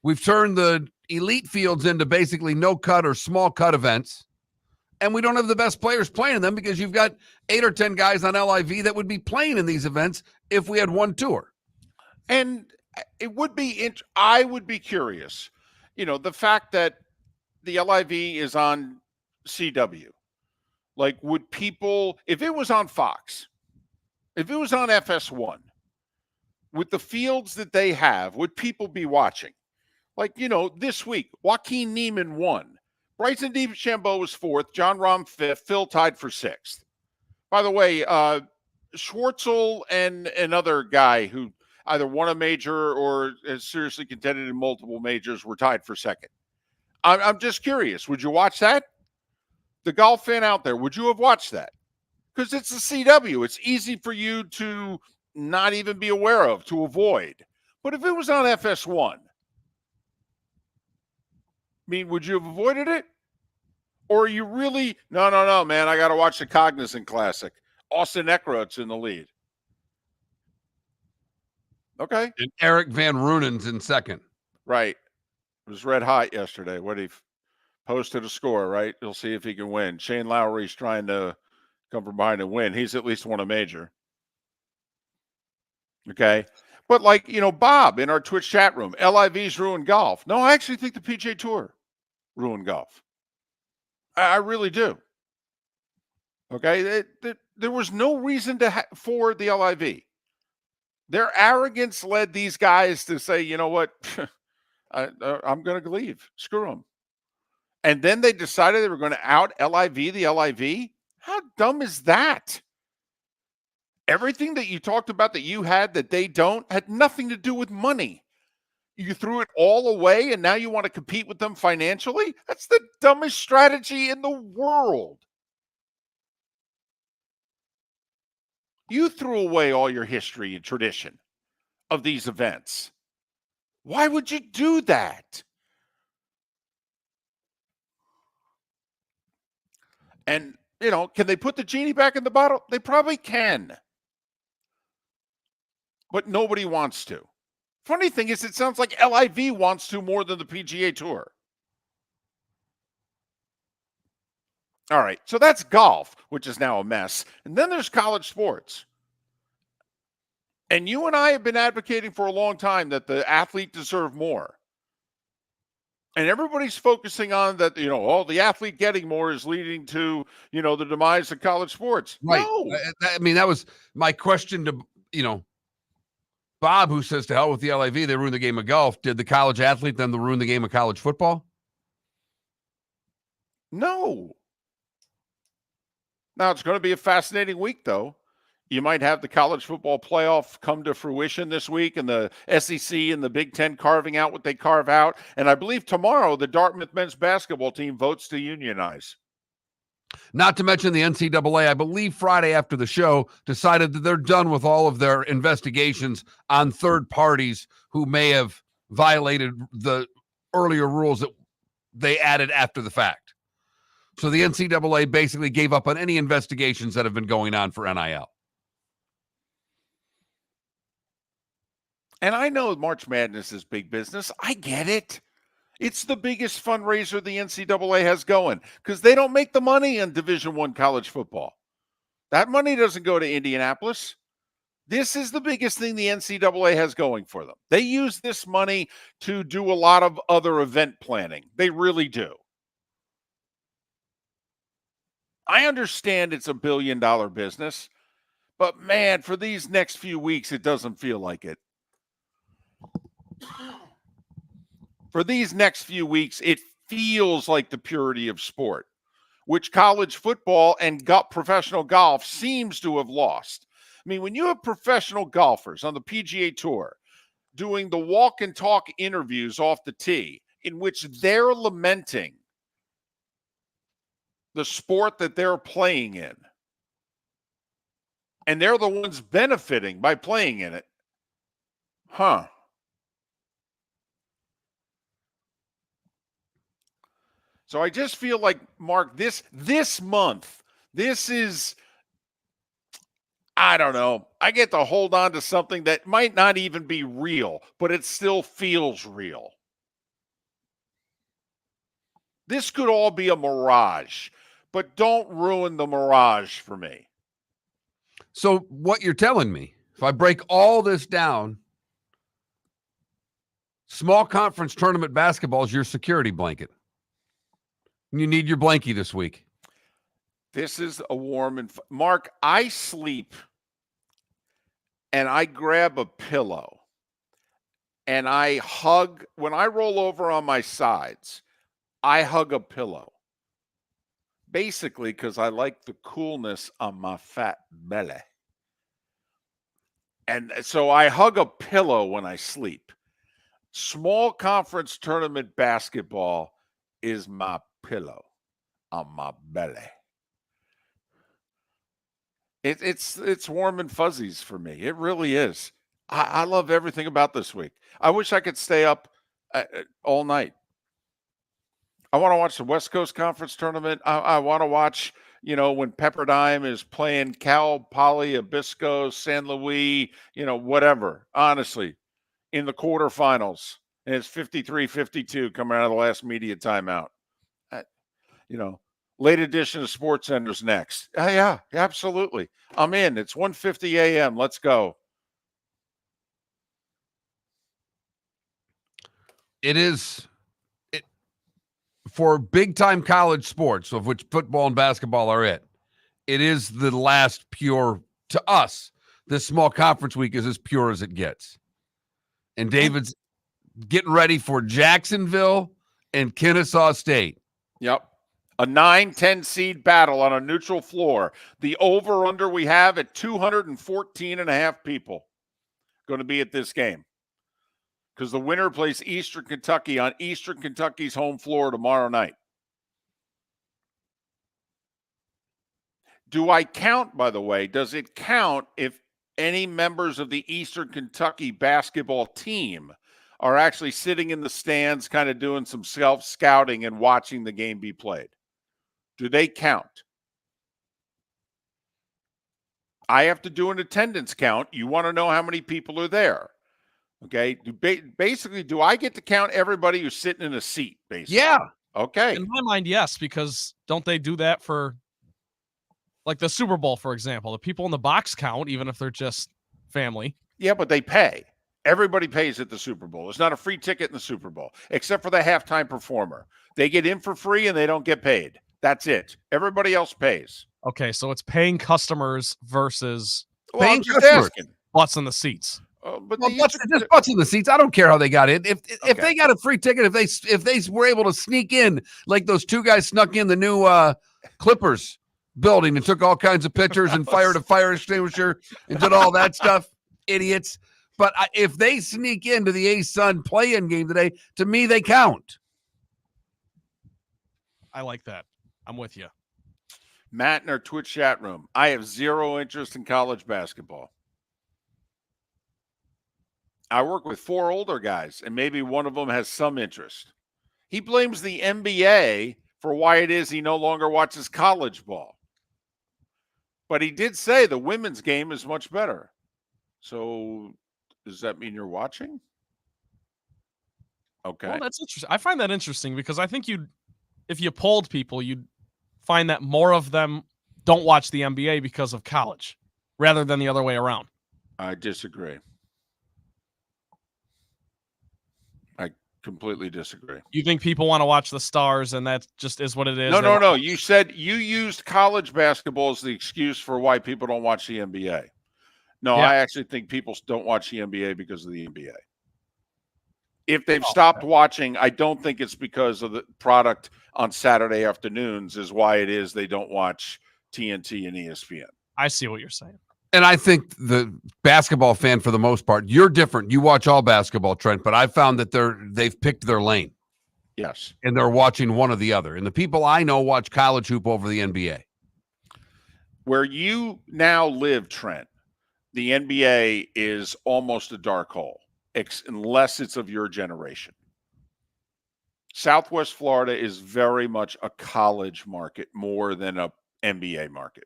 Speaker 4: We've turned the elite fields into basically no cut or small cut events, and we don't have the best players playing in them because you've got 8 or 10 guys on LIV that would be playing in these events if we had one tour.
Speaker 1: And it would be I would be curious, the fact that the LIV is on CW. Like, would people, if it was on Fox, if it was on FS1, with the fields that they have, would people be watching? Like, this week, Joaquin Neiman won. Bryson DeChambeau was 4th, John Rahm 5th, Phil tied for 6th. By the way, Schwartzel and another guy who either won a major or has seriously contended in multiple majors were tied for 2nd. I'm just curious. Would you watch that? The golf fan out there, would you have watched that? Because it's the CW. It's easy for you to not even be aware of, to avoid. But if it was on FS1, would you have avoided it? Or are you really, no, man, I got to watch the Cognizant Classic. Austin Eckroat's in the lead. Okay.
Speaker 4: And Eric Van Runen's in 2nd.
Speaker 1: Right. It was red hot yesterday. What he posted a score, right? You'll see if he can win. Shane Lowry's trying to come from behind and win. He's at least won a major. Okay. But Bob in our Twitch chat room, LIV's ruined golf. No, I actually think the PGA Tour ruined golf. I really do. Okay. There was no reason for the LIV. Their arrogance led these guys to say, you know what? I'm going to leave. Screw them. And then they decided they were going to out LIV the LIV? How dumb is that? Everything that you talked about that you had that they don't had nothing to do with money. You threw it all away and now you want to compete with them financially? That's the dumbest strategy in the world. You threw away all your history and tradition of these events. Why would you do that? And, can they put the genie back in the bottle? They probably can. But nobody wants to. Funny thing is, it sounds like LIV wants to more than the PGA Tour. All right, so that's golf, which is now a mess. And then there's college sports. And you and I have been advocating for a long time that the athlete deserve more. And everybody's focusing on that, the athlete getting more is leading to, the demise of college sports.
Speaker 4: Right.
Speaker 1: No.
Speaker 4: That was my question to, Bob, who says to hell with the LIV, they ruined the game of golf. Did the college athlete then ruin the game of college football?
Speaker 1: No. Now, it's going to be a fascinating week, though. You might have the college football playoff come to fruition this week and the SEC and the Big Ten carving out what they carve out. And I believe tomorrow the Dartmouth men's basketball team votes to unionize.
Speaker 4: Not to mention the NCAA, I believe Friday after the show, decided that they're done with all of their investigations on third parties who may have violated the earlier rules that they added after the fact. So the NCAA basically gave up on any investigations that have been going on for NIL.
Speaker 1: And I know March Madness is big business. I get it. It's the biggest fundraiser the NCAA has going because they don't make the money in Division I college football. That money doesn't go to Indianapolis. This is the biggest thing the NCAA has going for them. They use this money to do a lot of other event planning. They really do. I understand it's $1 billion business, but man, for these next few weeks, it doesn't feel like it. For these next few weeks, it feels like the purity of sport, which college football and professional golf seems to have lost. I mean, when you have professional golfers on the PGA Tour doing the walk and talk interviews off the tee, in which they're lamenting the sport that they're playing in, and they're the ones benefiting by playing in it, So I just feel like, Mark, this month, this is, I don't know, I get to hold on to something that might not even be real, but it still feels real. This could all be a mirage, but don't ruin the mirage for me.
Speaker 4: So what you're telling me, if I break all this down, small conference tournament basketball is your security blanket. You need your blankie this week.
Speaker 1: This is a warm and Mark, I sleep and I grab a pillow and I hug. When I roll over on my sides, I hug a pillow. Basically, because I like the coolness on my fat belly. And so I hug a pillow when I sleep. Small conference tournament basketball is my pillow on my belly. It's warm and fuzzies for me. It really is. I love everything about this week. I wish I could stay up all night. I want to watch the West Coast Conference Tournament. I want to watch, when Pepperdine is playing Cal Poly, Abisko, San Luis, whatever, honestly, in the quarterfinals. And it's 53-52 coming out of the last media timeout. Late edition of Sports Center's next. Yeah, absolutely. I'm in. It's 1:50 a.m. Let's go.
Speaker 4: It is for big-time college sports, of which football and basketball are it is the last pure, to us, this small conference week is as pure as it gets. And David's getting ready for Jacksonville and Kennesaw State.
Speaker 1: Yep. A 9-10 seed battle on a neutral floor. The over-under we have at 214.5 people going to be at this game. Because the winner plays Eastern Kentucky on Eastern Kentucky's home floor tomorrow night. Do I count, by the way, does it count if any members of the Eastern Kentucky basketball team are actually sitting in the stands kind of doing some self-scouting and watching the game be played? Do they count? I have to do an attendance count. You want to know how many people are there. Okay. Basically, do I get to count everybody who's sitting in a seat, basically?
Speaker 4: Yeah.
Speaker 1: Okay.
Speaker 2: In my mind, yes, because don't they do that for like the Super Bowl, for example? The people in the box count, even if they're just family.
Speaker 1: Yeah, but they pay. Everybody pays at the Super Bowl. It's not a free ticket in the Super Bowl, except for the halftime performer. They get in for free and they don't get paid. That's it. Everybody else pays.
Speaker 2: Okay, so it's paying customers versus
Speaker 1: paying customers.
Speaker 2: Butts in the seats.
Speaker 1: But
Speaker 4: just butts in the seats. I don't care how they got in. If they got a free ticket, if they were able to sneak in like those two guys snuck in the new Clippers building and took all kinds of pictures and fired a fire extinguisher and did all that stuff, idiots. But if they sneak into the A-Sun play-in game today, to me they count.
Speaker 2: I like that. I'm with you.
Speaker 1: Matt in our Twitch chat room. I have zero interest in college basketball. I work with 4 older guys, and maybe one of them has some interest. He blames the NBA for why it is he no longer watches college ball. But he did say the women's game is much better. So does that mean you're watching? Okay.
Speaker 2: Well, that's interesting. I find that interesting because I think if you polled people, you'd find that more of them don't watch the NBA because of college rather than the other way around.
Speaker 1: I disagree. I completely disagree.
Speaker 2: You think people want to watch the stars, and that just is what it is?
Speaker 1: No. You said you used college basketball as the excuse for why people don't watch the NBA. No,
Speaker 2: Yeah.
Speaker 1: I actually think people don't watch the NBA because of the NBA. If they've
Speaker 2: Oh,
Speaker 1: stopped watching, I don't think it's because of the product on Saturday afternoons is why it is they don't watch TNT and ESPN.
Speaker 2: I see what you're saying.
Speaker 4: And I think the basketball fan, for the most part, you're different. You watch all basketball, Trent, but I found that they've picked their lane.
Speaker 1: Yes.
Speaker 4: And they're watching one or the other. And the people I know watch college hoop over the NBA.
Speaker 1: Where you now live, Trent, the NBA is almost a dark hole, unless it's of your generation. Southwest Florida is very much a college market more than a NBA market.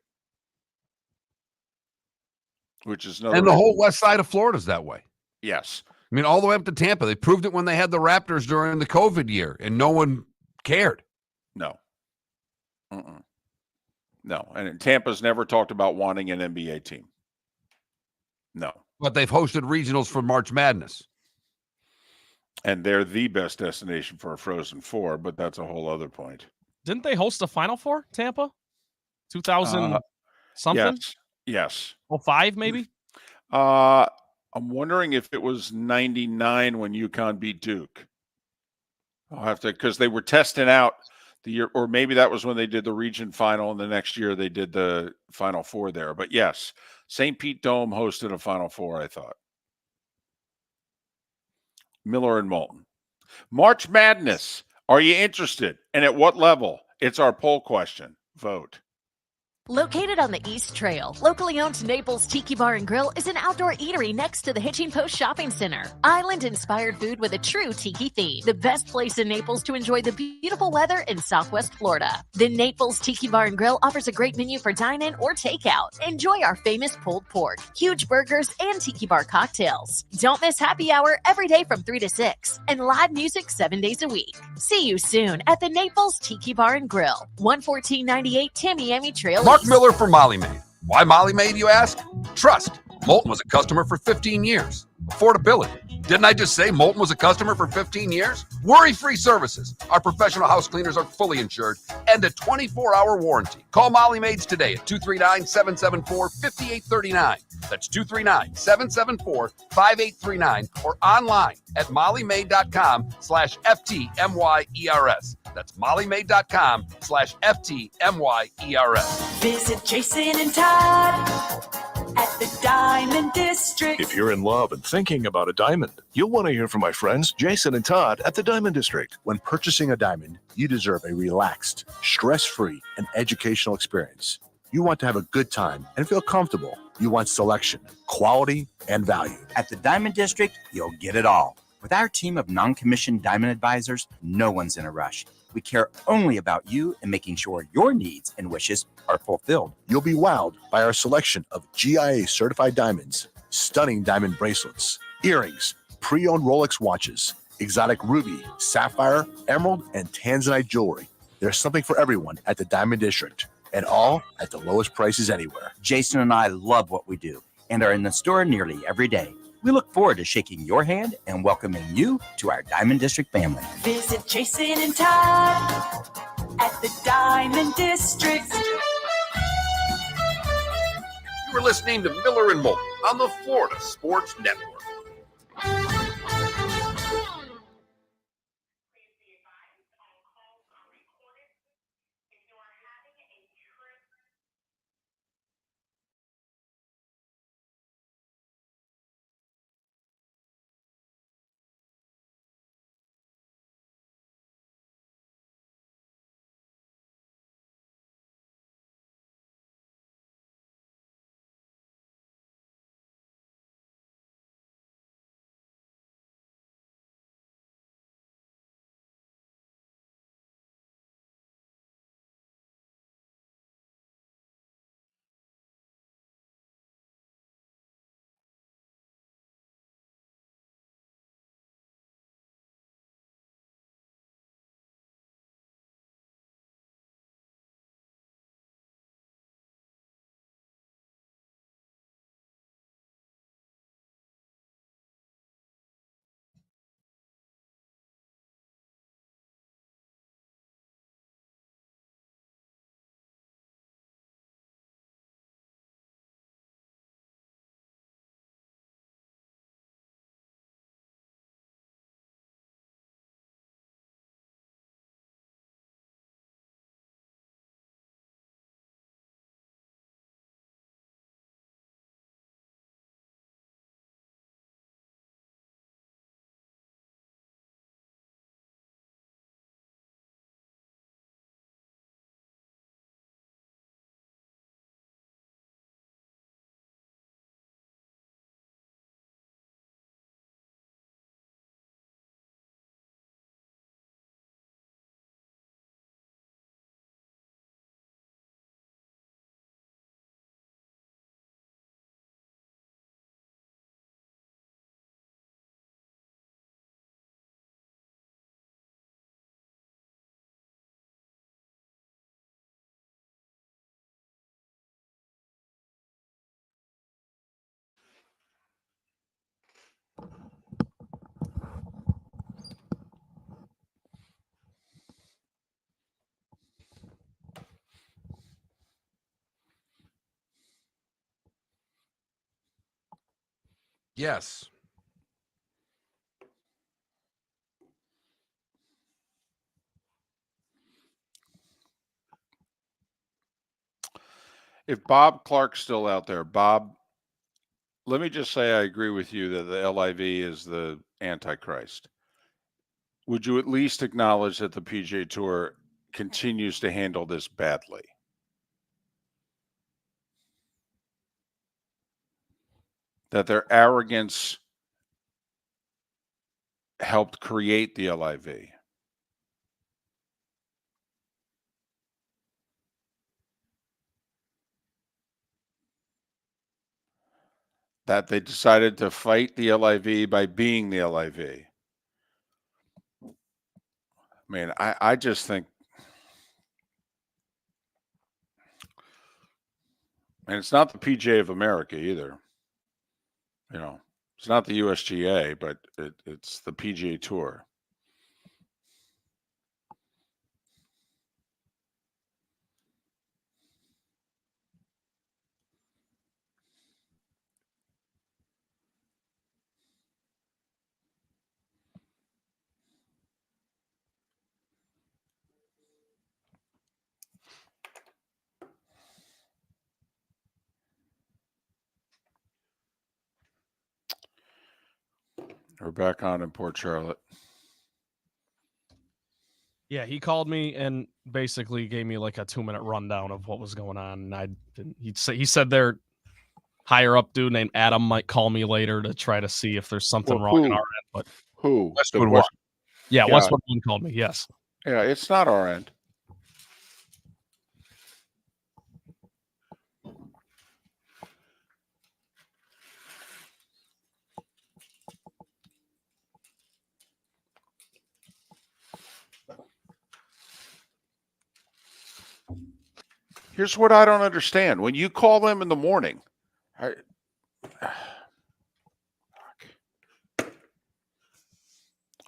Speaker 1: Which is another
Speaker 4: And the
Speaker 1: reason.
Speaker 4: whole west side of Florida is that way.
Speaker 1: Yes.
Speaker 4: I mean, all the way up to Tampa. They proved it when they had the Raptors during the COVID year, and no one cared.
Speaker 1: No. No. And Tampa's never talked about wanting an NBA team. No.
Speaker 4: But they've hosted regionals for March Madness.
Speaker 1: And they're the best destination for a Frozen Four, but that's a whole other point.
Speaker 2: Didn't they host a Final Four, Tampa? 2000 something?
Speaker 1: Yes.
Speaker 2: 05 maybe?
Speaker 1: I'm wondering if it was 99 when UConn beat Duke. I'll have to, because they were testing out the year, or maybe that was when they did the region final, and the next year they did the Final Four there. But yes, St. Pete Dome hosted a Final Four, I thought. Miller and Moulton. March Madness. Are you interested? And at what level? It's our poll question. Vote.
Speaker 12: Located on the East Trail, locally owned Naples Tiki Bar and Grill is an outdoor eatery next to the Hitching Post Shopping Center. Island-inspired food with a true tiki theme. The best place in Naples to enjoy the beautiful weather in Southwest Florida. The Naples Tiki Bar and Grill offers a great menu for dine-in or takeout. Enjoy our famous pulled pork, huge burgers, and tiki bar cocktails. Don't miss happy hour every day from 3 to 6 and live music 7 days a week. See you soon at the Naples Tiki Bar and Grill, 11498 Tamiami Trail.
Speaker 4: Mark Miller for Molly Maid. Why Molly Maid, you ask? Trust. Moulton was a customer for 15 years. Affordability. Didn't I just say Moulton was a customer for 15 years? Worry-free services. Our professional house cleaners are fully insured and a 24-hour warranty. Call Molly Maids today at 239-774-5839. That's 239-774-5839 or online at mollymaid.com/FTMYERS. That's mollymaid.com/FTMYERS.
Speaker 5: Visit Jason and Todd at the Diamond District.
Speaker 11: If you're in love and thinking about a diamond, you'll want to hear from my friends Jason and Todd at the Diamond District.
Speaker 6: When purchasing a diamond, you deserve a relaxed, stress-free, and educational experience. You want to have a good time and feel comfortable. You want selection, quality, and value.
Speaker 7: At the Diamond District, you'll get it all. With our team of non-commissioned diamond advisors, no one's in a rush. We care only about you and making sure your needs and wishes are fulfilled.
Speaker 6: You'll be wowed by our selection of GIA certified diamonds, stunning diamond bracelets, earrings, pre-owned Rolex watches, exotic ruby, sapphire, emerald, and tanzanite jewelry. There's something for everyone at the Diamond District, and all at the lowest prices anywhere.
Speaker 7: Jason and I love what we do and are in the store nearly every day. We look forward to shaking your hand and welcoming you to our Diamond District family.
Speaker 5: Visit Jason and Todd at the Diamond District.
Speaker 9: You were listening to Miller and Moulton on the Florida Sports Network.
Speaker 4: Yes.
Speaker 1: If Bob Clark's still out there, Bob, let me just say I agree with you that the LIV is the Antichrist. Would you at least acknowledge that the PGA Tour continues to handle this badly? That their arrogance helped create the LIV? That they decided to fight the LIV by being the LIV? I just think, and it's not the PGA of America either. It's not the USGA, but it's the PGA Tour. We're back on in Port Charlotte.
Speaker 2: Yeah, he called me and basically gave me like a 2-minute rundown of what was going on. And he said their higher up dude named Adam might call me later to try to see if there's something wrong on our end. But
Speaker 1: who?
Speaker 2: Westwood One. Yeah, Westwood One called me. Yes.
Speaker 1: Yeah, it's not our end. Here's what I don't understand. When you call them in the morning, I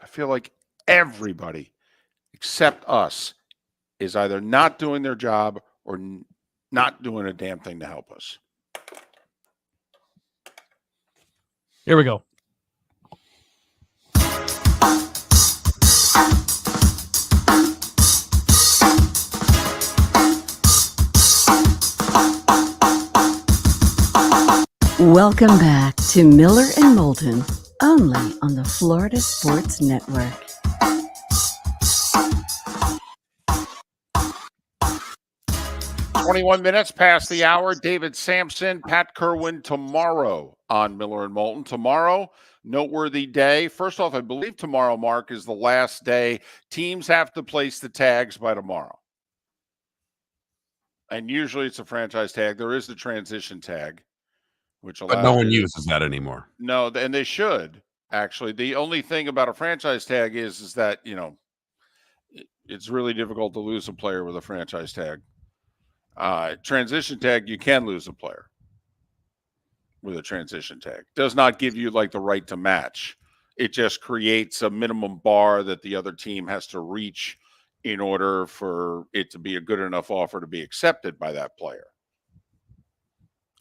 Speaker 1: feel like everybody except us is either not doing their job or not doing a damn thing to help us.
Speaker 2: Here we go.
Speaker 3: Welcome back to Miller and Moulton, only on the Florida Sports Network.
Speaker 1: "21 minutes past the hour. David Sampson, Pat Kerwin tomorrow on Miller and Moulton. Tomorrow, noteworthy day. First off, I believe tomorrow, Mark, is the last day. Teams have to place the tags by tomorrow. And usually it's a franchise tag. There is the transition tag, which allows
Speaker 4: But no one
Speaker 1: you to-
Speaker 4: uses that anymore.
Speaker 1: No, and they should, actually. The only thing about a franchise tag is that, it's really difficult to lose a player with a franchise tag. Transition tag, you can lose a player with a transition tag. Does not give you like the right to match. It just creates a minimum bar that the other team has to reach in order for it to be a good enough offer to be accepted by that player.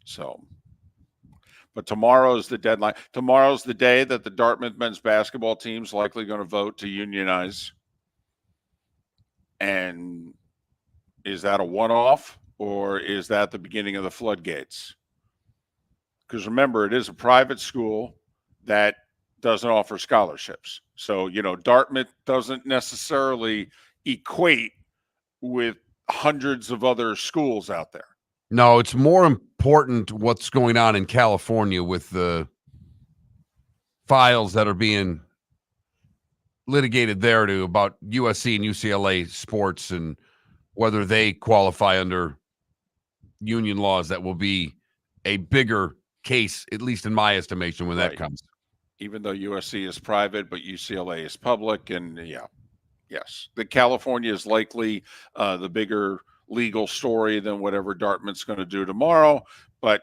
Speaker 1: So, but tomorrow's the deadline. Tomorrow's the day that the Dartmouth men's basketball team's likely going to vote to unionize. And is that a one-off or is that the beginning of the floodgates? Because remember, it is a private school that doesn't offer scholarships. So, Dartmouth doesn't necessarily equate with hundreds of other schools out there.
Speaker 4: No, it's more important what's going on in California with the files that are being litigated there about USC and UCLA sports and whether they qualify under union laws. That will be a bigger case, at least in my estimation, when that comes.
Speaker 1: Even though USC is private, but UCLA is public. And yes, the California is likely the bigger legal story than whatever Dartmouth's going to do tomorrow. But,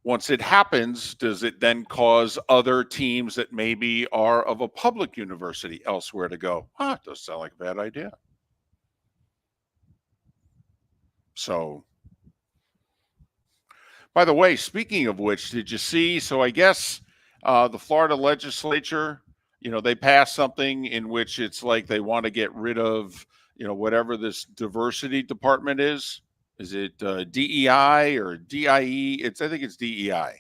Speaker 1: once it happens, does it then cause other teams that maybe are of a public university elsewhere to go, it does sound like a bad idea? So, By the way, speaking of which, did you see? So I guess the Florida legislature, they passed something in which it's like they want to get rid of, whatever this diversity department is. Is it DEI or DIE? I think it's DEI.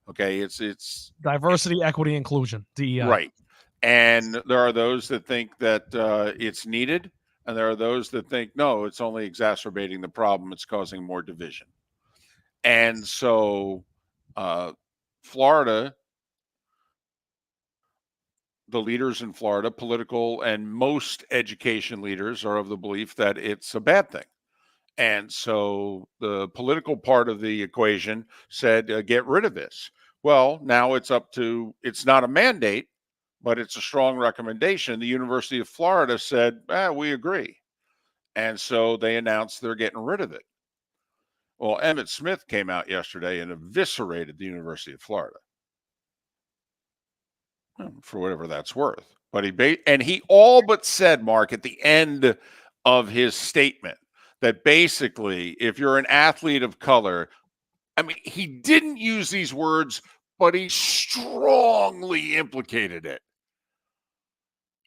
Speaker 1: Okay, it's
Speaker 2: Diversity, equity, inclusion. DEI.
Speaker 1: right. And there are those that think that it's needed, and there are those that think no, it's only exacerbating the problem. It's causing more division. And so, Florida, the leaders in Florida, political and most education leaders, are of the belief that it's a bad thing. And so the political part of the equation said, get rid of this. Well, now it's not a mandate, but it's a strong recommendation. The University of Florida said, we agree. And so they announced they're getting rid of it. Well, Emmett Smith came out yesterday and eviscerated the University of Florida for whatever that's worth. But he all but said, Mark, at the end of his statement, that basically, if you're an athlete of color, I mean, he didn't use these words, but he strongly implicated it.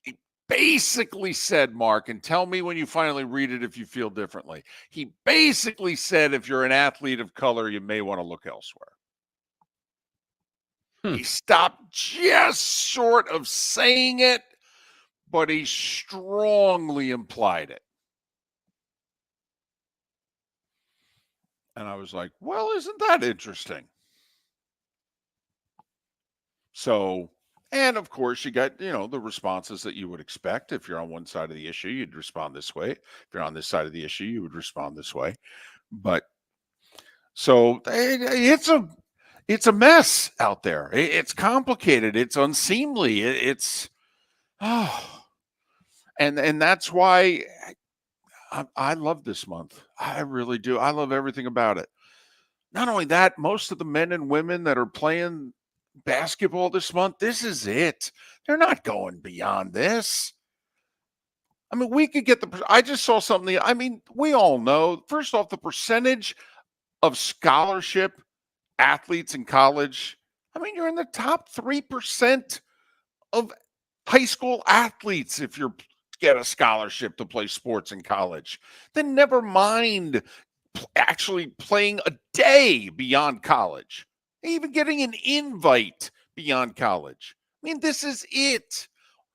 Speaker 1: He basically said, Mark, and tell me when you finally read it if you feel differently. He basically said, if you're an athlete of color, you may want to look elsewhere. He stopped just short of saying it, but he strongly implied it. And I was like, well, isn't that interesting? So, and of course, you got, the responses that you would expect. If you're on one side of the issue, you'd respond this way. If you're on this side of the issue, you would respond this way. But so it's a mess out there. It's complicated. It's unseemly. And that's why I love this month. I really do. I love everything about it. Not only that, most of the men and women that are playing basketball this month, this is it. They're not going beyond this. I mean, we could get I just saw something. I mean, we all know, first off, the percentage of scholarship athletes in college. I mean, you're in the top 3% of high school athletes if you get a scholarship to play sports in college. Then never mind actually playing a day beyond college, even getting an invite beyond college. I mean, this is it.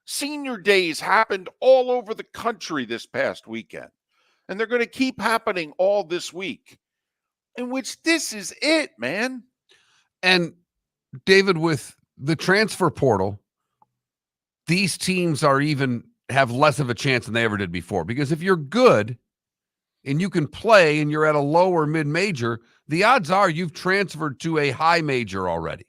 Speaker 1: Senior days happened all over the country this past weekend, and they're going to keep happening all this week, in which this is it, man.
Speaker 4: And David, with the transfer portal, these teams have less of a chance than they ever did before. Because if you're good and you can play and you're at a low or mid-major, the odds are you've transferred to a high major already.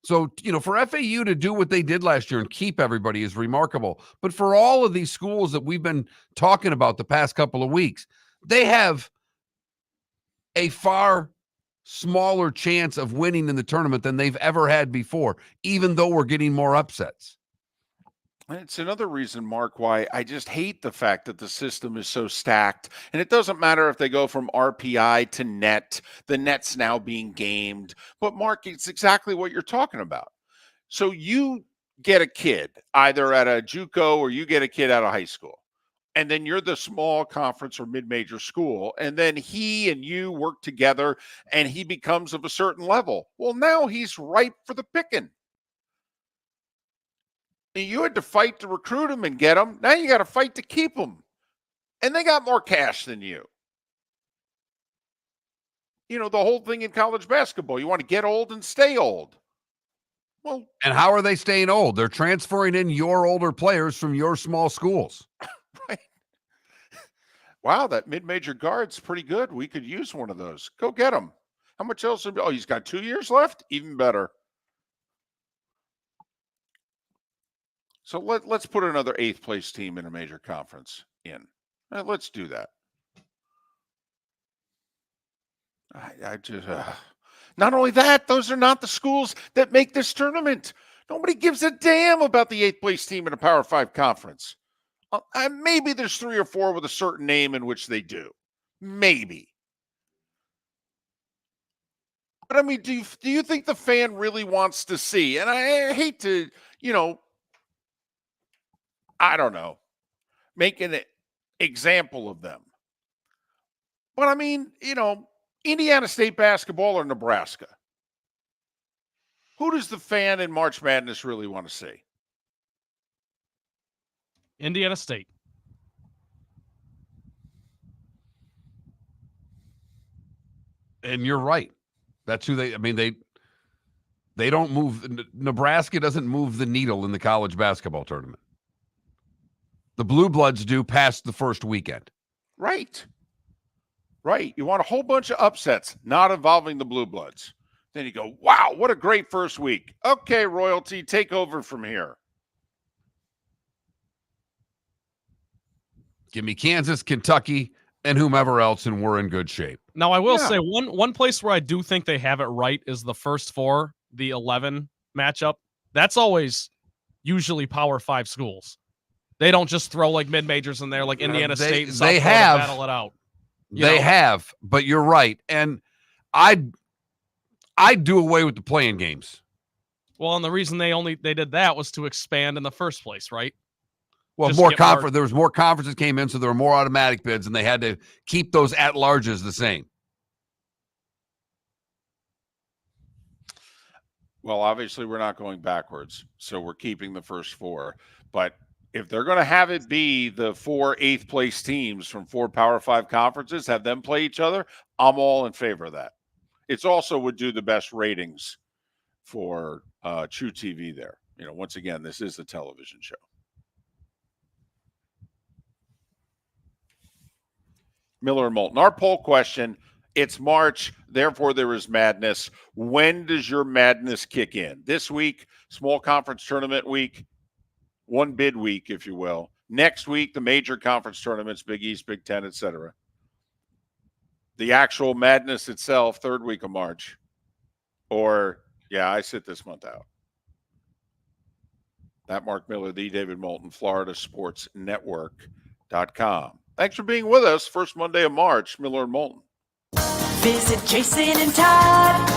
Speaker 4: So, for FAU to do what they did last year and keep everybody is remarkable. But for all of these schools that we've been talking about the past couple of weeks, they have a far smaller chance of winning in the tournament than they've ever had before, even though we're getting more upsets.
Speaker 1: It's another reason, Mark, why I just hate the fact that the system is so stacked. And it doesn't matter if they go from RPI to net, the net's now being gamed. But, Mark, it's exactly what you're talking about. So you get a kid either at a JUCO or you get a kid out of high school. And then you're the small conference or mid-major school. And then he and you work together and he becomes of a certain level. Well, now he's ripe for the picking. You had to fight to recruit him and get him. Now you got to fight to keep him. And they got more cash than you. The whole thing in college basketball, you want to get old and stay old. Well,
Speaker 4: and how are they staying old? They're transferring in your older players from your small schools.
Speaker 1: Right. Wow, that mid-major guard's pretty good. We could use one of those. Go get him. How much else? Oh, he's got 2 years left? Even better. So let's put another 8th place team in a major conference in. Let's do that. I just not only that, those are not the schools that make this tournament. Nobody gives a damn about the 8th place team in a Power 5 conference. Maybe there's 3 or 4 with a certain name in which they do. Maybe. But I mean, do you think the fan really wants to see? And I hate to, I don't know, make an example of them. But I mean, Indiana State basketball or Nebraska? Who does the fan in March Madness really want to see?
Speaker 2: Indiana State.
Speaker 4: And you're right. That's who they don't move. Nebraska doesn't move the needle in the college basketball tournament. The Blue Bloods do past the first weekend.
Speaker 1: Right. You want a whole bunch of upsets not involving the Blue Bloods. Then you go, wow, what a great first week. Okay, Royalty, take over from here.
Speaker 4: Give me Kansas, Kentucky, and whomever else, and we're in good shape.
Speaker 2: Now, I will say one place where I do think they have it right is the first four, the 11 matchup. That's always usually Power 5 schools. They don't just throw like mid-majors in there like Indiana State and South Florida battle it out.
Speaker 4: They have, but you're right. And I'd do away with the playing games.
Speaker 2: Well, and the reason they did that was to expand in the first place, right?
Speaker 4: Well, there was more conferences came in, so there were more automatic bids, and they had to keep those at-larges the same.
Speaker 1: Well, obviously, we're not going backwards, so we're keeping the first four. But if they're going to have it be the 4 eighth-place teams from 4 Power 5 conferences, have them play each other, I'm all in favor of that. It's also would do the best ratings for True TV there. Once again, this is a television show. Miller and Moulton. Our poll question, it's March, therefore there is madness. When does your madness kick in? This week, small conference tournament week, one bid week, if you will. Next week, the major conference tournaments, Big East, Big Ten, etc. The actual madness itself, third week of March. Or, I sit this month out. That Mark Miller, the David Moulton, Florida Sports Network.com. Thanks for being with us. First Monday of March, Miller and Moulton.
Speaker 5: Visit Jason and Todd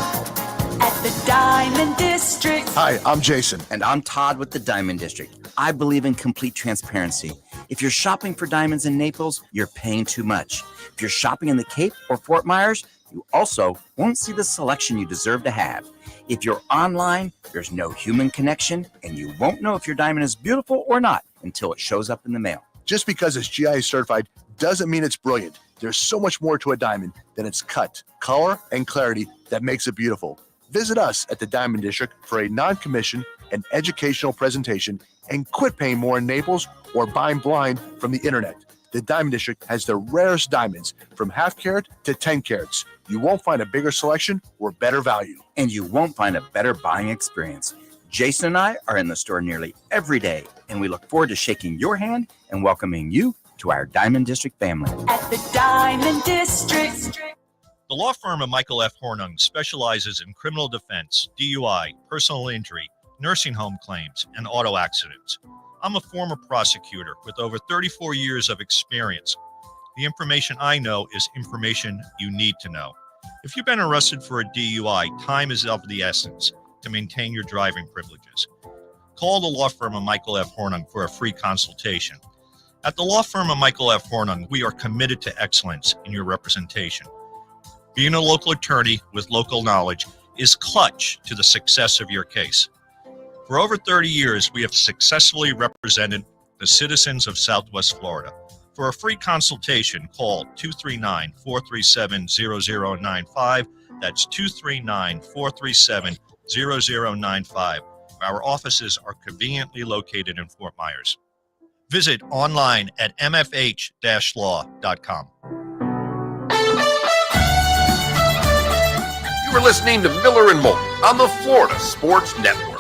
Speaker 5: at the Diamond District.
Speaker 6: Hi, I'm Jason.
Speaker 7: And I'm Todd with the Diamond District. I believe in complete transparency. If you're shopping for diamonds in Naples, you're paying too much. If you're shopping in the Cape or Fort Myers, you also won't see the selection you deserve to have. If you're online, there's no human connection, and you won't know if your diamond is beautiful or not until it shows up in the mail.
Speaker 6: Just because it's GIA certified doesn't mean it's brilliant. There's so much more to a diamond than its cut, color, and clarity that makes it beautiful. Visit us at the Diamond District for a non-commissioned and educational presentation and quit paying more in Naples or buying blind from the internet. The Diamond District has the rarest diamonds from half carat to 10 carats. You won't find a bigger selection or better value.
Speaker 7: And you won't find a better buying experience. Jason and I are in the store nearly every day, and we look forward to shaking your hand and welcoming you to our Diamond District family.
Speaker 5: At the Diamond District.
Speaker 10: The law firm of Michael F. Hornung specializes in criminal defense, DUI, personal injury, nursing home claims, and auto accidents. I'm a former prosecutor with over 34 years of experience. The information I know is information you need to know. If you've been arrested for a DUI, time is of the essence to maintain your driving privileges. Call the law firm of Michael F. Hornung for a free consultation. At the law firm of Michael F. Hornung, we are committed to excellence in your representation. Being a local attorney with local knowledge is clutch to the success of your case. For over 30 years, we have successfully represented the citizens of Southwest Florida. For a free consultation, call 239-437-0095. That's 239-437-0095. Our offices are conveniently located in Fort Myers. Visit online at mfh-law.com.
Speaker 9: You are listening to Miller and Moulton on the Florida Sports Network.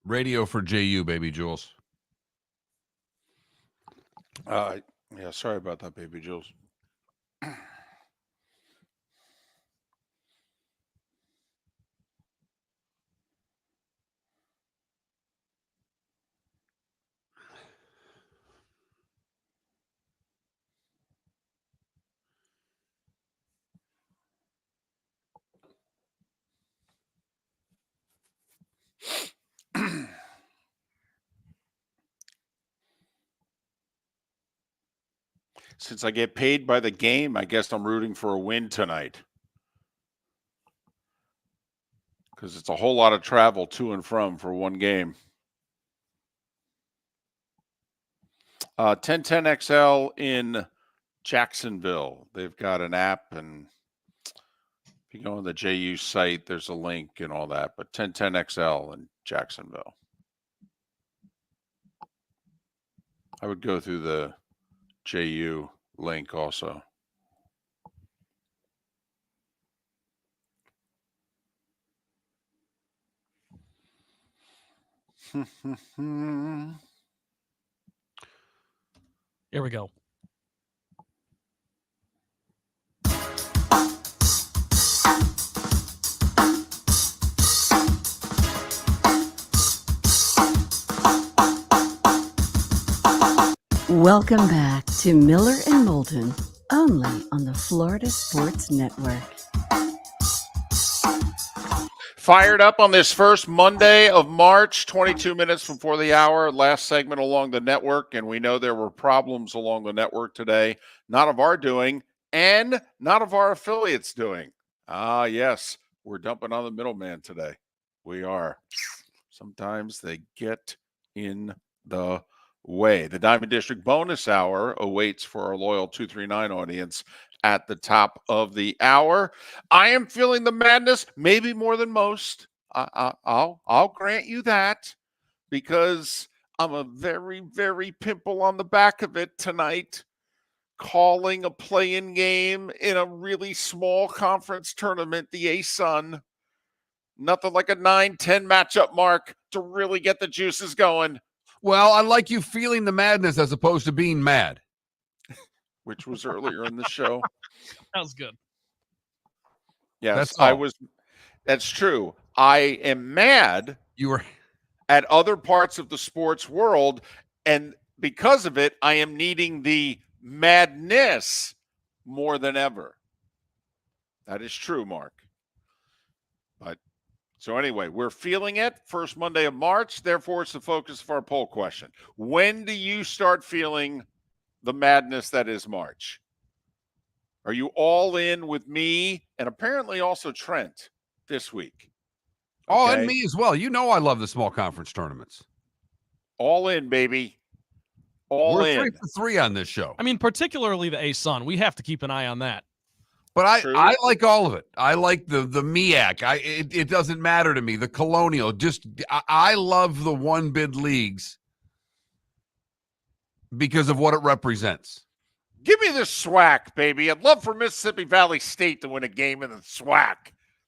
Speaker 4: Radio for JU, baby Jules.
Speaker 1: Yeah, sorry about that, baby Jules. Since I get paid by the game, I guess I'm rooting for a win tonight. Because it's a whole lot of travel to and from for one game. 1010XL in Jacksonville. They've got an app, and if you go on the JU site, there's a link and all that. But 1010XL in Jacksonville. I would go through the JU link also.
Speaker 2: Here we go.
Speaker 3: Welcome back to Miller and Moulton, only on the Florida Sports Network.
Speaker 1: Fired up on this first Monday of March, 22 minutes before the hour, last segment along the network. And we know there were problems along the network today, not of our doing and not of our affiliates doing. Yes, we're dumping on the middleman today. We are. Sometimes they get in the way. The Diamond District bonus hour awaits for our loyal 239 audience at the top of the hour. I am feeling the madness, maybe more than most. I'll grant you that, because I'm a very, very pimple on the back of it tonight, calling a play-in game in a really small conference tournament, the A-Sun. Nothing like a 9-10 matchup, Mark, to really get the juices going.
Speaker 4: Well, I like you feeling the madness as opposed to being mad.
Speaker 1: Which was earlier in the show.
Speaker 2: That was good.
Speaker 1: Yes, that's true. I am mad at other parts of the sports world, and because of it, I am needing the madness more than ever. That is true, Mark. So anyway, we're feeling it. First Monday of March, therefore it's the focus of our poll question. When do you start feeling the madness that is March? Are you all in with me and apparently also Trent this week?
Speaker 4: Oh, and me as well. You know I love the small conference tournaments.
Speaker 1: All in, baby. We're in.
Speaker 4: 3 for 3 on this show.
Speaker 2: I mean, particularly the A-Sun. We have to keep an eye on that.
Speaker 4: But I like all of it. I like the MEAC. It doesn't matter to me. The Colonial. I love the one bid leagues because of what it represents.
Speaker 1: Give me the SWAC, baby. I'd love for Mississippi Valley State to win a game in the SWAC.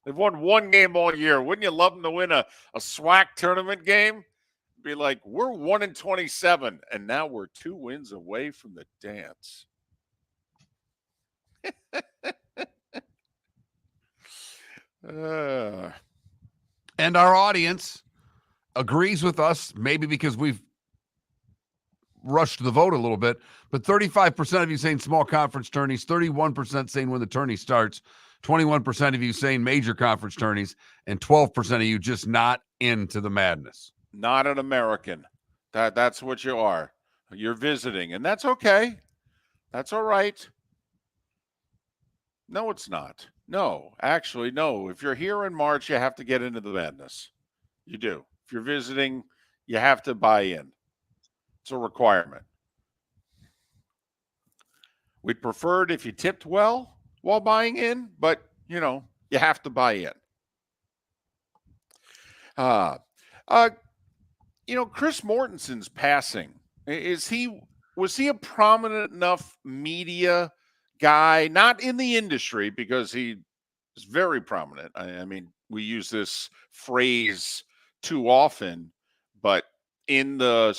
Speaker 1: They've won one game all year. Wouldn't you love them to win a SWAC tournament game? Be like, we're 1-27, and now we're 2 wins away from the dance.
Speaker 4: And our audience agrees with us, maybe because we've rushed the vote a little bit, but 35% of you saying small conference tourneys, 31% saying when the tourney starts, 21% of you saying major conference tourneys, and 12% of you just not into the madness.
Speaker 1: Not an American. That's what you are. You're visiting, and that's okay. That's all right. No, it's not. No, actually, no. If you're here in March, you have to get into the madness. You do. If you're visiting, you have to buy in. It's a requirement. We'd prefer it if you tipped well while buying in, but, you have to buy in. Chris Mortensen's passing. Was he a prominent enough media guy, not in the industry, because he is very prominent. I mean, we use this phrase too often, in the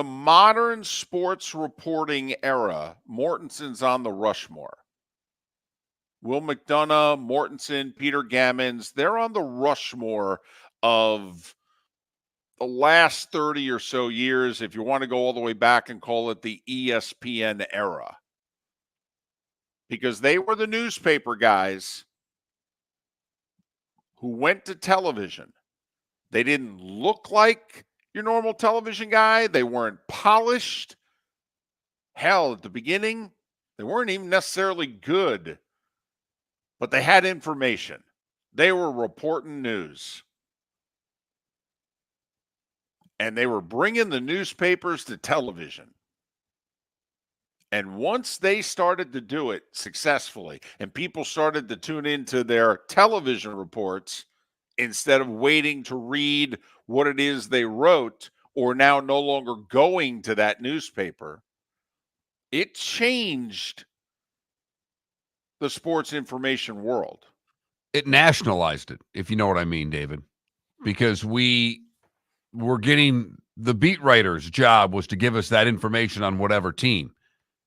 Speaker 1: modern sports reporting era, Mortenson's on the Rushmore. Will McDonough, Mortensen, Peter Gammons, they're on the Rushmore of the last 30 or so years, if you want to go all the way back and call it the ESPN era. Because they were the newspaper guys who went to television. They didn't look like your normal television guy. They weren't polished. Hell, at the beginning, they weren't even necessarily good. But they had information. They were reporting news. And they were bringing the newspapers to television. And once they started to do it successfully and people started to tune into their television reports instead of waiting to read what it is they wrote or now no longer going to that newspaper, it changed the sports information world.
Speaker 4: It nationalized it, if you know what I mean, David, because we were getting the beat writer's job was to give us that information on whatever team.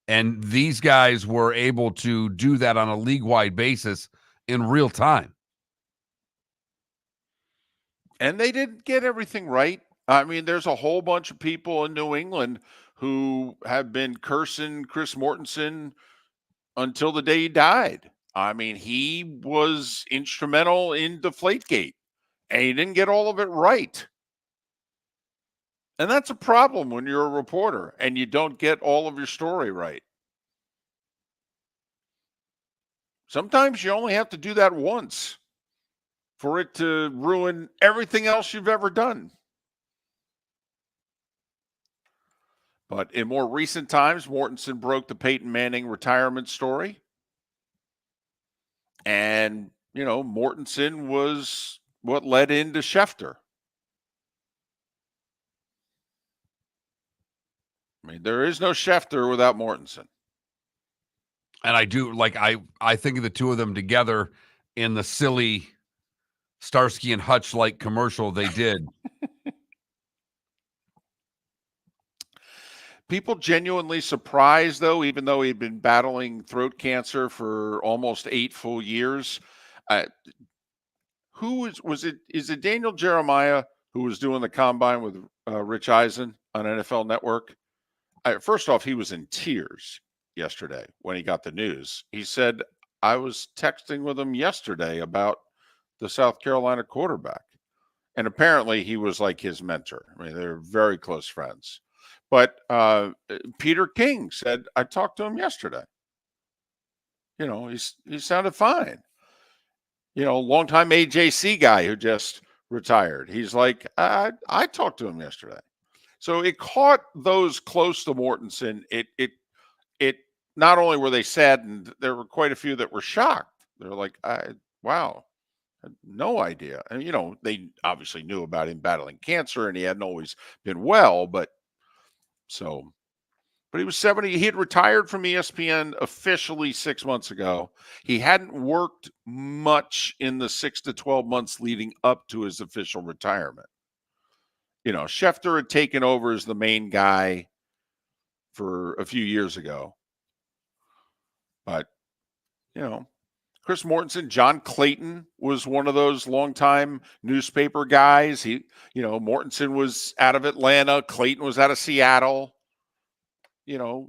Speaker 4: And these guys were able to do that on a league-wide basis in real time.
Speaker 1: And they didn't get everything right. I mean, there's a whole bunch of people in New England who have been cursing Chris Mortensen until the day he died. I mean, he was instrumental in Deflategate, and he didn't get all of it right. And that's a problem when you're a reporter and you don't get all of your story right. Sometimes you only have to do that once for it to ruin everything else you've ever done. But in more recent times, Mortensen broke the Peyton Manning retirement story. And, you know, Mortensen was what led into Schefter. I mean, there is no Schefter without Mortensen.
Speaker 4: And I do, like, I think of the two of them together in the silly Starsky and Hutch-like commercial they did.
Speaker 1: People genuinely surprised, though, even though he'd been battling throat cancer for almost 8 full years. Is it Daniel Jeremiah who was doing the combine with Rich Eisen on NFL Network? First off, he was in tears yesterday when he got the news. He said, I was texting with him yesterday about the South Carolina quarterback. And apparently he was like his mentor. I mean, they're very close friends. But Peter King said, I talked to him yesterday. You know, he sounded fine. You know, longtime AJC guy who just retired. He's like, I talked to him yesterday. So it caught those close to Mortensen. It not only were they saddened, there were quite a few that were shocked. They're like, wow, I had no idea. And, you know, they obviously knew about him battling cancer and he hadn't always been well, but he was 70. He had retired from ESPN officially 6 months ago. He hadn't worked much in the 6 to 12 months leading up to his official retirement. You know, Schefter had taken over as the main guy for a few years ago. But, you know, Chris Mortensen, John Clayton was one of those longtime newspaper guys. Mortensen was out of Atlanta. Clayton was out of Seattle. You know,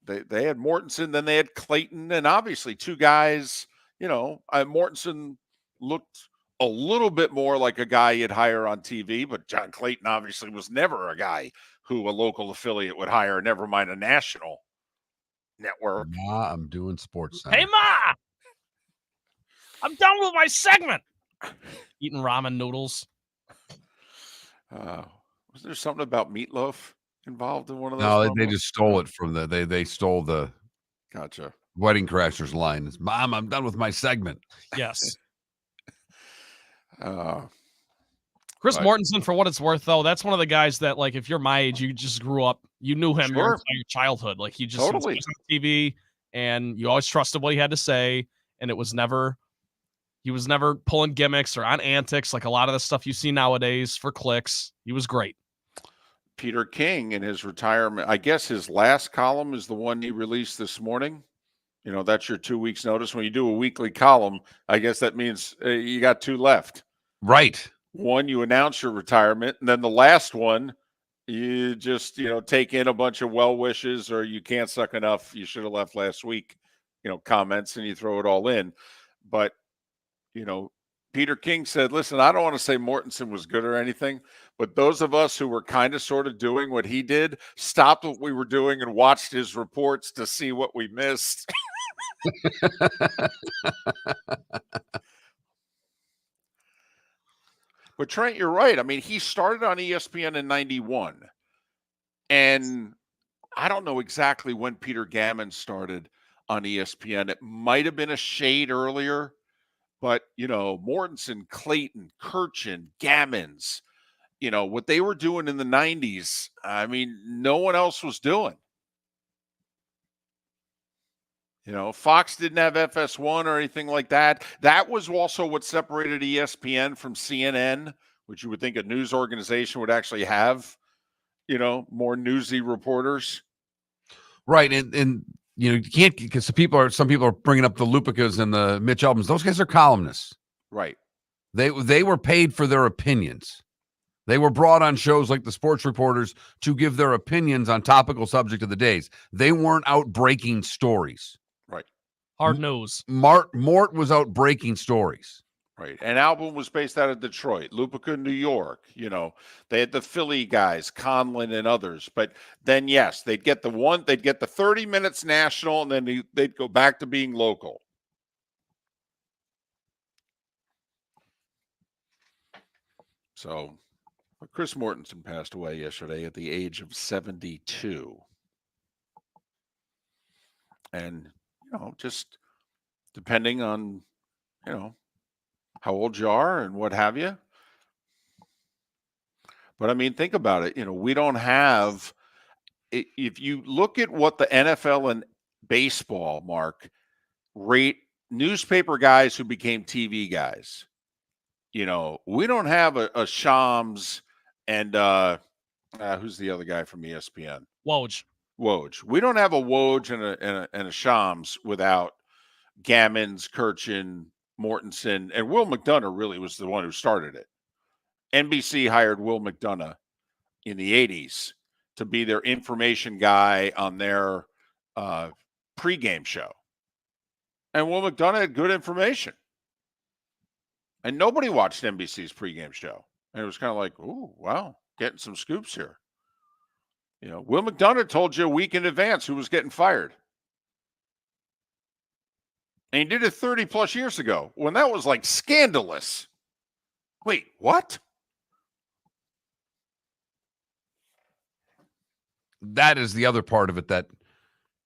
Speaker 1: they had Mortensen, then they had Clayton, and obviously two guys, you know, Mortensen looked a little bit more like a guy you'd hire on TV, but John Clayton obviously was never a guy who a local affiliate would hire, never mind a national network.
Speaker 4: Ma, I'm doing Sports Center.
Speaker 2: Hey, Ma! I'm done with my segment. Eating ramen noodles.
Speaker 1: Was there something about meatloaf involved in one of those?
Speaker 4: No, they just stole it from they stole the
Speaker 1: Gotcha.
Speaker 4: Wedding Crashers line. It's, Mom, I'm done with my segment.
Speaker 2: Yes.
Speaker 1: Chris
Speaker 2: Mortensen, for what it's worth, though, that's one of the guys that, like, if you're my age, you just grew up, you knew him your entire childhood. Like, he just was on TV, and you always trusted what he had to say, and it was never He was never pulling gimmicks or on antics like a lot of the stuff you see nowadays for clicks. He was great.
Speaker 1: Peter King in his retirement, I guess his last column is the one he released this morning. You know, that's your 2 weeks notice. When you do a weekly column, I guess that means you got 2 left.
Speaker 4: Right.
Speaker 1: One, you announce your retirement, and then the last one, you just, take in a bunch of well wishes or you can't suck enough. You should have left last week, comments, and you throw it all in. But, Peter King said, listen, I don't want to say Mortensen was good or anything, but those of us who were kind of sort of doing what he did stopped what we were doing and watched his reports to see what we missed. But Trent, you're right. I mean, he started on ESPN in 91. And I don't know exactly when Peter Gammon started on ESPN. It might have been a shade earlier, but, Mortensen, Clayton, Kirchin, Gammons, what they were doing in the 90s, I mean, no one else was doing. Fox didn't have FS1 or anything like that. That was also what separated ESPN from CNN, which you would think a news organization would actually have, more newsy reporters.
Speaker 4: Right. And you can't, because some people are bringing up the Lupicas and the Mitch Albums. Those guys are columnists.
Speaker 1: Right.
Speaker 4: They were paid for their opinions. They were brought on shows like the Sports Reporters to give their opinions on topical subject of the days. They weren't out breaking stories.
Speaker 1: Right.
Speaker 2: Hard nose.
Speaker 4: Mort was out breaking stories.
Speaker 1: Right. And Album was based out of Detroit, Lupica, New York. They had the Philly guys, Conlon and others. But then, yes, they'd get the 30 minutes national, and then they'd go back to being local. So Chris Mortensen passed away yesterday at the age of 72. And, just depending on, how old you are and what have you. But I mean, think about it. We don't have, if you look at what the NFL and baseball, Mark, rate newspaper guys who became TV guys, we don't have a Shams and who's the other guy from ESPN?
Speaker 2: Woj.
Speaker 1: We don't have a Woj and a Shams without Gammons, Kirchin, Mortensen, and Will McDonough really was the one who started it. NBC hired Will McDonough in the 80s to be their information guy on their pregame show. And Will McDonough had good information. And nobody watched NBC's pregame show. And it was kind of like, ooh, wow, getting some scoops here. Will McDonough told you a week in advance who was getting fired. And he did it 30 plus years ago when that was like scandalous. Wait, what?
Speaker 4: That is the other part of it that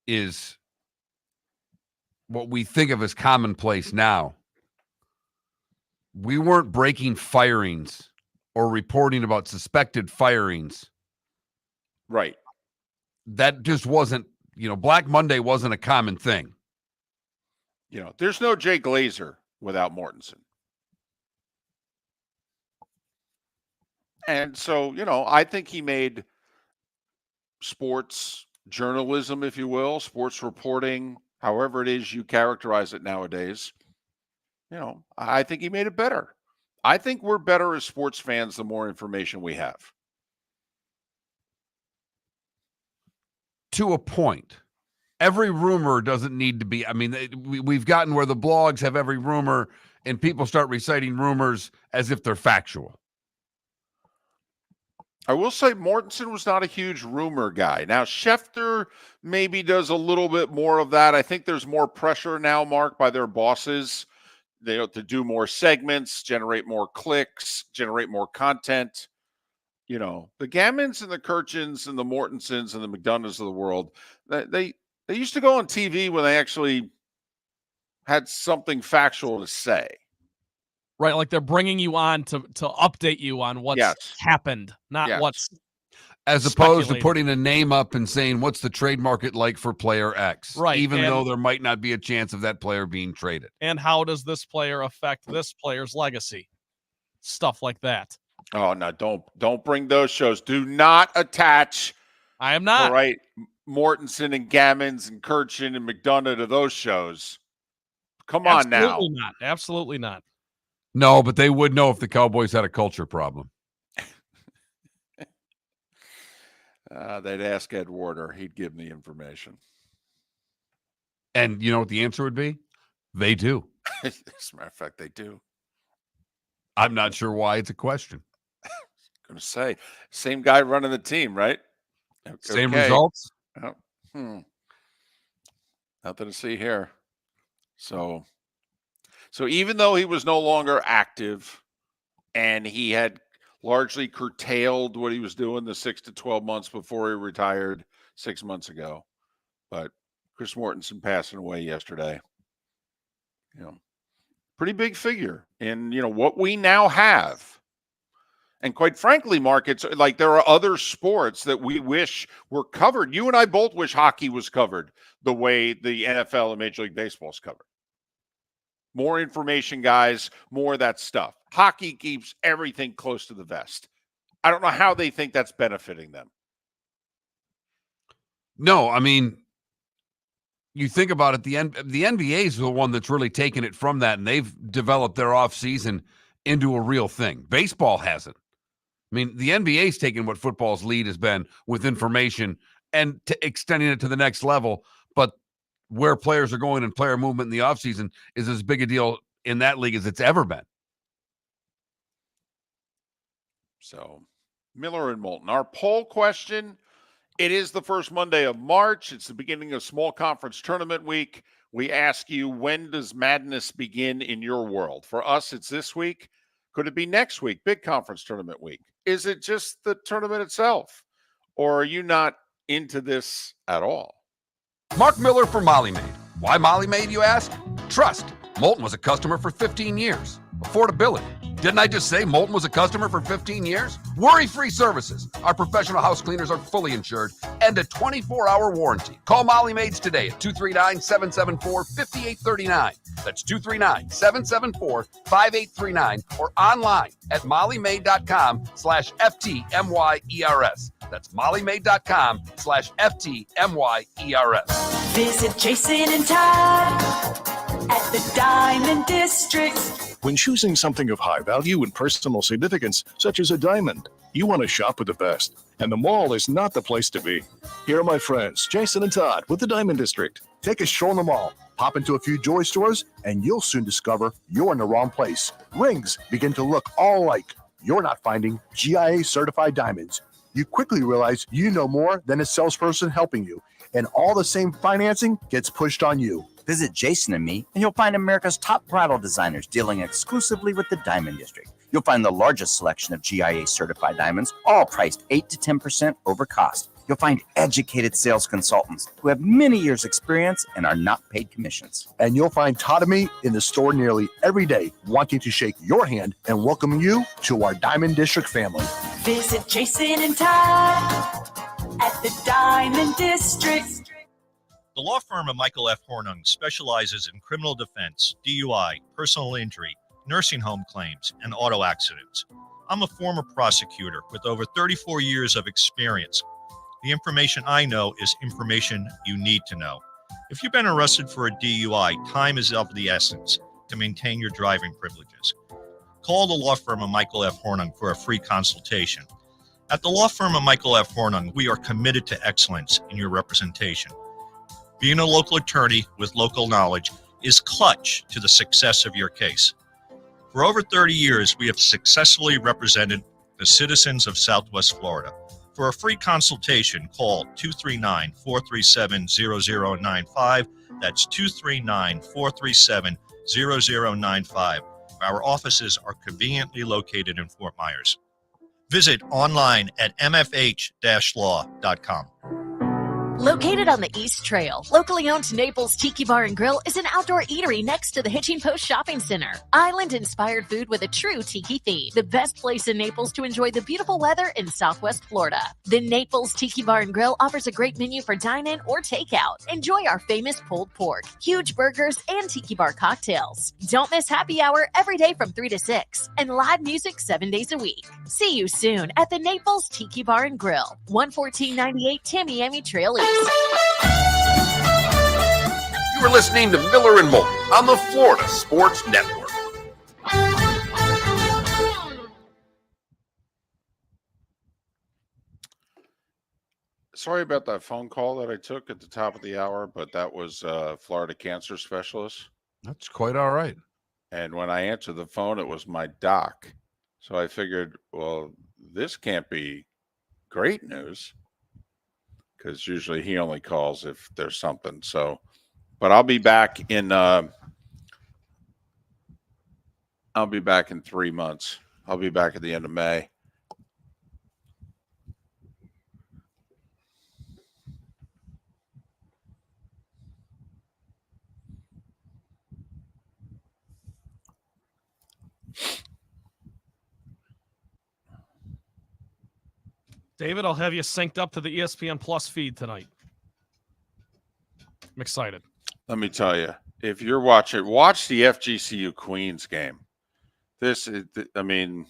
Speaker 4: is what we think of as commonplace now. We weren't breaking firings or reporting about suspected firings.
Speaker 1: Right.
Speaker 4: That just wasn't, Black Monday wasn't a common thing.
Speaker 1: There's no Jay Glazer without Mortensen. And so, I think he made sports journalism, if you will, sports reporting, however it is you characterize it nowadays, I think he made it better. I think we're better as sports fans the more information we have.
Speaker 4: To a point. Every rumor doesn't need to be. I mean, we've gotten where the blogs have every rumor and people start reciting rumors as if they're factual.
Speaker 1: I will say Mortensen was not a huge rumor guy. Now, Schefter maybe does a little bit more of that. I think there's more pressure now, Mark, by their bosses to do more segments, generate more clicks, generate more content. The Gammons and the Kirchins and the Mortensens and the McDonoughs of the world, they used to go on TV when they actually had something factual to say.
Speaker 2: Right, like they're bringing you on to update you on what's happened, not what's.
Speaker 4: As opposed to
Speaker 2: speculating.
Speaker 4: putting a name up and saying, what's the trade market like for player X?
Speaker 2: Right,
Speaker 4: Even
Speaker 2: and-
Speaker 4: though there might not be a chance of that player being traded.
Speaker 2: And how does this player affect this player's legacy? Stuff like that.
Speaker 1: Oh no! Don't bring those shows. Do not attach.
Speaker 2: I am not.
Speaker 1: All right, Mortensen and Gammons and Kirchin and McDonough to those shows. Come on now.
Speaker 2: Absolutely not. Absolutely not.
Speaker 4: No, but they would know if the Cowboys had a culture problem.
Speaker 1: They'd ask Ed Warder. He'd give them the information.
Speaker 4: And you know what the answer would be? They do.
Speaker 1: As a matter of fact, they do.
Speaker 4: I'm not sure why it's a question.
Speaker 1: Going to say, same guy running the team, right?
Speaker 4: Same
Speaker 1: Okay.
Speaker 4: results?
Speaker 1: Oh, nothing to see here. So even though he was no longer active and he had largely curtailed what he was doing the 6 to 12 months before he retired 6 months ago, but Chris Mortensen passing away yesterday, pretty big figure in, what we now have. And quite frankly, Mark, it's like there are other sports that we wish were covered. You and I both wish hockey was covered the way the NFL and Major League Baseball is covered. More information, guys, more of that stuff. Hockey keeps everything close to the vest. I don't know how they think that's benefiting them.
Speaker 4: No, I mean, you think about it, the NBA is the one that's really taken it from that, and they've developed their offseason into a real thing. Baseball hasn't. I mean, the NBA's taken what football's lead has been with information and extending it to the next level, but where players are going and player movement in the offseason is as big a deal in that league as it's ever been.
Speaker 1: So, Miller and Moulton. Our poll question, it is the first Monday of March. It's the beginning of small conference tournament week. We ask you, when does madness begin in your world? For us, it's this week. Could it be next week, big conference tournament week? Is it just the tournament itself? Or are you not into this at all?
Speaker 4: Mark Miller for Molly Maid. Why Molly Maid, you ask? Trust. Moulton was a customer for 15 years. Affordability. Didn't I just say Moulton was a customer for 15 years? Worry-free services. Our professional house cleaners are fully insured and a 24-hour warranty. Call Molly Maids today at 239-774-5839. That's 239-774-5839 or online at mollymaid.com/FTMYERS. That's mollymaid.com/FTMYERS.
Speaker 5: Visit Jason and Todd at the Diamond District.
Speaker 11: When choosing something of high value and personal significance, such as a diamond, you want to shop with the best, and the mall is not the place to be. Here are my friends, Jason and Todd with the Diamond District.
Speaker 6: Take a stroll in the mall, pop into a few jewelry stores, and you'll soon discover you're in the wrong place. Rings begin to look all alike. You're not finding GIA certified diamonds. You quickly realize you know more than a salesperson helping you, and all the same financing gets pushed on you.
Speaker 7: Visit Jason and me, and you'll find America's top bridal designers dealing exclusively with the Diamond District. You'll find the largest selection of GIA certified diamonds, all priced 8 to 10% over cost. You'll find educated sales consultants who have many years' experience and are not paid commissions.
Speaker 6: And you'll find Todd and me in the store nearly every day, wanting to shake your hand and welcome you to our Diamond District family.
Speaker 5: Visit Jason and Todd at the Diamond District.
Speaker 10: The law firm of Michael F. Hornung specializes in criminal defense, DUI, personal injury, nursing home claims, and auto accidents. I'm a former prosecutor with over 34 years of experience. The information I know is information you need to know. If you've been arrested for a DUI, time is of the essence to maintain your driving privileges. Call the law firm of Michael F. Hornung for a free consultation. At the law firm of Michael F. Hornung, we are committed to excellence in your representation. Being a local attorney with local knowledge is clutch to the success of your case. For over 30 years, we have successfully represented the citizens of Southwest Florida. For a free consultation, call 239-437-0095. That's 239-437-0095. Our offices are conveniently located in Fort Myers. Visit online at mfh-law.com.
Speaker 12: Located on the East Trail, locally owned Naples Tiki Bar and Grill is an outdoor eatery next to the Hitching Post Shopping Center. Island-inspired food with a true tiki theme. The best place in Naples to enjoy the beautiful weather in Southwest Florida. The Naples Tiki Bar and Grill offers a great menu for dine-in or takeout. Enjoy our famous pulled pork, huge burgers, and tiki bar cocktails. Don't miss happy hour every day from 3 to 6 and live music 7 days a week. See you soon at the Naples Tiki Bar and Grill, 11498 Tamiami Trail East.
Speaker 9: You are listening to Miller and Moulton on the Florida Sports Network.
Speaker 1: Sorry about that phone call that I took at the top of the hour, but that was Florida cancer specialist.
Speaker 4: That's quite all right.
Speaker 1: And when I answered the phone, it was my doc. So I figured, well, this can't be great news, because usually he only calls if there's something. So, but I'll be back in 3 months. I'll be back at the end of May.
Speaker 2: David, I'll have you synced up to the ESPN Plus feed tonight. I'm excited.
Speaker 1: Let me tell you, if you're watching, watch the FGCU Queens game. This is, I mean,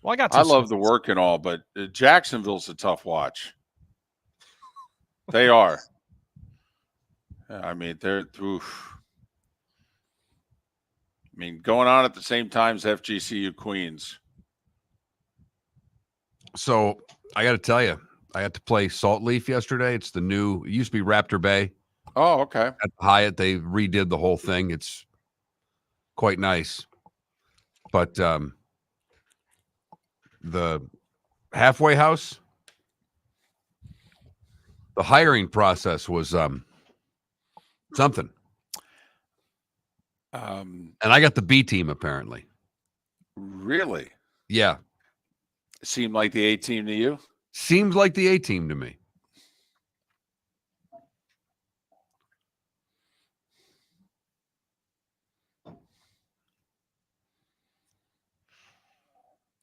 Speaker 2: well,
Speaker 1: I love the work and all, but Jacksonville's a tough watch. They are. I mean, they're, oof. I mean, going on at the same time as FGCU Queens.
Speaker 4: So I got to tell you, I got to play Salt Leaf yesterday. It's the new, it used to be Raptor Bay.
Speaker 1: Oh, okay.
Speaker 4: At Hyatt, they redid the whole thing. It's quite nice. But the halfway house, the hiring process was something. And I got the B team, apparently.
Speaker 1: Really?
Speaker 4: Yeah.
Speaker 1: Seemed like the A team to you?
Speaker 4: Seems like the A team to me.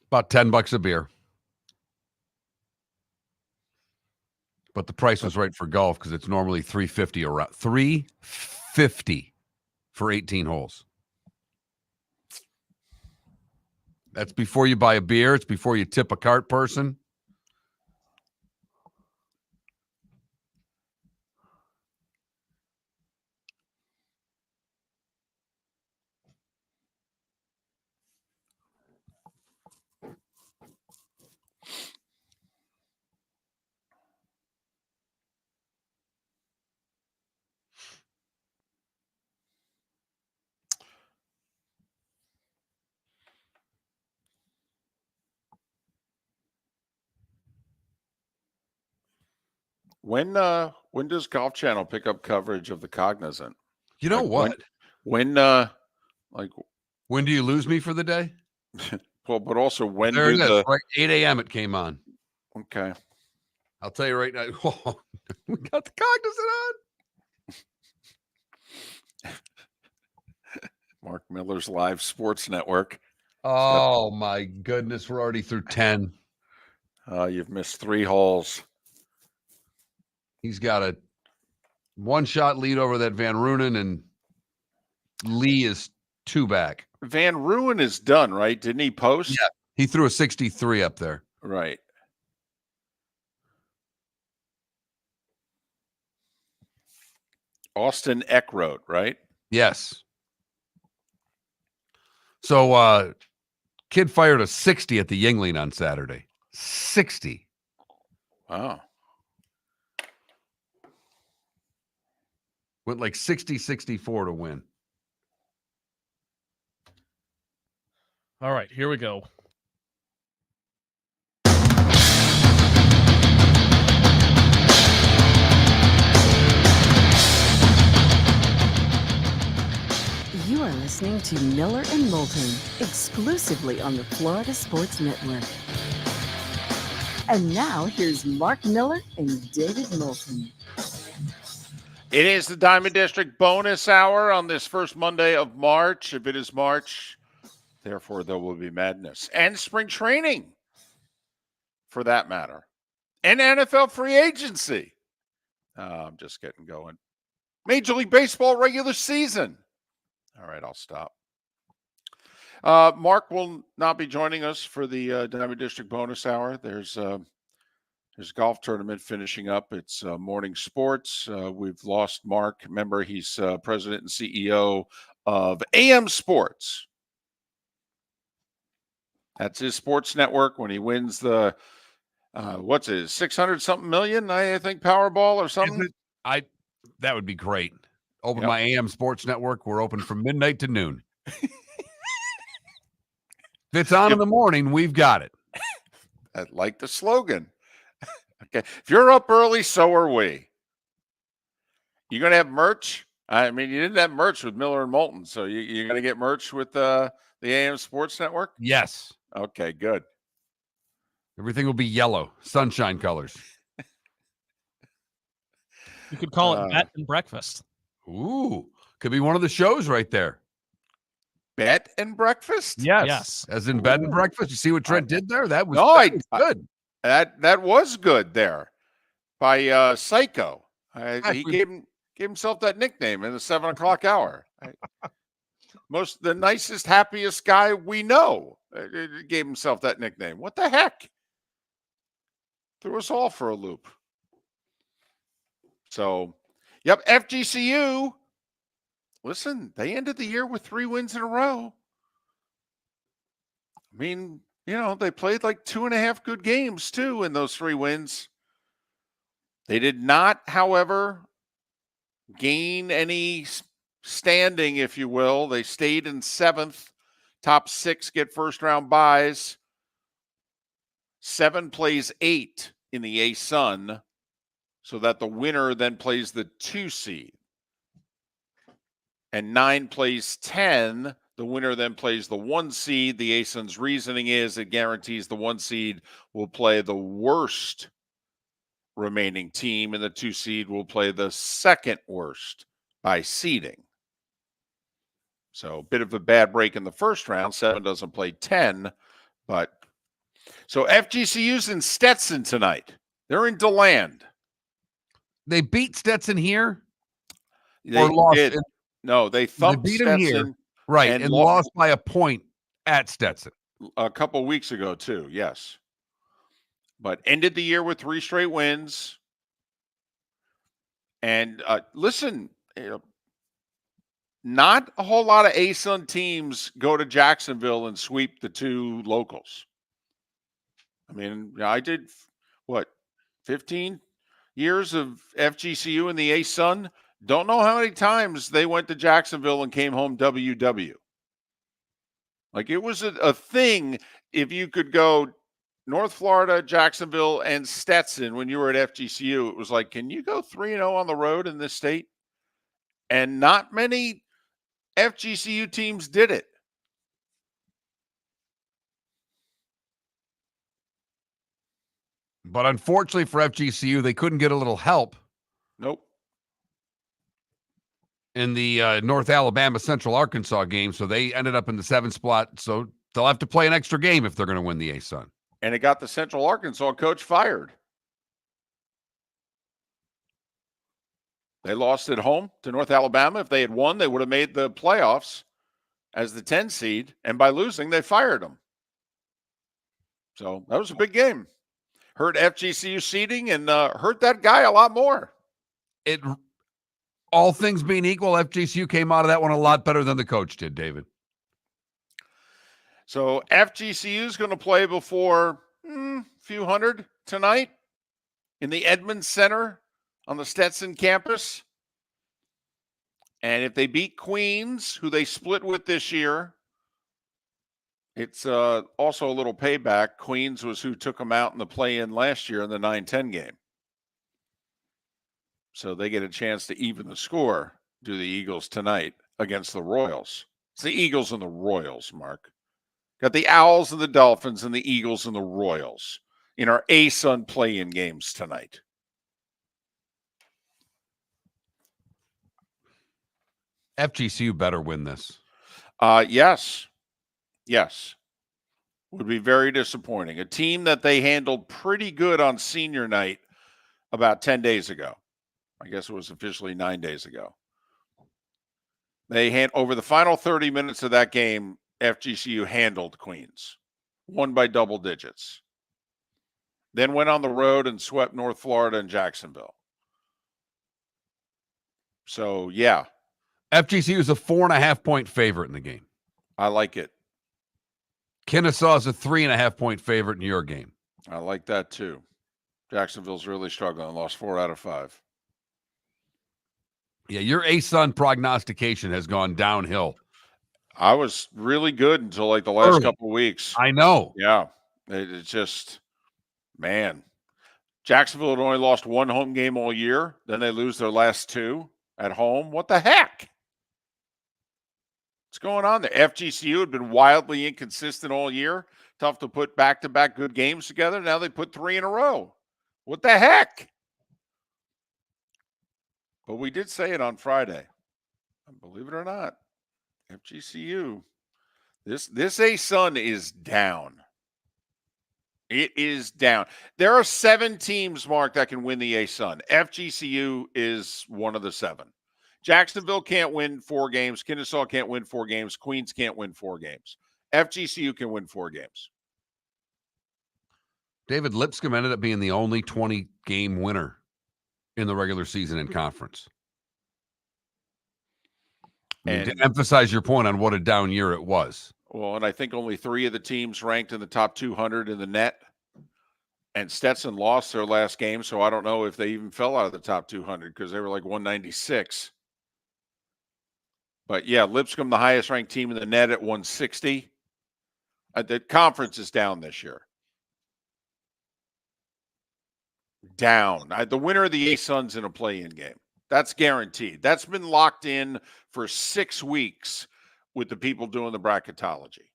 Speaker 4: About $10 a beer. But the price was right for golf because it's normally $350 around. $350 for 18 holes. That's before you buy a beer. It's before you tip a cart person.
Speaker 1: When does Golf Channel pick up coverage of the Cognizant?
Speaker 4: You know what?
Speaker 1: When
Speaker 4: do you lose me for the day?
Speaker 1: Well, but also when
Speaker 4: there it is,
Speaker 1: the
Speaker 4: right 8 a.m. it came on.
Speaker 1: Okay.
Speaker 4: I'll tell you right now. Oh, we got the Cognizant on.
Speaker 1: Mark Miller's Live Sports Network.
Speaker 4: Oh my goodness, we're already through 10.
Speaker 1: You've missed 3 holes.
Speaker 4: He's got a 1-shot lead over that Van Runen, and Lee is 2 back.
Speaker 1: Van Runen is done, right? Didn't he post?
Speaker 4: Yeah, he threw a 63 up there.
Speaker 1: Right. Austin Eckroat, right?
Speaker 4: Yes. So kid fired a 60 at the Yingling on Saturday. 60.
Speaker 1: Wow.
Speaker 4: Went like 60-64 to win.
Speaker 2: All right, here we go.
Speaker 3: You are listening to Miller and Moulton, exclusively on the Florida Sports Network. And now here's Mark Miller and David Moulton.
Speaker 1: It is the Diamond District bonus hour on this first Monday of March. If it is March, therefore there will be madness. And spring training, for that matter. And NFL free agency. I'm just getting going. Major League Baseball regular season. All right, I'll stop. Mark will not be joining us for the Diamond District bonus hour. There's golf tournament finishing up. It's morning sports. We've lost Mark. Remember, he's president and CEO of AM Sports. That's his sports network. When he wins the what's his 600 something million, I think Powerball or something.
Speaker 4: That would be great. Open my AM Sports Network. We're open from midnight to noon. If it's on in the morning, we've got it.
Speaker 1: I like the slogan. Okay. If you're up early, so are we. You going to have merch? I mean, you didn't have merch with Miller and Moulton, so you're going to get merch with the AM Sports Network?
Speaker 4: Yes.
Speaker 1: Okay, good.
Speaker 4: Everything will be yellow, sunshine colors.
Speaker 2: You could call it Bet and Breakfast.
Speaker 4: Ooh, could be one of the shows right there.
Speaker 1: Bet and Breakfast?
Speaker 2: Yes.
Speaker 4: As in bed and breakfast. You see what Trent did there? That was, good.
Speaker 1: That was good there by Psycho. He gave himself that nickname in the 7 o'clock hour. The nicest, happiest guy we know gave himself that nickname. What the heck? Threw us all for a loop. So, yep, FGCU. Listen, they ended the year with 3 wins in a row. I mean, they played like 2.5 good games, too, in those 3 wins. They did not, however, gain any standing, if you will. They stayed in 7th. Top 6 get first-round buys. 7 plays 8 in the A-Sun, so that the winner then plays the 2 seed. And 9 plays 10. The winner then plays the 1 seed. The A-Sun's reasoning is it guarantees the 1 seed will play the worst remaining team, and the 2 seed will play the second worst by seeding. So a bit of a bad break in the first round. 7 doesn't play 10, but so FGCU's in Stetson tonight. They're in DeLand.
Speaker 4: They beat Stetson here?
Speaker 1: They
Speaker 4: or lost
Speaker 1: did. No, they thumped
Speaker 4: beat
Speaker 1: Stetson.
Speaker 4: him here, right, and lost by a point at Stetson.
Speaker 1: A couple weeks ago, too, yes. But ended the year with 3 straight wins. And listen, not a whole lot of A-Sun teams go to Jacksonville and sweep the 2 locals. I mean, I did, 15 years of FGCU in the A-Sun? Don't know how many times they went to Jacksonville and came home WW. Like, it was a thing if you could go North Florida, Jacksonville, and Stetson when you were at FGCU. It was like, can you go 3-0 on the road in this state? And not many FGCU teams did it.
Speaker 4: But unfortunately for FGCU, they couldn't get a little help.
Speaker 1: Nope.
Speaker 4: In the North Alabama Central Arkansas game, so they ended up in the 7th spot. So they'll have to play an extra game if they're going to win the A-Sun.
Speaker 1: And it got the Central Arkansas coach fired. They lost at home to North Alabama. If they had won, they would have made the playoffs as the 10 seed. And by losing, they fired them. So that was a big game. Hurt FGCU seeding and hurt that guy a lot more.
Speaker 4: All things being equal, FGCU came out of that one a lot better than the coach did, David.
Speaker 1: So FGCU is going to play before a few hundred tonight in the Edmonds Center on the Stetson campus. And if they beat Queens, who they split with this year, it's also a little payback. Queens was who took them out in the play-in last year in the 9-10 game. So they get a chance to even the score, do the Eagles tonight against the Royals. It's the Eagles and the Royals, Mark. Got the Owls and the Dolphins and the Eagles and the Royals in our A-Sun play-in games tonight.
Speaker 4: FGCU better win this.
Speaker 1: Yes. Yes. Would be very disappointing. A team that they handled pretty good on senior night about 10 days ago. I guess it was officially 9 days ago. Over the final 30 minutes of that game, FGCU handled Queens, won by double digits. Then went on the road and swept North Florida and Jacksonville. So, yeah.
Speaker 4: FGCU is a 4.5-point favorite in the game.
Speaker 1: I like it.
Speaker 4: Kennesaw is a 3.5-point favorite in your game.
Speaker 1: I like that too. Jacksonville's really struggling. Lost 4 out of 5.
Speaker 4: Yeah, your ASUN prognostication has gone downhill.
Speaker 1: I was really good until like the last couple of weeks.
Speaker 4: I know.
Speaker 1: Yeah. It's just, man. Jacksonville had only lost 1 home game all year. Then they lose their last 2 at home. What the heck? What's going on there? FGCU had been wildly inconsistent all year. Tough to put back-to-back good games together. Now they put 3 in a row. What the heck? But we did say it on Friday. Believe it or not, FGCU, this ASUN is down. It is down. There are 7 teams, Mark, that can win the ASUN. FGCU is one of the 7. Jacksonville can't win 4 games. Kennesaw can't win 4 games. Queens can't win 4 games. FGCU can win 4 games.
Speaker 4: David Lipscomb ended up being the only 20-game winner in the regular season in conference. And to emphasize your point on what a down year it was.
Speaker 1: Well, and I think only 3 of the teams ranked in the top 200 in the net. And Stetson lost their last game, so I don't know if they even fell out of the top 200 because they were like 196. But, yeah, Lipscomb, the highest-ranked team in the net at 160. The conference is down this year. Down. The winner of the ASUN's in a play-in game. That's guaranteed. That's been locked in for 6 weeks with the people doing the bracketology.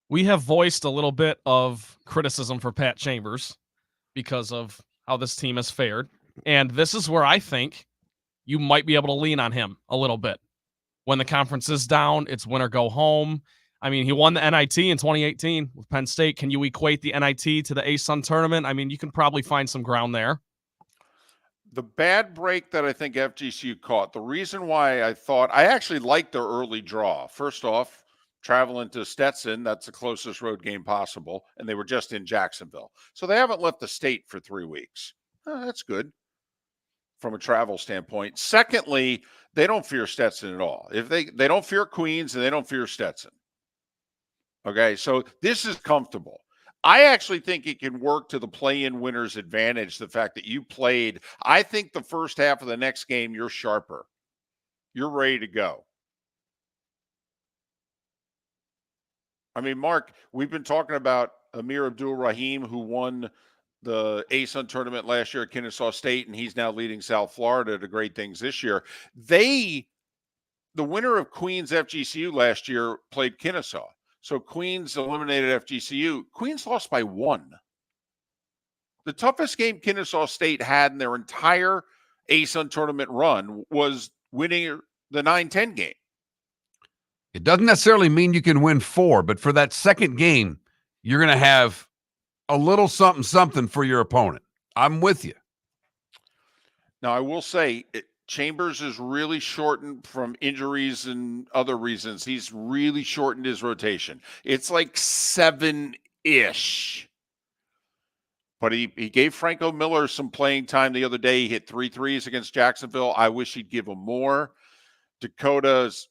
Speaker 2: We have voiced a little bit of criticism for Pat Chambers because of how this team has fared. And this is where I think you might be able to lean on him a little bit. When the conference is down, it's win or go home. I mean, he won the NIT in 2018 with Penn State. Can you equate the NIT to the ASUN tournament? I mean, you can probably find some ground there.
Speaker 1: The bad break that I think FGCU caught, the reason why I actually liked their early draw. First off, traveling to Stetson, that's the closest road game possible, and they were just in Jacksonville. So they haven't left the state for 3 weeks. That's good from a travel standpoint. Secondly, they don't fear Stetson at all. If they don't fear Queens and they don't fear Stetson. Okay, so this is comfortable. I actually think it can work to the play-in winner's advantage, the fact that you played. I think the first half of the next game, you're sharper. You're ready to go. I mean, Mark, we've been talking about Amir Abdul-Rahim, who won the ASUN tournament last year at Kennesaw State, and he's now leading South Florida to great things this year. The winner of Queens FGCU last year played Kennesaw. So Queens eliminated FGCU. Queens lost by 1. The toughest game Kennesaw State had in their entire ASUN tournament run was winning the 9-10 game.
Speaker 4: It doesn't necessarily mean you can win 4, but for that second game, you're going to have a little something for your opponent. I'm with you.
Speaker 1: Now, I will say Chambers is really shortened from injuries and other reasons. He's really shortened his rotation. It's like 7-ish. But he gave Franco Miller some playing time the other day. He hit 3 threes against Jacksonville. I wish he'd give him more. Dakota's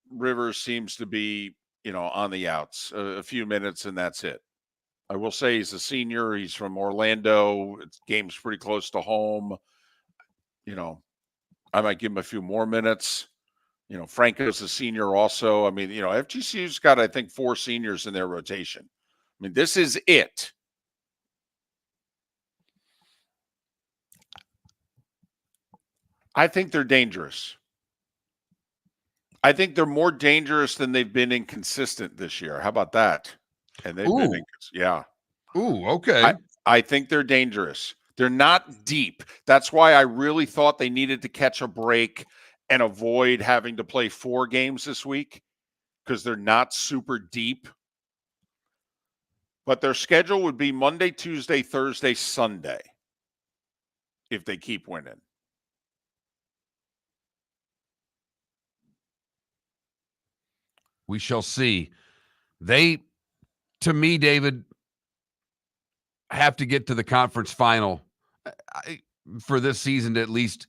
Speaker 1: Rivers seems to be, on the outs. A few minutes, and that's it. I will say he's a senior. He's from Orlando. Game's pretty close to home. I might give him a few more minutes. Franco's a senior also. I mean, FGCU's got, I think, 4 seniors in their rotation. I mean, this is it. I think they're dangerous. I think they're more dangerous than they've been inconsistent this year. How about that? And they've been, yeah.
Speaker 4: Ooh, okay.
Speaker 1: I think they're dangerous. They're not deep. That's why I really thought they needed to catch a break and avoid having to play 4 games this week because they're not super deep. But their schedule would be Monday, Tuesday, Thursday, Sunday if they keep winning.
Speaker 4: We shall see. They, to me, David, have to get to the conference final for this season to at least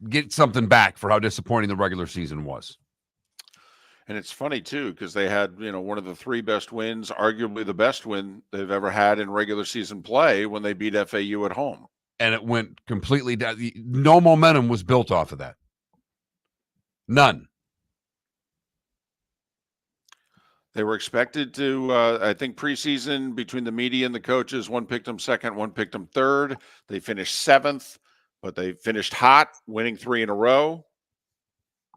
Speaker 4: get something back for how disappointing the regular season was.
Speaker 1: And it's funny, too, because they had, one of the 3 best wins, arguably the best win they've ever had in regular season play when they beat FAU at home.
Speaker 4: And it went completely down. No momentum was built off of that. None.
Speaker 1: They were expected to, I think, preseason between the media and the coaches, one picked them second, one picked them third. They finished 7th, but they finished hot, winning 3 in a row.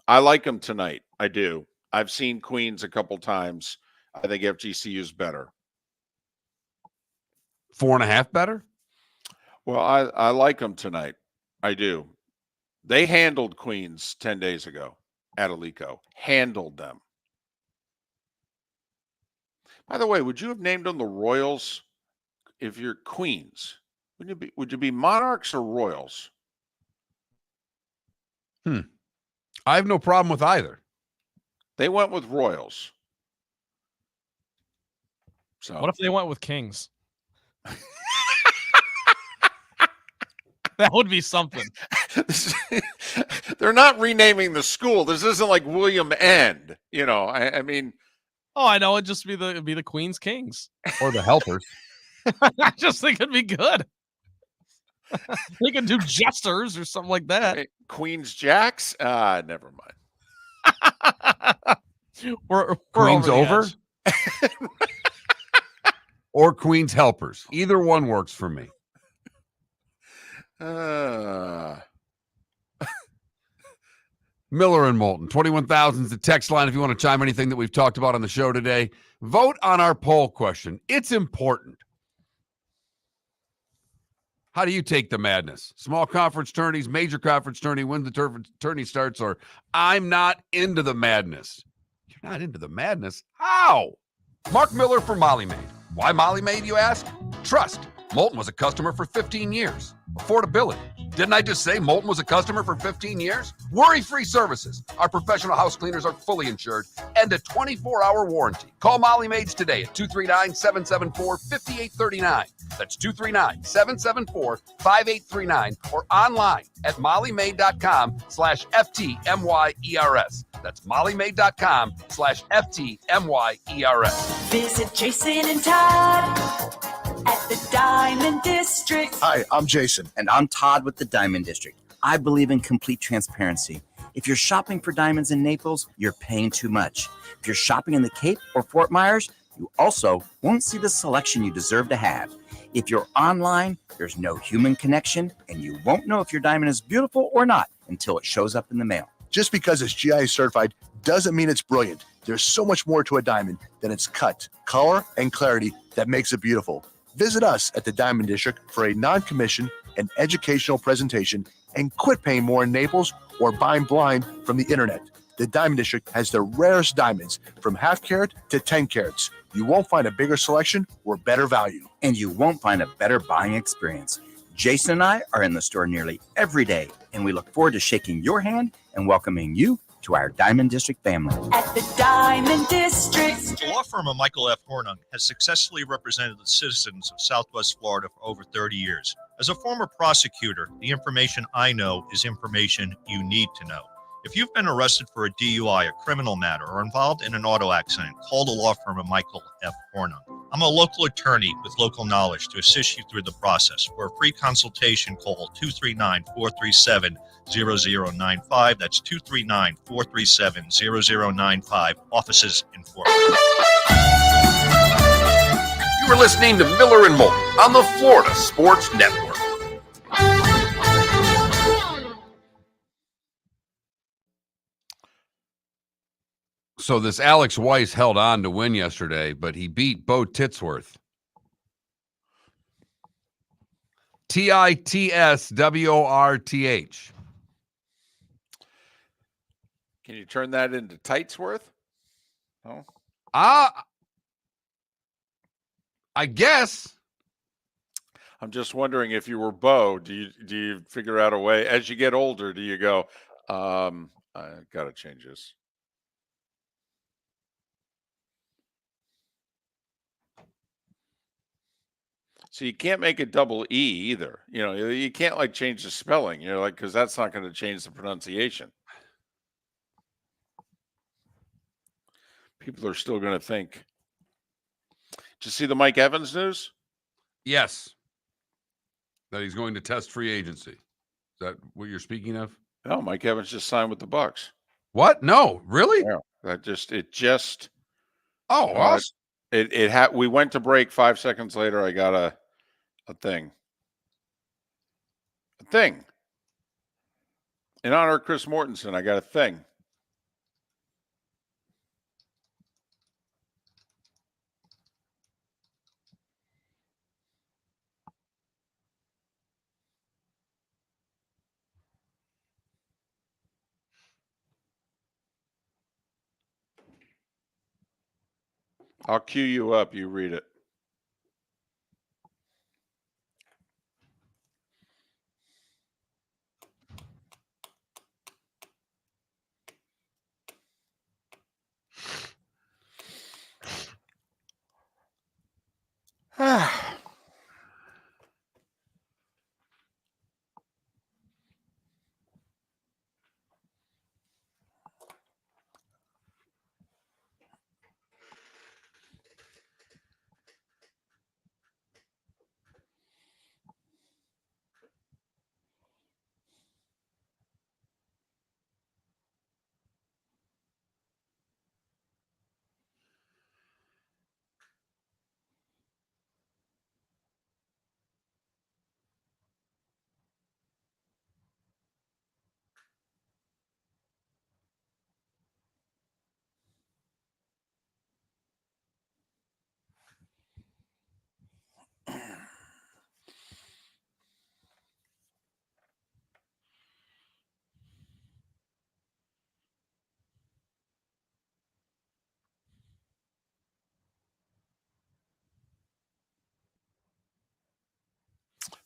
Speaker 1: I like them tonight. I do. I've seen Queens a couple times. I think FGCU is better.
Speaker 4: 4.5 better?
Speaker 1: Well, I like them tonight. I do. They handled Queens 10 days ago at Alico. Handled them. By the way, would you have named them the Royals if you're Queens? Would you be Monarchs or Royals?
Speaker 4: I have no problem with either.
Speaker 1: They went with Royals. So
Speaker 2: what if they went with Kings? That would be something.
Speaker 1: They're not renaming the school. This isn't like William End. I mean.
Speaker 2: Oh, I know. It'd just be the Queens Kings.
Speaker 4: Or the Helpers.
Speaker 2: I just think it'd be good. They could do Jesters or something like that.
Speaker 1: Queens Jacks? Never mind.
Speaker 2: We're
Speaker 4: Queens
Speaker 2: over?
Speaker 4: Or Queens Helpers. Either one works for me. Miller and Moulton, 21,000 is the text line if you want to chime anything that we've talked about on the show today. Vote on our poll question. It's important. How do you take the madness? Small conference tourneys, major conference tourney, when the tourney starts, or I'm not into the madness. You're not into the madness? How? Mark Miller for Molly Maid. Why Molly Maid, you ask? Trust. Moulton was a customer for 15 years. Affordability. Didn't I just say Moulton was a customer for 15 years? Worry-free services. Our professional house cleaners are fully insured and a 24-hour warranty. Call Molly Maids today at 239-774-5839. That's 239-774-5839 or online at mollymaid.com/FTMYERS. That's mollymaid.com/FTMYERS.
Speaker 5: Visit Jason and Todd at the Diamond District.
Speaker 6: Hi, I'm Jason.
Speaker 7: And I'm Todd with the Diamond District. I believe in complete transparency. If you're shopping for diamonds in Naples, you're paying too much. If you're shopping in the Cape or Fort Myers, you also won't see the selection you deserve to have. If you're online, there's no human connection, and you won't know if your diamond is beautiful or not until it shows up in the mail.
Speaker 6: Just because it's GI certified doesn't mean it's brilliant. There's so much more to a diamond than its cut, color, and clarity that makes it beautiful. Visit us at the Diamond District for a non-commission and educational presentation and quit paying more in Naples or buying blind from the internet. The Diamond District has the rarest diamonds from 1/2 carat to 10 carats. You won't find a bigger selection or better value.
Speaker 7: And you won't find a better buying experience. Jason and I are in the store nearly every day, and we look forward to shaking your hand and welcoming you to our Diamond District family.
Speaker 5: At the Diamond District.
Speaker 10: The law firm of Michael F. Hornung has successfully represented the citizens of Southwest Florida for over 30 years. As a former prosecutor, the information I know is information you need to know. If you've been arrested for a DUI, a criminal matter, or involved in an auto accident, call the law firm of Michael F. Hornung. I'm a local attorney with local knowledge to assist you through the process. For a free consultation, call 239-437-0095. That's 239-437-0095. Offices in Fort Worth.
Speaker 9: You are listening to Miller and Moulton on the Florida Sports Network.
Speaker 4: So this Alex Weiss held on to win yesterday, but he beat Bo Titsworth. Titsworth.
Speaker 1: Can you turn that into Tightsworth? No.
Speaker 4: I guess.
Speaker 1: I'm just wondering if you were Bo, do you figure out a way as you get older? Do you go, I got to change this? So you can't make it double E either. You can't like change the spelling. Because that's not going to change the pronunciation. People are still going to think. Did you see the Mike Evans news?
Speaker 4: Yes. That he's going to test free agency. Is that what you're speaking of?
Speaker 1: No, Mike Evans just signed with the Bucks.
Speaker 4: What? No, really?
Speaker 1: Yeah, it just.
Speaker 4: Oh, awesome.
Speaker 1: We went to break 5 seconds later. I got a thing. A thing. In honor of Chris Mortensen, I got a thing. I'll cue you up. You read it.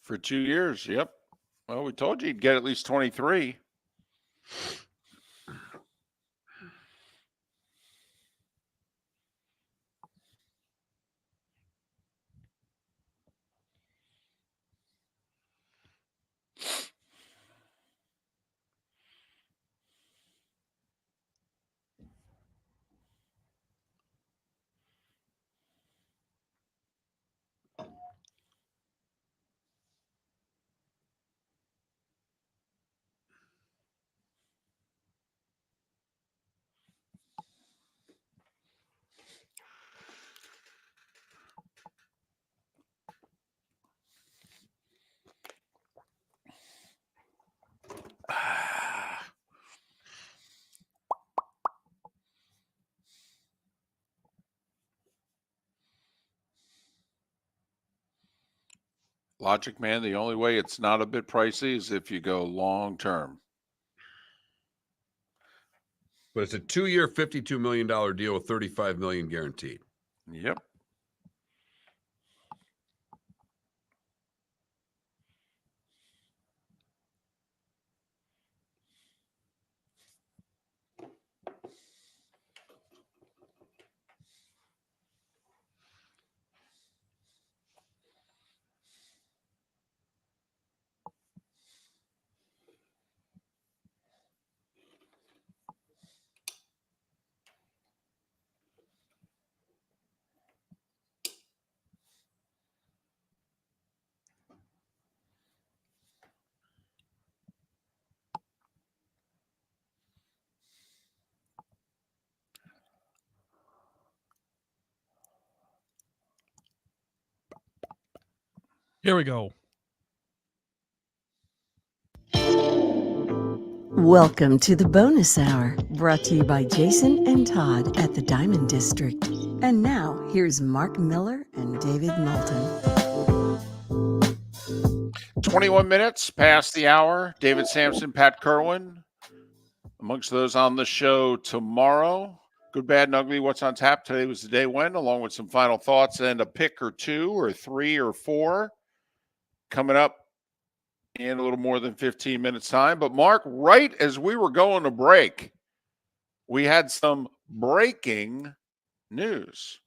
Speaker 1: For 2 years, yep. Well, we told you he'd get at least 23. Logic, man, the only way it's not a bit pricey is if you go long term.
Speaker 4: But it's a 2-year, $52 million deal with $35 million guaranteed.
Speaker 1: Yep.
Speaker 2: Here we go.
Speaker 3: Welcome to the bonus hour, brought to you by Jason and Todd at the Diamond District. And now, here's Mark Miller and David Moulton.
Speaker 1: 21 minutes past the hour. David Sampson, Pat Kerwin, amongst those on the show tomorrow. Good, bad, and ugly. What's on tap? Today was the day when, along with some final thoughts and a pick or two or three or four coming up in a little more than 15 minutes time. But Mark, right as we were going to break, we had some breaking news.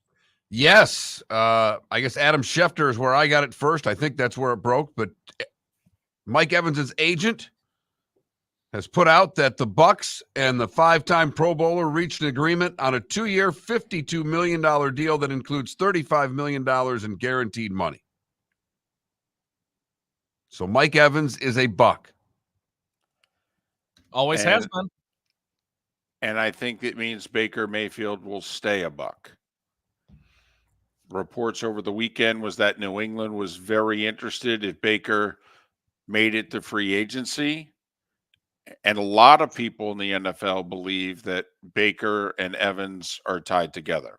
Speaker 4: Yes. I guess Adam Schefter is where I got it first. I think that's where it broke. But Mike Evans' agent has put out that the Bucs and the 5-time Pro Bowler reached an agreement on a 2-year, $52 million deal that includes $35 million in guaranteed money. So Mike Evans is a Buck.
Speaker 2: Always has been.
Speaker 1: And I think it means Baker Mayfield will stay a Buck. Reports over the weekend was that New England was very interested if Baker made it to free agency. And a lot of people in the NFL believe that Baker and Evans are tied together.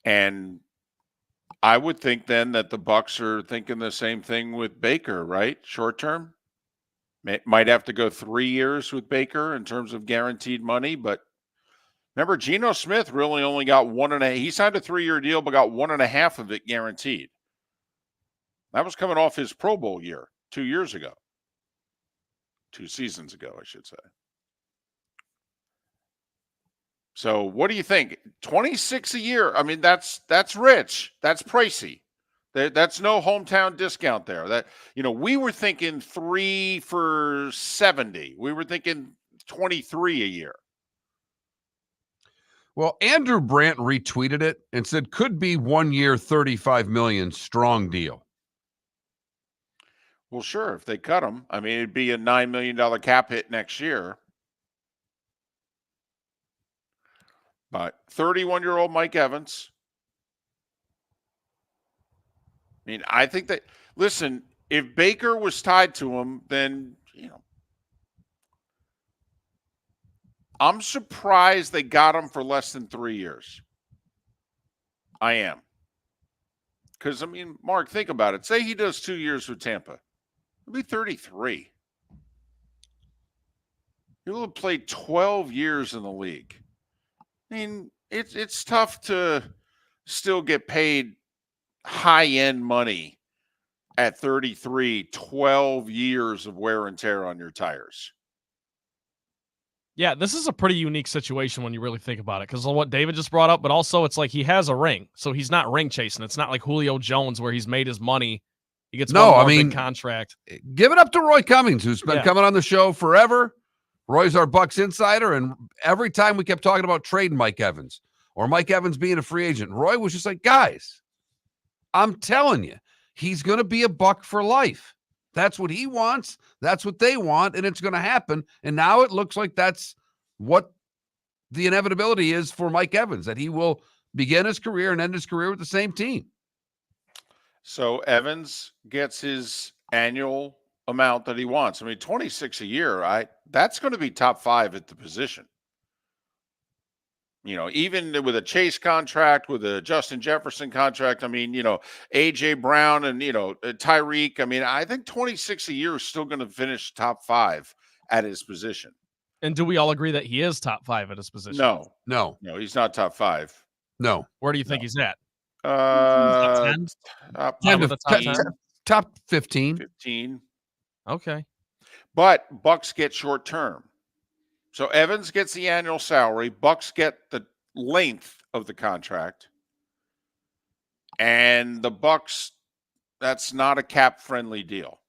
Speaker 1: And I would think then that the Bucs are thinking the same thing with Baker, right? Short term. Might have to go 3 years with Baker in terms of guaranteed money, but remember, Geno Smith really only got 1.5. He signed a 3-year deal, but got 1.5 of it guaranteed. That was coming off his Pro Bowl year 2 years ago. 2 seasons ago, I should say. So what do you think? 26 a year. I mean, that's rich. That's pricey. That's no hometown discount there. That, we were thinking 3 for 70. We were thinking 23 a year.
Speaker 4: Well, Andrew Brandt retweeted it and said, could be 1 year, $35 million, strong deal.
Speaker 1: Well, sure. If they cut him, I mean, it'd be a $9 million cap hit next year. But 31-year-old Mike Evans. I mean, I think that, listen, if Baker was tied to him, then, I'm surprised they got him for less than 3 years. I am. Because, I mean, Mark, think about it. Say he does 2 years with Tampa. He'll be 33. He will have played 12 years in the league. I mean, it's tough to still get paid high-end money at 33, 12 years of wear and tear on your tires.
Speaker 2: Yeah, this is a pretty unique situation when you really think about it, because of what David just brought up, but also it's like he has a ring, so he's not ring chasing. It's not like Julio Jones where he's made his money. He gets one more big contract.
Speaker 4: Give it up to Roy Cummings, who's been coming on the show forever. Roy's our Bucs insider, and every time we kept talking about trading Mike Evans or Mike Evans being a free agent, Roy was just like, guys, I'm telling you, he's going to be a Buck for life. That's what he wants. That's what they want, and it's going to happen. And now it looks like that's what the inevitability is for Mike Evans, that he will begin his career and end his career with the same team.
Speaker 1: So Evans gets his annual amount that he wants. I mean, 26 a year, that's going to be top 5 at the position. Even with a Chase contract, with a Justin Jefferson contract, I mean, A.J. Brown and, Tyreek. I mean, I think 26 a year is still going to finish top 5 at his position.
Speaker 2: And do we all agree that he is top 5 at his position?
Speaker 1: No, he's not top 5.
Speaker 4: No.
Speaker 2: Where do you think he's at?
Speaker 1: Top
Speaker 2: 10?
Speaker 4: Top 15.
Speaker 1: 15.
Speaker 2: Okay.
Speaker 1: But Bucs get short term. So Evans gets the annual salary. Bucs get the length of the contract. And the Bucs, that's not a cap-friendly deal.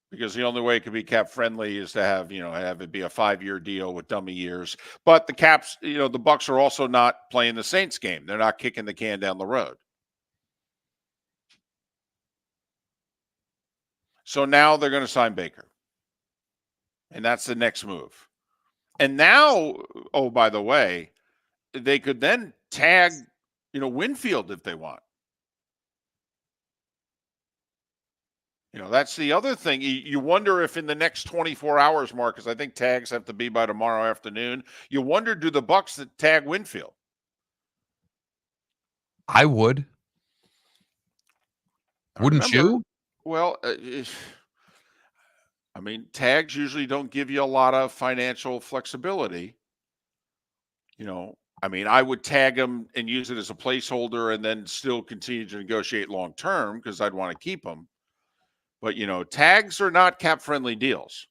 Speaker 1: Because the only way it could be cap-friendly is to have it be a 5-year deal with dummy years. But the Caps, the Bucs are also not playing the Saints game. They're not kicking the can down the road. So now they're going to sign Baker. And that's the next move. And now, oh, by the way, they could then tag, Winfield if they want. That's the other thing. You wonder if in the next 24 hours, Mark, because I think tags have to be by tomorrow afternoon, you wonder, do the Bucs tag Winfield?
Speaker 4: I would. Wouldn't you?
Speaker 1: Well, I mean, tags usually don't give you a lot of financial flexibility. I mean, I would tag them and use it as a placeholder and then still continue to negotiate long term because I'd want to keep them. But, tags are not cap friendly deals.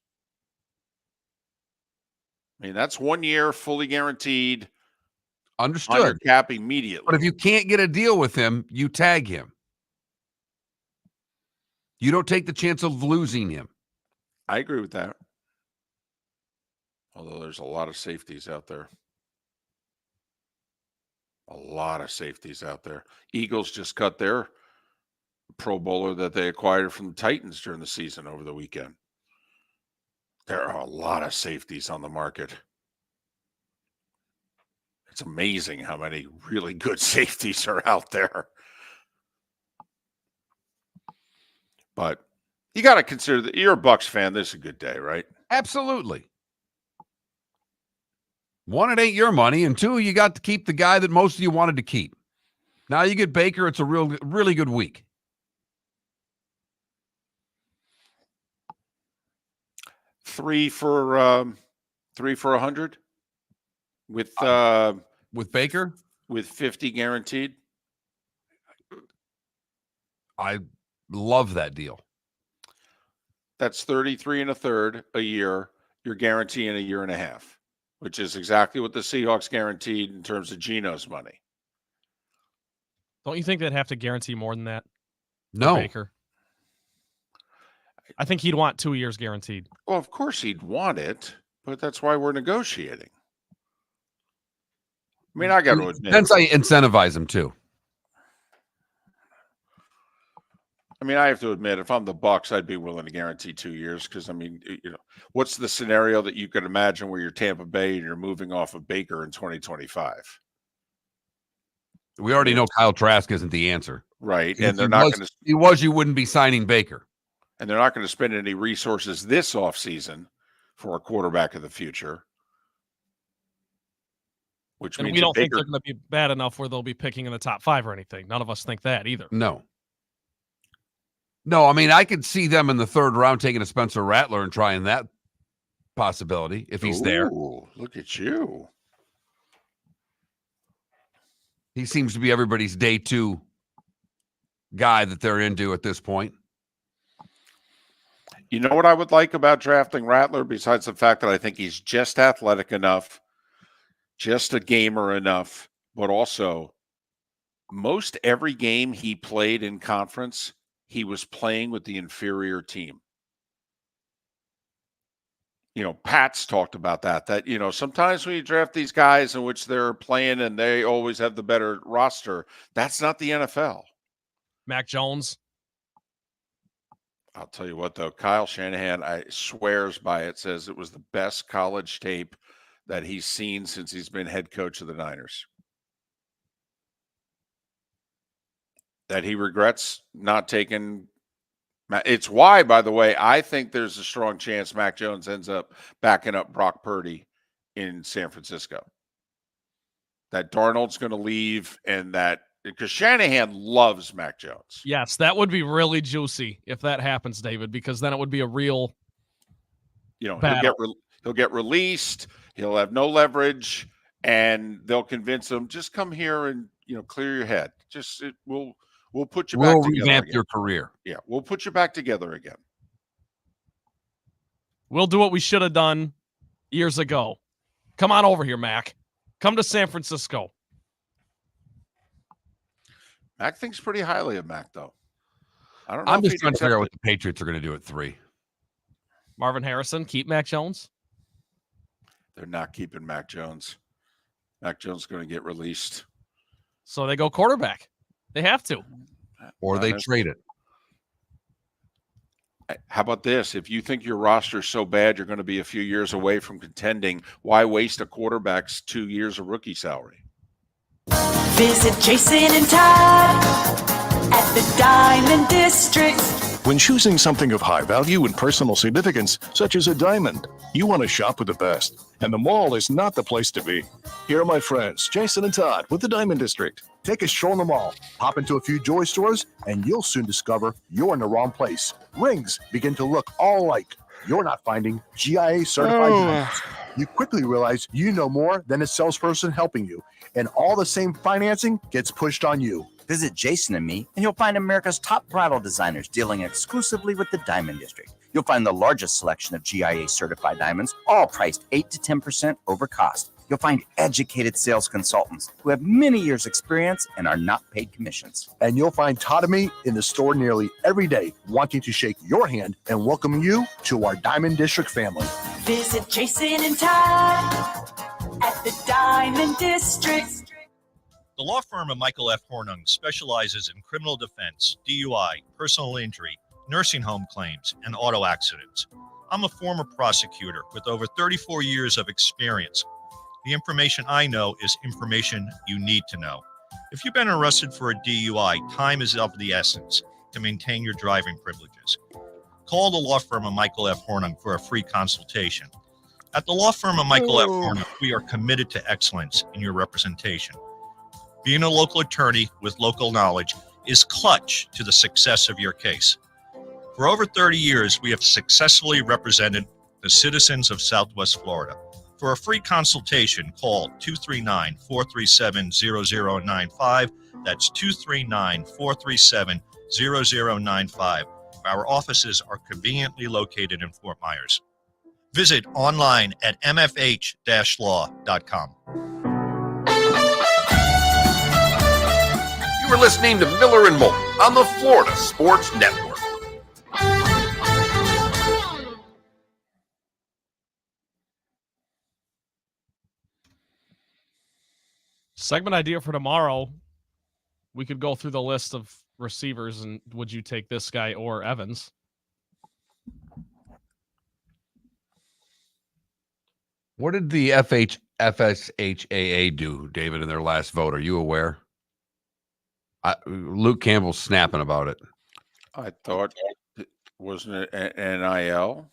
Speaker 1: I mean, that's 1 year fully guaranteed.
Speaker 4: Understood.
Speaker 1: On your cap immediately.
Speaker 4: But if you can't get a deal with him, you tag him. You don't take the chance of losing him.
Speaker 1: I agree with that. Although there's a lot of safeties out there. A lot of safeties out there. Eagles just cut their Pro Bowler that they acquired from the Titans during the season over the weekend. There are a lot of safeties on the market. It's amazing how many really good safeties are out there. But you got to consider that you're a Bucs fan. This is a good day, right?
Speaker 4: Absolutely. One, it ain't your money, and two, you got to keep the guy that most of you wanted to keep. Now you get Baker. It's a really good week.
Speaker 1: Three for 100 with
Speaker 4: Baker
Speaker 1: with 50 guaranteed.
Speaker 4: I love that deal.
Speaker 1: That's 33 and a third a year. You're guaranteeing a year and a half, which is exactly what the Seahawks guaranteed in terms of Geno's money.
Speaker 2: Don't you think they'd have to guarantee more than that?
Speaker 4: No.
Speaker 2: Baker. I think he'd want 2 years guaranteed.
Speaker 1: Well, of course he'd want it, but that's why we're negotiating. I mean, I got to admit.
Speaker 4: Depends how you incentivize him too.
Speaker 1: I mean, I have to admit, if I'm the Bucs, I'd be willing to guarantee 2 years because, I mean, what's the scenario that you could imagine where you're Tampa Bay and you're moving off of Baker in 2025?
Speaker 4: We already know Kyle Trask isn't the answer.
Speaker 1: Right,
Speaker 4: And
Speaker 1: and they're not going to.
Speaker 4: He was, you wouldn't be signing Baker.
Speaker 1: And they're not going to spend any resources this offseason for a quarterback of the future. Which
Speaker 2: And
Speaker 1: means
Speaker 2: we don't think
Speaker 1: Baker,
Speaker 2: they're going to be bad enough where they'll be picking in the top 5 or anything. None of us think that either.
Speaker 4: No, I mean, I could see them in the third round taking a Spencer Rattler and trying that possibility if he's there.
Speaker 1: Look at you.
Speaker 4: He seems to be everybody's day 2 guy that they're into at this point.
Speaker 1: You know what I would like about drafting Rattler, besides the fact that I think he's just athletic enough, just a gamer enough, but also most every game he played in conference, he was playing with the inferior team. Pat's talked about that sometimes when you draft these guys in which they're playing and they always have the better roster, that's not the NFL.
Speaker 2: Mac Jones.
Speaker 1: I'll tell you what, though, Kyle Shanahan, I swears by it, says it was the best college tape that he's seen since he's been head coach of the Niners. That he regrets not taking. It's why, by the way, I think there's a strong chance Mac Jones ends up backing up Brock Purdy in San Francisco. That Darnold's going to leave, and that because Shanahan loves Mac Jones.
Speaker 2: Yes, that would be really juicy if that happens, David, because then it would be a real
Speaker 1: he'll get released, he'll have no leverage, and they'll convince him, just come here and clear your head. We'll put you back together.
Speaker 4: We'll revamp
Speaker 1: again.
Speaker 4: your career.
Speaker 1: Yeah, we'll put you back together again.
Speaker 2: We'll do what we should have done years ago. Come on over here, Mac. Come to San Francisco.
Speaker 1: Mac thinks pretty highly of Mac, though. I don't know.
Speaker 4: I'm just trying to figure out what the Patriots are going to do at 3.
Speaker 2: Marvin Harrison, keep Mac Jones?
Speaker 1: They're not keeping Mac Jones. Mac Jones is going to get released.
Speaker 2: So they go quarterback. They have to.
Speaker 4: Or they trade it.
Speaker 1: How about this? If you think your roster is so bad you're going to be a few years away from contending, why waste a quarterback's 2 years of rookie salary?
Speaker 5: Visit Jason and Todd at the Diamond District.
Speaker 11: When choosing something of high value and personal significance, such as a diamond, you want to shop with the best. And the mall is not the place to be. Here are my friends, Jason and Todd with the Diamond District.
Speaker 6: Take a stroll in the mall, pop into a few jewelry stores, and you'll soon discover you're in the wrong place. Rings begin to look all alike. You're not finding GIA certified diamonds. You quickly realize you know more than a salesperson helping you, and all the same financing gets pushed on you.
Speaker 7: Visit Jason and me, and you'll find America's top bridal designers dealing exclusively with the Diamond District. You'll find the largest selection of GIA certified diamonds, all priced 8 to 10% over cost. You'll find educated sales consultants who have many years' experience and are not paid commissions.
Speaker 6: And you'll find Todd and me in the store nearly every day, wanting to shake your hand and welcome you to our Diamond District family.
Speaker 5: Visit Jason and Todd at the Diamond District.
Speaker 10: The law firm of Michael F. Hornung specializes in criminal defense, DUI, personal injury, nursing home claims, and auto accidents. I'm a former prosecutor with over 34 years of experience. The information I know is information you need to know. If you've been arrested for a DUI, time is of the essence to maintain your driving privileges. Call the law firm of Michael F. Hornung for a free consultation. At the law firm of Michael F. Hornung, we are committed to excellence in your representation. Being a local attorney with local knowledge is clutch to the success of your case. For over 30 years, we have successfully represented the citizens of Southwest Florida. For a free consultation, call 239-437-0095. That's 239-437-0095. Our offices are conveniently located in Fort Myers. Visit online at mfh-law.com.
Speaker 9: You are listening to Miller and Moulton on the Florida Sports Network.
Speaker 2: Segment idea for tomorrow. We could go through the list of receivers, and would you take this guy or Evans?
Speaker 4: What did the FSHAA do, David, in their last vote? Are you aware? Luke Campbell's snapping about it.
Speaker 1: I thought, wasn't it an NIL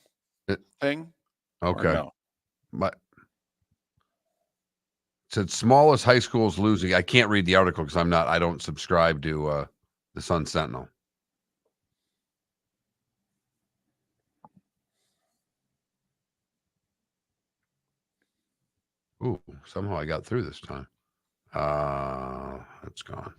Speaker 1: thing?
Speaker 4: Okay.
Speaker 1: No?
Speaker 4: But said smallest high schools losing. I can't read the article because I don't subscribe to the Sun Sentinel. Ooh, somehow I got through this time. It's gone.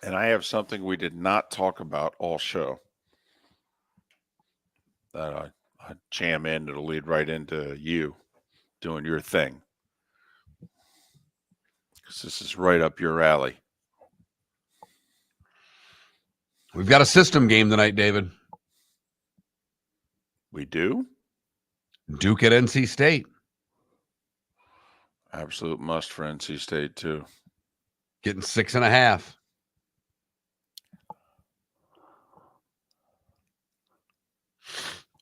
Speaker 1: And I have something we did not talk about all show that I jam in. It'll lead right into you doing your thing, because this is right up your alley.
Speaker 4: We've got a system game tonight, David.
Speaker 1: We do?
Speaker 4: Duke at NC State.
Speaker 1: Absolute must for NC State, too.
Speaker 4: Getting 6.5.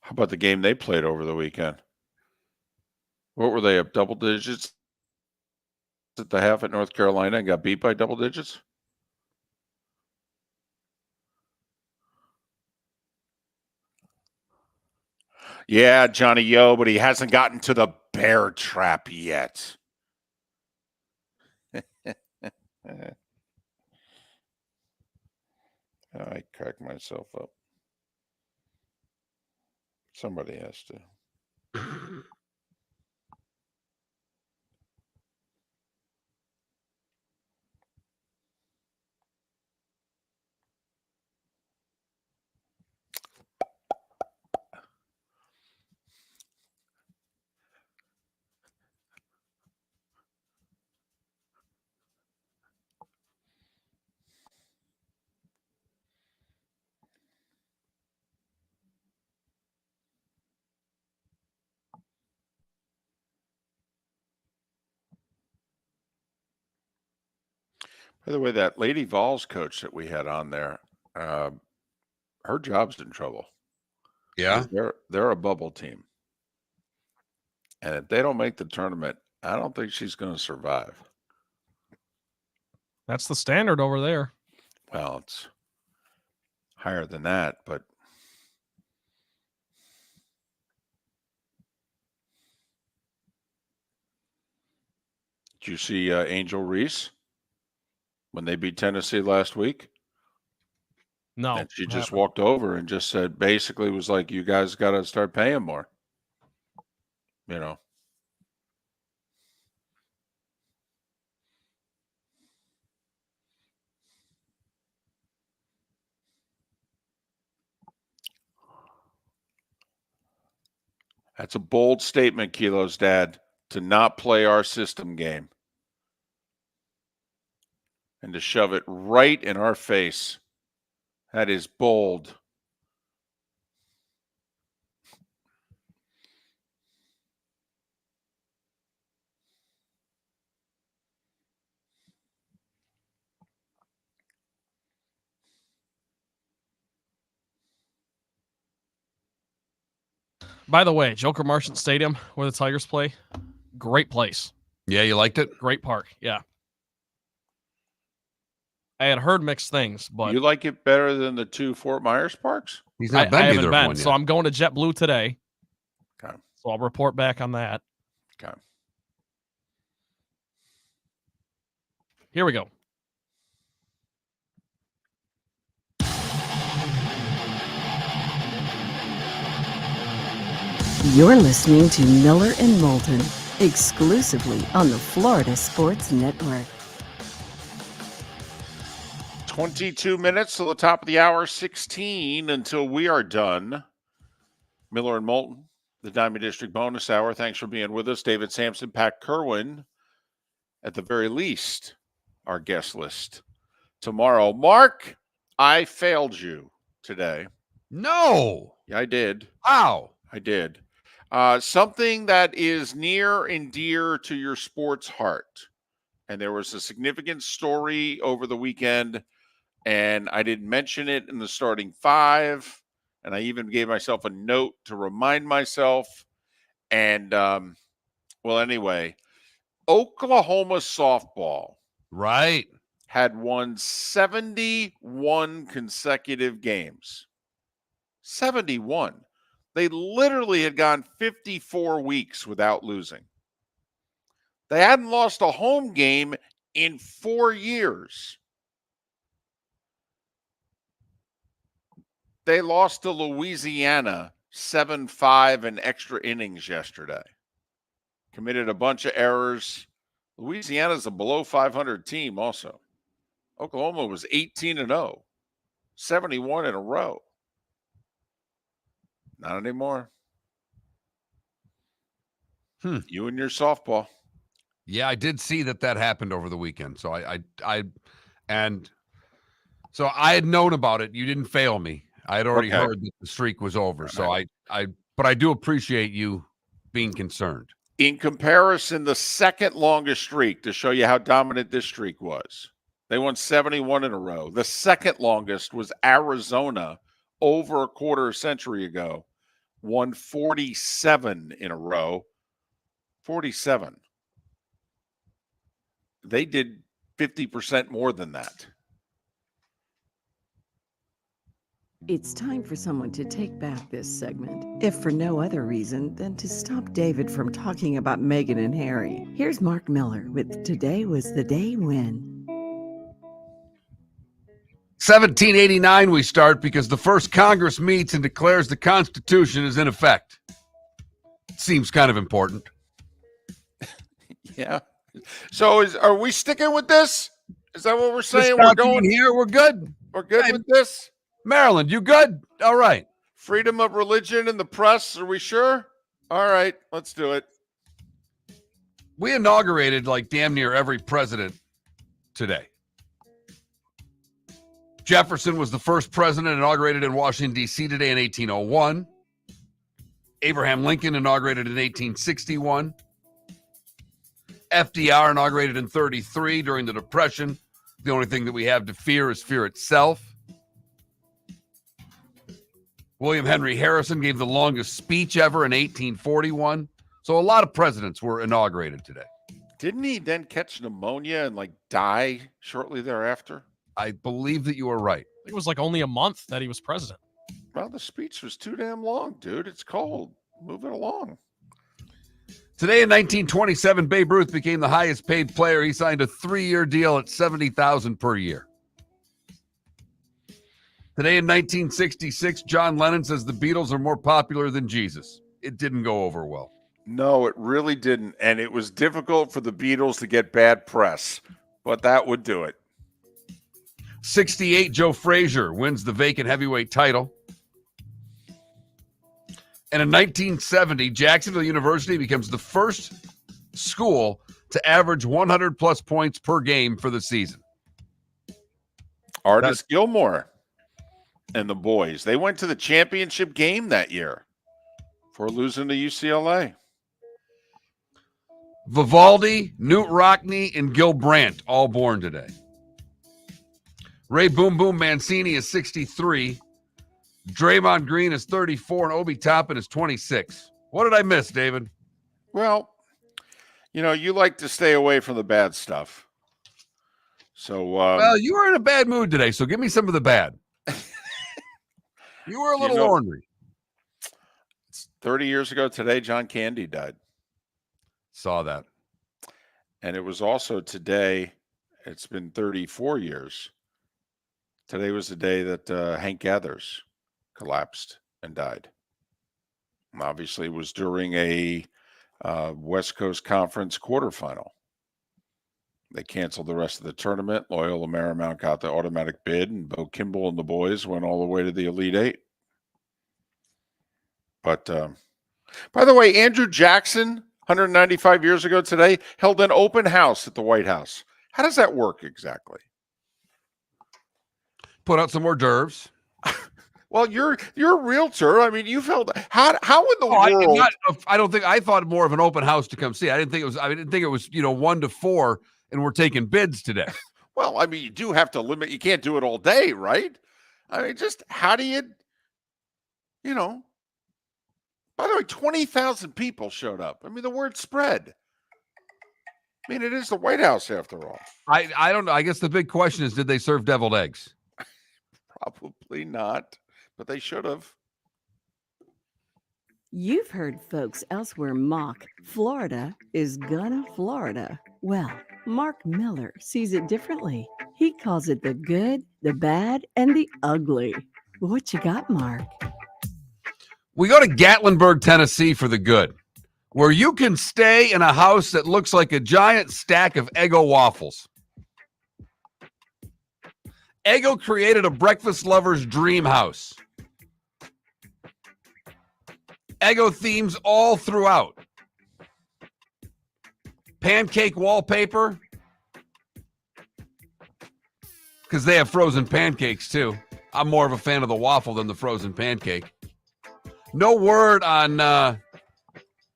Speaker 1: How about the game they played over the weekend? What were they, up double digits at the half at North Carolina and got beat by double digits? Yeah, Johnny Yo, but he hasn't gotten to the bear trap yet. I crack myself up. Somebody has to. By the way, that Lady Vols coach that we had on there, her job's in trouble.
Speaker 4: Yeah.
Speaker 1: They're a bubble team. And if they don't make the tournament, I don't think she's going to survive.
Speaker 2: That's the standard over there.
Speaker 1: Well, it's higher than that, but did you see Angel Reese when they beat Tennessee last week?
Speaker 2: No.
Speaker 1: And she just walked over and just said, basically was like, you guys got to start paying more. You know. That's a bold statement, Kilo's dad, to not play our system game and to shove it right in our face. That is bold.
Speaker 2: By the way, Joker Marchant Stadium, where the Tigers play, great place.
Speaker 4: Yeah, you liked it?
Speaker 2: Great park, yeah. I had heard mixed things, but
Speaker 1: You like it better than the two Fort Myers parks?
Speaker 4: He's
Speaker 2: I
Speaker 4: not been
Speaker 2: haven't
Speaker 4: either
Speaker 2: been,
Speaker 4: one
Speaker 2: so
Speaker 4: yet.
Speaker 2: I'm going to JetBlue today.
Speaker 1: Okay.
Speaker 2: So I'll report back on that.
Speaker 1: Okay.
Speaker 2: Here we go.
Speaker 3: You're listening to Miller and Moulton, exclusively on the Florida Sports Network.
Speaker 1: 22 minutes to the top of the hour, 16 until we are done. Miller and Moulton, the Diamond District bonus hour. Thanks for being with us. David Sampson, Pat Kerwin, at the very least, our guest list tomorrow. Mark, I failed you today.
Speaker 4: No.
Speaker 1: Yeah, I did.
Speaker 4: How?
Speaker 1: I did. Something that is near and dear to your sports heart. And there was a significant story over the weekend, and I didn't mention it in the starting five. And I even gave myself a note to remind myself. And, well, anyway, Oklahoma softball.
Speaker 4: Right.
Speaker 1: Had won 71 consecutive games. 71. They literally had gone 54 weeks without losing. They hadn't lost a home game in 4 years. They lost to Louisiana 7-5 in extra innings yesterday. Committed a bunch of errors. Louisiana's a below 500 team also. Oklahoma was 18-0, 71 in a row. Not anymore. You and your softball.
Speaker 4: Yeah, I did see that happened over the weekend. So I had known about it. You didn't fail me. I had already heard that the streak was over. So but I do appreciate you being concerned.
Speaker 1: In comparison, the second longest streak, to show you how dominant this streak was, they won 71 in a row. The second longest was Arizona over a quarter century ago, won 47 in a row. 47. They did 50% more than that.
Speaker 3: It's time for someone to take back this segment, if for no other reason than to stop David from talking about Meghan and Harry. Here's Mark Miller with Today Was the Day When.
Speaker 4: 1789 we start because the first Congress meets and declares the Constitution is in effect. Seems kind of important.
Speaker 1: Yeah. So are we sticking with this? Is that what we're saying?
Speaker 4: We're going here. We're good.
Speaker 1: We're good with this?
Speaker 4: Maryland, you good? All right.
Speaker 1: Freedom of religion in the press. Are we sure? All right. Let's do it.
Speaker 4: We inaugurated like damn near every president today. Jefferson was the first president inaugurated in Washington, D.C. today in 1801. Abraham Lincoln inaugurated in 1861. FDR inaugurated in 33 during the Depression. The only thing that we have to fear is fear itself. William Henry Harrison gave the longest speech ever in 1841. So a lot of presidents were inaugurated today.
Speaker 1: Didn't he then catch pneumonia and like die shortly thereafter?
Speaker 4: I believe that you are right.
Speaker 2: It was like only a month that he was president.
Speaker 1: Well, the speech was too damn long, dude. It's cold. Move it along.
Speaker 4: Today in 1927, Babe Ruth became the highest paid player. He signed a 3-year deal at $70,000 per year. Today in 1966, John Lennon says the Beatles are more popular than Jesus. It didn't go over well.
Speaker 1: No, it really didn't. And it was difficult for the Beatles to get bad press, but that would do it.
Speaker 4: 68, Joe Frazier wins the vacant heavyweight title. And in 1970, Jacksonville University becomes the first school to average 100-plus points per game for the season.
Speaker 1: Artis Gilmore and the boys, they went to the championship game that year for losing to UCLA.
Speaker 4: Vivaldi, Newt Rockney, and Gil Brandt, all born today. Ray Boom Boom Mancini is 63. Draymond Green is 34, and Obi Toppin is 26. What did I miss, David?
Speaker 1: Well, you know, you like to stay away from the bad stuff. So,
Speaker 4: well, you were in a bad mood today, so give me some of the bad. You were a little ornery.
Speaker 1: 30 years ago today, John Candy died.
Speaker 4: Saw that.
Speaker 1: And it was also today, it's been 34 years. Today was the day that Hank Gathers collapsed and died. And obviously, it was during a West Coast Conference quarterfinal. They canceled the rest of the tournament. Loyola Marymount got the automatic bid, and Bo Kimball and the boys went all the way to the Elite Eight. But, by the way, Andrew Jackson, 195 years ago today, held an open house at the White House. How does that work exactly?
Speaker 4: Put out some hors d'oeuvres.
Speaker 1: Well, you're a realtor. I mean, you've held how in the world?
Speaker 4: I don't think I thought more of an open house to come see. I didn't think it was 1 to 4, and we're taking bids today.
Speaker 1: Well, I mean, you do have to limit. You can't do it all day, right? I mean, just how do you? By the way, 20,000 people showed up. I mean, the word spread. I mean, it is the White House after all.
Speaker 4: I don't know. I guess the big question is, did they serve deviled eggs?
Speaker 1: Probably not, but they should have.
Speaker 3: You've heard folks elsewhere mock Florida is gonna Florida. Well, Mark Miller sees it differently. He calls it the good, the bad, and the ugly. What you got, Mark?
Speaker 4: We go to Gatlinburg, Tennessee for the good, where you can stay in a house that looks like a giant stack of Eggo waffles. Eggo created a breakfast lover's dream house. Eggo themes all throughout. Pancake wallpaper, because they have frozen pancakes too. I'm more of a fan of the waffle than the frozen pancake. No word on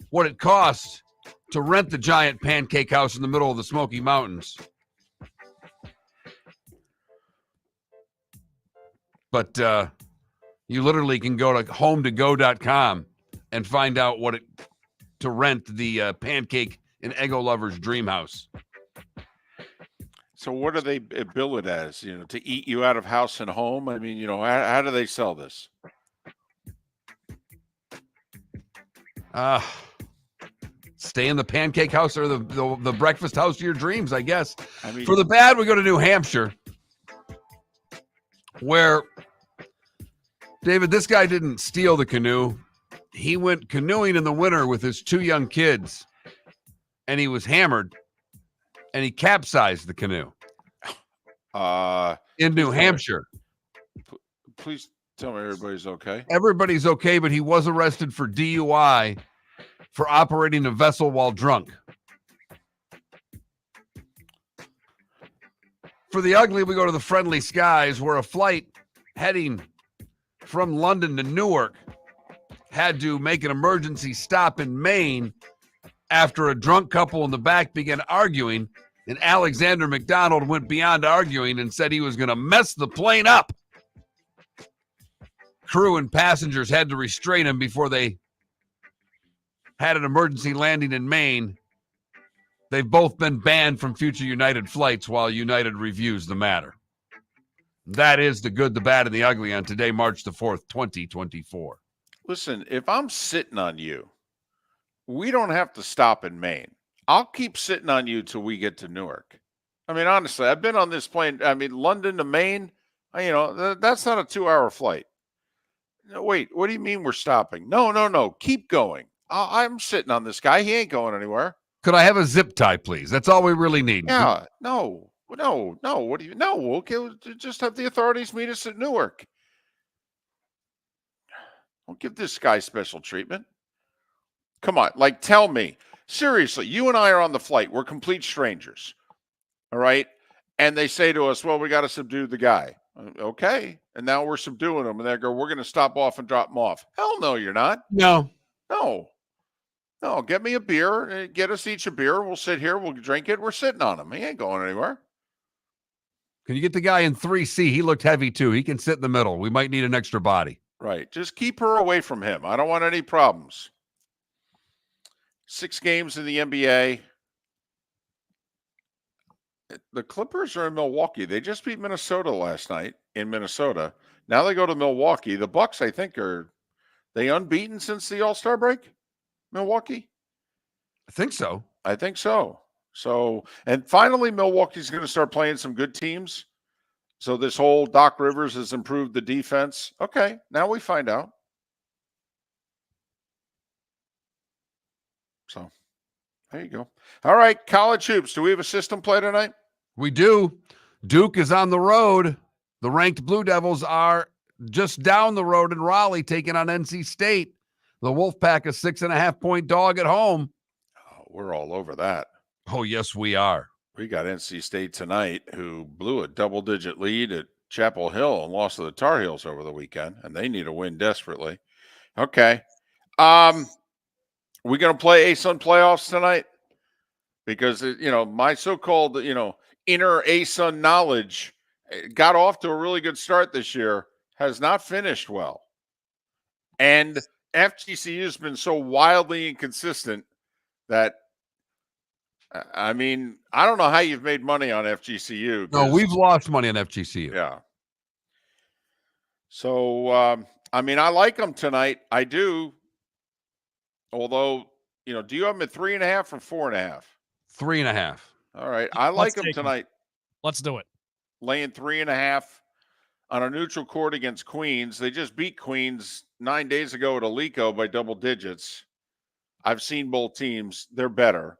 Speaker 4: what it costs to rent the giant pancake house in the middle of the Smoky Mountains. But you literally can go to home2go.com and find out what it to rent the pancake and Eggo lover's dream house.
Speaker 1: So what do they bill it as? To eat you out of house and home? I mean, how do they sell this?
Speaker 4: Stay in the pancake house or the breakfast house of your dreams, I guess.
Speaker 1: I mean,
Speaker 4: for the bad, we go to New Hampshire, where, David, this guy didn't steal the canoe. He went canoeing in the winter with his 2 young kids, and he was hammered, and he capsized the canoe in New Hampshire.
Speaker 1: Please tell me everybody's okay.
Speaker 4: Everybody's okay, but he was arrested for DUI for operating a vessel while drunk. For the ugly, we go to the Friendly Skies, where a flight heading from London to Newark had to make an emergency stop in Maine after a drunk couple in the back began arguing And Alexander McDonald went beyond arguing and said he was going to mess the plane up. Crew and passengers had to restrain him before they had an emergency landing in Maine. They've both been banned from future United flights while United reviews the matter. That is the good, the bad, and the ugly on today, March the 4th, 2024.
Speaker 1: Listen, if I'm sitting on you, we don't have to stop in Maine. I'll keep sitting on you till we get to Newark. I mean, honestly, I've been on this plane. I mean, London to Maine, that's not a 2-hour flight. No, wait, what do you mean we're stopping? No. Keep going. I'm sitting on this guy. He ain't going anywhere.
Speaker 4: Could I have a zip tie, please? That's all we really need.
Speaker 1: Yeah, no. What do you? No, okay, we'll just have the authorities meet us at Newark. Don't give this guy special treatment. Come on, tell me. Seriously, you and I are on the flight. We're complete strangers. All right? And they say to us, well, we got to subdue the guy. Okay. And now we're subduing him. And they go, we're going to stop off and drop him off. Hell no, you're not.
Speaker 4: No.
Speaker 1: Get me a beer. Get us each a beer. We'll sit here. We'll drink it. We're sitting on him. He ain't going anywhere.
Speaker 4: Can you get the guy in 3C? He looked heavy, too. He can sit in the middle. We might need an extra body.
Speaker 1: Right. Just keep her away from him. I don't want any problems. 6 games in the NBA. The Clippers are in Milwaukee. They just beat Minnesota last night in Minnesota. Now they go to Milwaukee. The Bucks, I think, are they unbeaten since the All-Star break? Milwaukee?
Speaker 4: I think so.
Speaker 1: So, and finally, Milwaukee's going to start playing some good teams. So this whole Doc Rivers has improved the defense. Okay, now we find out. So there you go. All right, college hoops. Do we have a system play tonight?
Speaker 4: We do. Duke is on the road. The ranked Blue Devils are just down the road in Raleigh, taking on NC State. The Wolfpack, a 6.5-point dog at home.
Speaker 1: Oh, we're all over that.
Speaker 4: Oh, yes, we are.
Speaker 1: We got NC State tonight, who blew a double-digit lead at Chapel Hill and lost to the Tar Heels over the weekend, and they need a win desperately. Okay. We going to play ASUN playoffs tonight? Because, my so-called, inner ASUN knowledge got off to a really good start this year, has not finished well. And FGCU has been so wildly inconsistent that, I don't know how you've made money on FGCU.
Speaker 4: No, we've lost money on FGCU.
Speaker 1: Yeah. So, I like them tonight. I do. Although, do you have them at 3.5 or 4.5?
Speaker 4: 3.5.
Speaker 1: All right. I like them tonight.
Speaker 2: Let's do it.
Speaker 1: Laying 3.5 on a neutral court against Queens. They just beat Queens 9 days ago at Alico by double digits. I've seen both teams. They're better.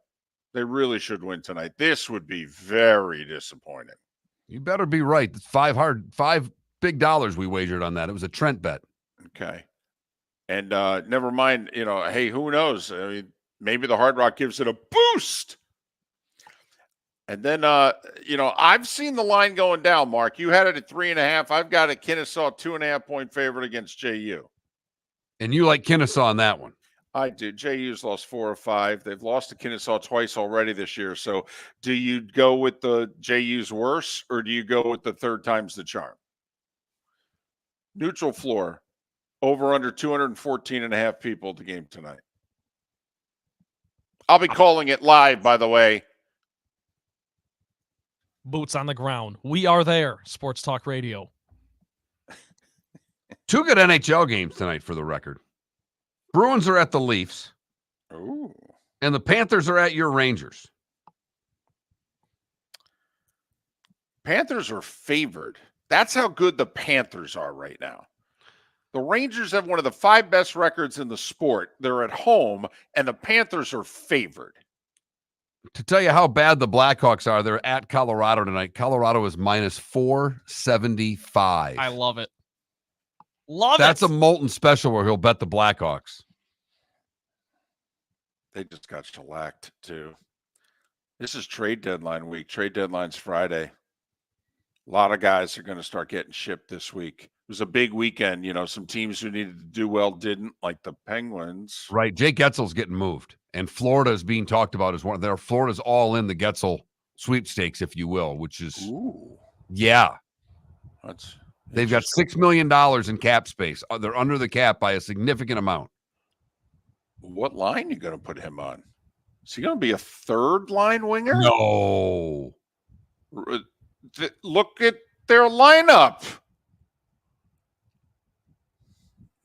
Speaker 1: They really should win tonight. This would be very disappointing.
Speaker 4: You better be right. It's $5 big dollars we wagered on that. It was a Trent bet.
Speaker 1: Okay. And never mind, hey, who knows? Maybe the Hard Rock gives it a boost. And then, I've seen the line going down, Mark. You had it at 3.5. I've got a Kennesaw 2.5-point favorite against JU.
Speaker 4: And you like Kennesaw on that one?
Speaker 1: I do. JU's lost 4 or 5. They've lost to Kennesaw twice already this year. So do you go with the JU's worse, or do you go with the third time's the charm? Neutral floor, over under 214.5 people at the game tonight. I'll be calling it live, by the way.
Speaker 2: Boots on the ground. We are there. Sports Talk Radio.
Speaker 4: 2 good NHL games tonight for the record. Bruins are at the Leafs.
Speaker 1: Ooh.
Speaker 4: And the Panthers are at your Rangers.
Speaker 1: Panthers are favored. That's how good the Panthers are right now. The Rangers have one of the 5 best records in the sport. They're at home, and the Panthers are favored.
Speaker 4: To tell you how bad the Blackhawks are, they're at Colorado tonight. Colorado is minus 475.
Speaker 2: I love it.
Speaker 4: That's a Moulton special where he'll bet the Blackhawks.
Speaker 1: They just got shellacked, too. This is trade deadline week. Trade deadline's Friday. A lot of guys are going to start getting shipped this week. It was a big weekend. Some teams who needed to do well didn't, like the Penguins.
Speaker 4: Right. Jake Getzel's getting moved. And Florida is being talked about as one of their Florida's all in the Getzel sweepstakes, if you will, which is,
Speaker 1: Ooh,
Speaker 4: yeah.
Speaker 1: that's
Speaker 4: They've got $6 million in cap space. They're under the cap by a significant amount.
Speaker 1: what line you going to put him on? Is he going to be a third line winger?
Speaker 4: No.
Speaker 1: Look at their lineup.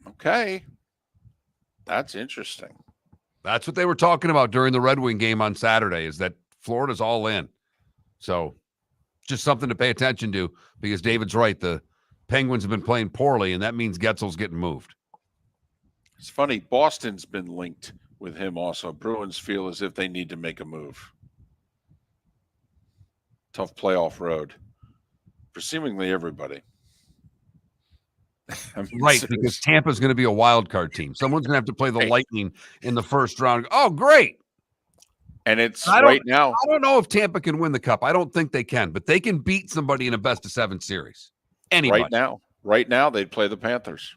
Speaker 1: Okay. That's interesting.
Speaker 4: That's what they were talking about during the Red Wing game on Saturday, is that Florida's all in. So just something to pay attention to, because David's right. The Penguins have been playing poorly, and that means Getzel's getting moved.
Speaker 1: It's funny. Boston's been linked with him also. Bruins feel as if they need to make a move. Tough playoff road for seemingly everybody. I mean,
Speaker 4: Right, because Tampa's going to be a wild card team. Someone's going to have to play the Lightning in the first round. Oh, great.
Speaker 1: And it's
Speaker 4: I
Speaker 1: right now.
Speaker 4: I don't know if Tampa can win the cup. I don't think they can, but they can beat somebody in a best-of-7 series. Anybody.
Speaker 1: Right now, they'd play the Panthers.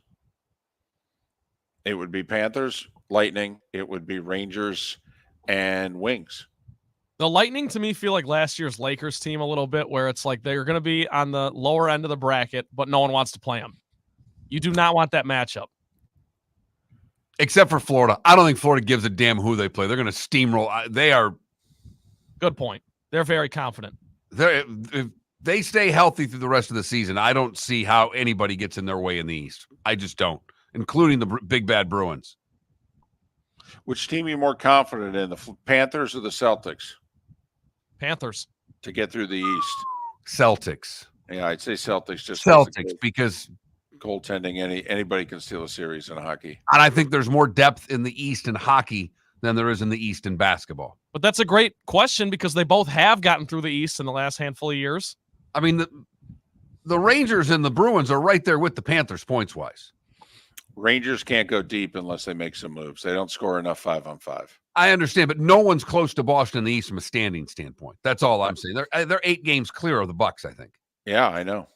Speaker 1: It would be Panthers, Lightning. It would be Rangers and Wings.
Speaker 2: The Lightning, to me, feel like last year's Lakers team a little bit, where it's like they're going to be on the lower end of the bracket, but no one wants to play them. You do not want that matchup.
Speaker 4: Except for Florida. I don't think Florida gives a damn who they play. They're going to steamroll. They are.
Speaker 2: Good point. They're very confident.
Speaker 4: If they stay healthy through the rest of the season, I don't see how anybody gets in their way in the East. I just don't, including the big bad Bruins.
Speaker 1: Which team are you more confident in, the Panthers or the Celtics?
Speaker 2: Panthers.
Speaker 1: To get through the East.
Speaker 4: Celtics.
Speaker 1: Yeah, I'd say Celtics. Just
Speaker 4: Celtics, because
Speaker 1: goaltending, anybody can steal a series in hockey.
Speaker 4: And I think there's more depth in the East in hockey than there is in the East in basketball.
Speaker 2: But that's a great question, because they both have gotten through the East in the last handful of years.
Speaker 4: I mean, the Rangers and the Bruins are right there with the Panthers points-wise.
Speaker 1: Rangers can't go deep unless they make some moves. They don't score enough 5-on-5.
Speaker 4: I understand, but no one's close to Boston in the East from a standing standpoint. That's all I'm saying. They're 8 games clear of the Bucks, I think.
Speaker 1: Yeah, I know.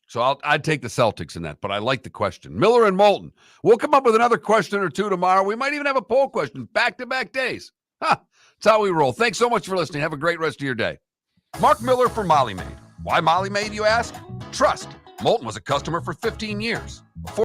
Speaker 4: So I'd take the Celtics in that, but I like the question. Miller and Moulton. We'll come up with another question or two tomorrow. We might even have a poll question back-to-back days. That's how we roll. Thanks so much for listening. Have a great rest of your day. Mark Miller for Molly Maid. Why Molly Maid, you ask? Trust. Moulton was a customer for 15 years. Before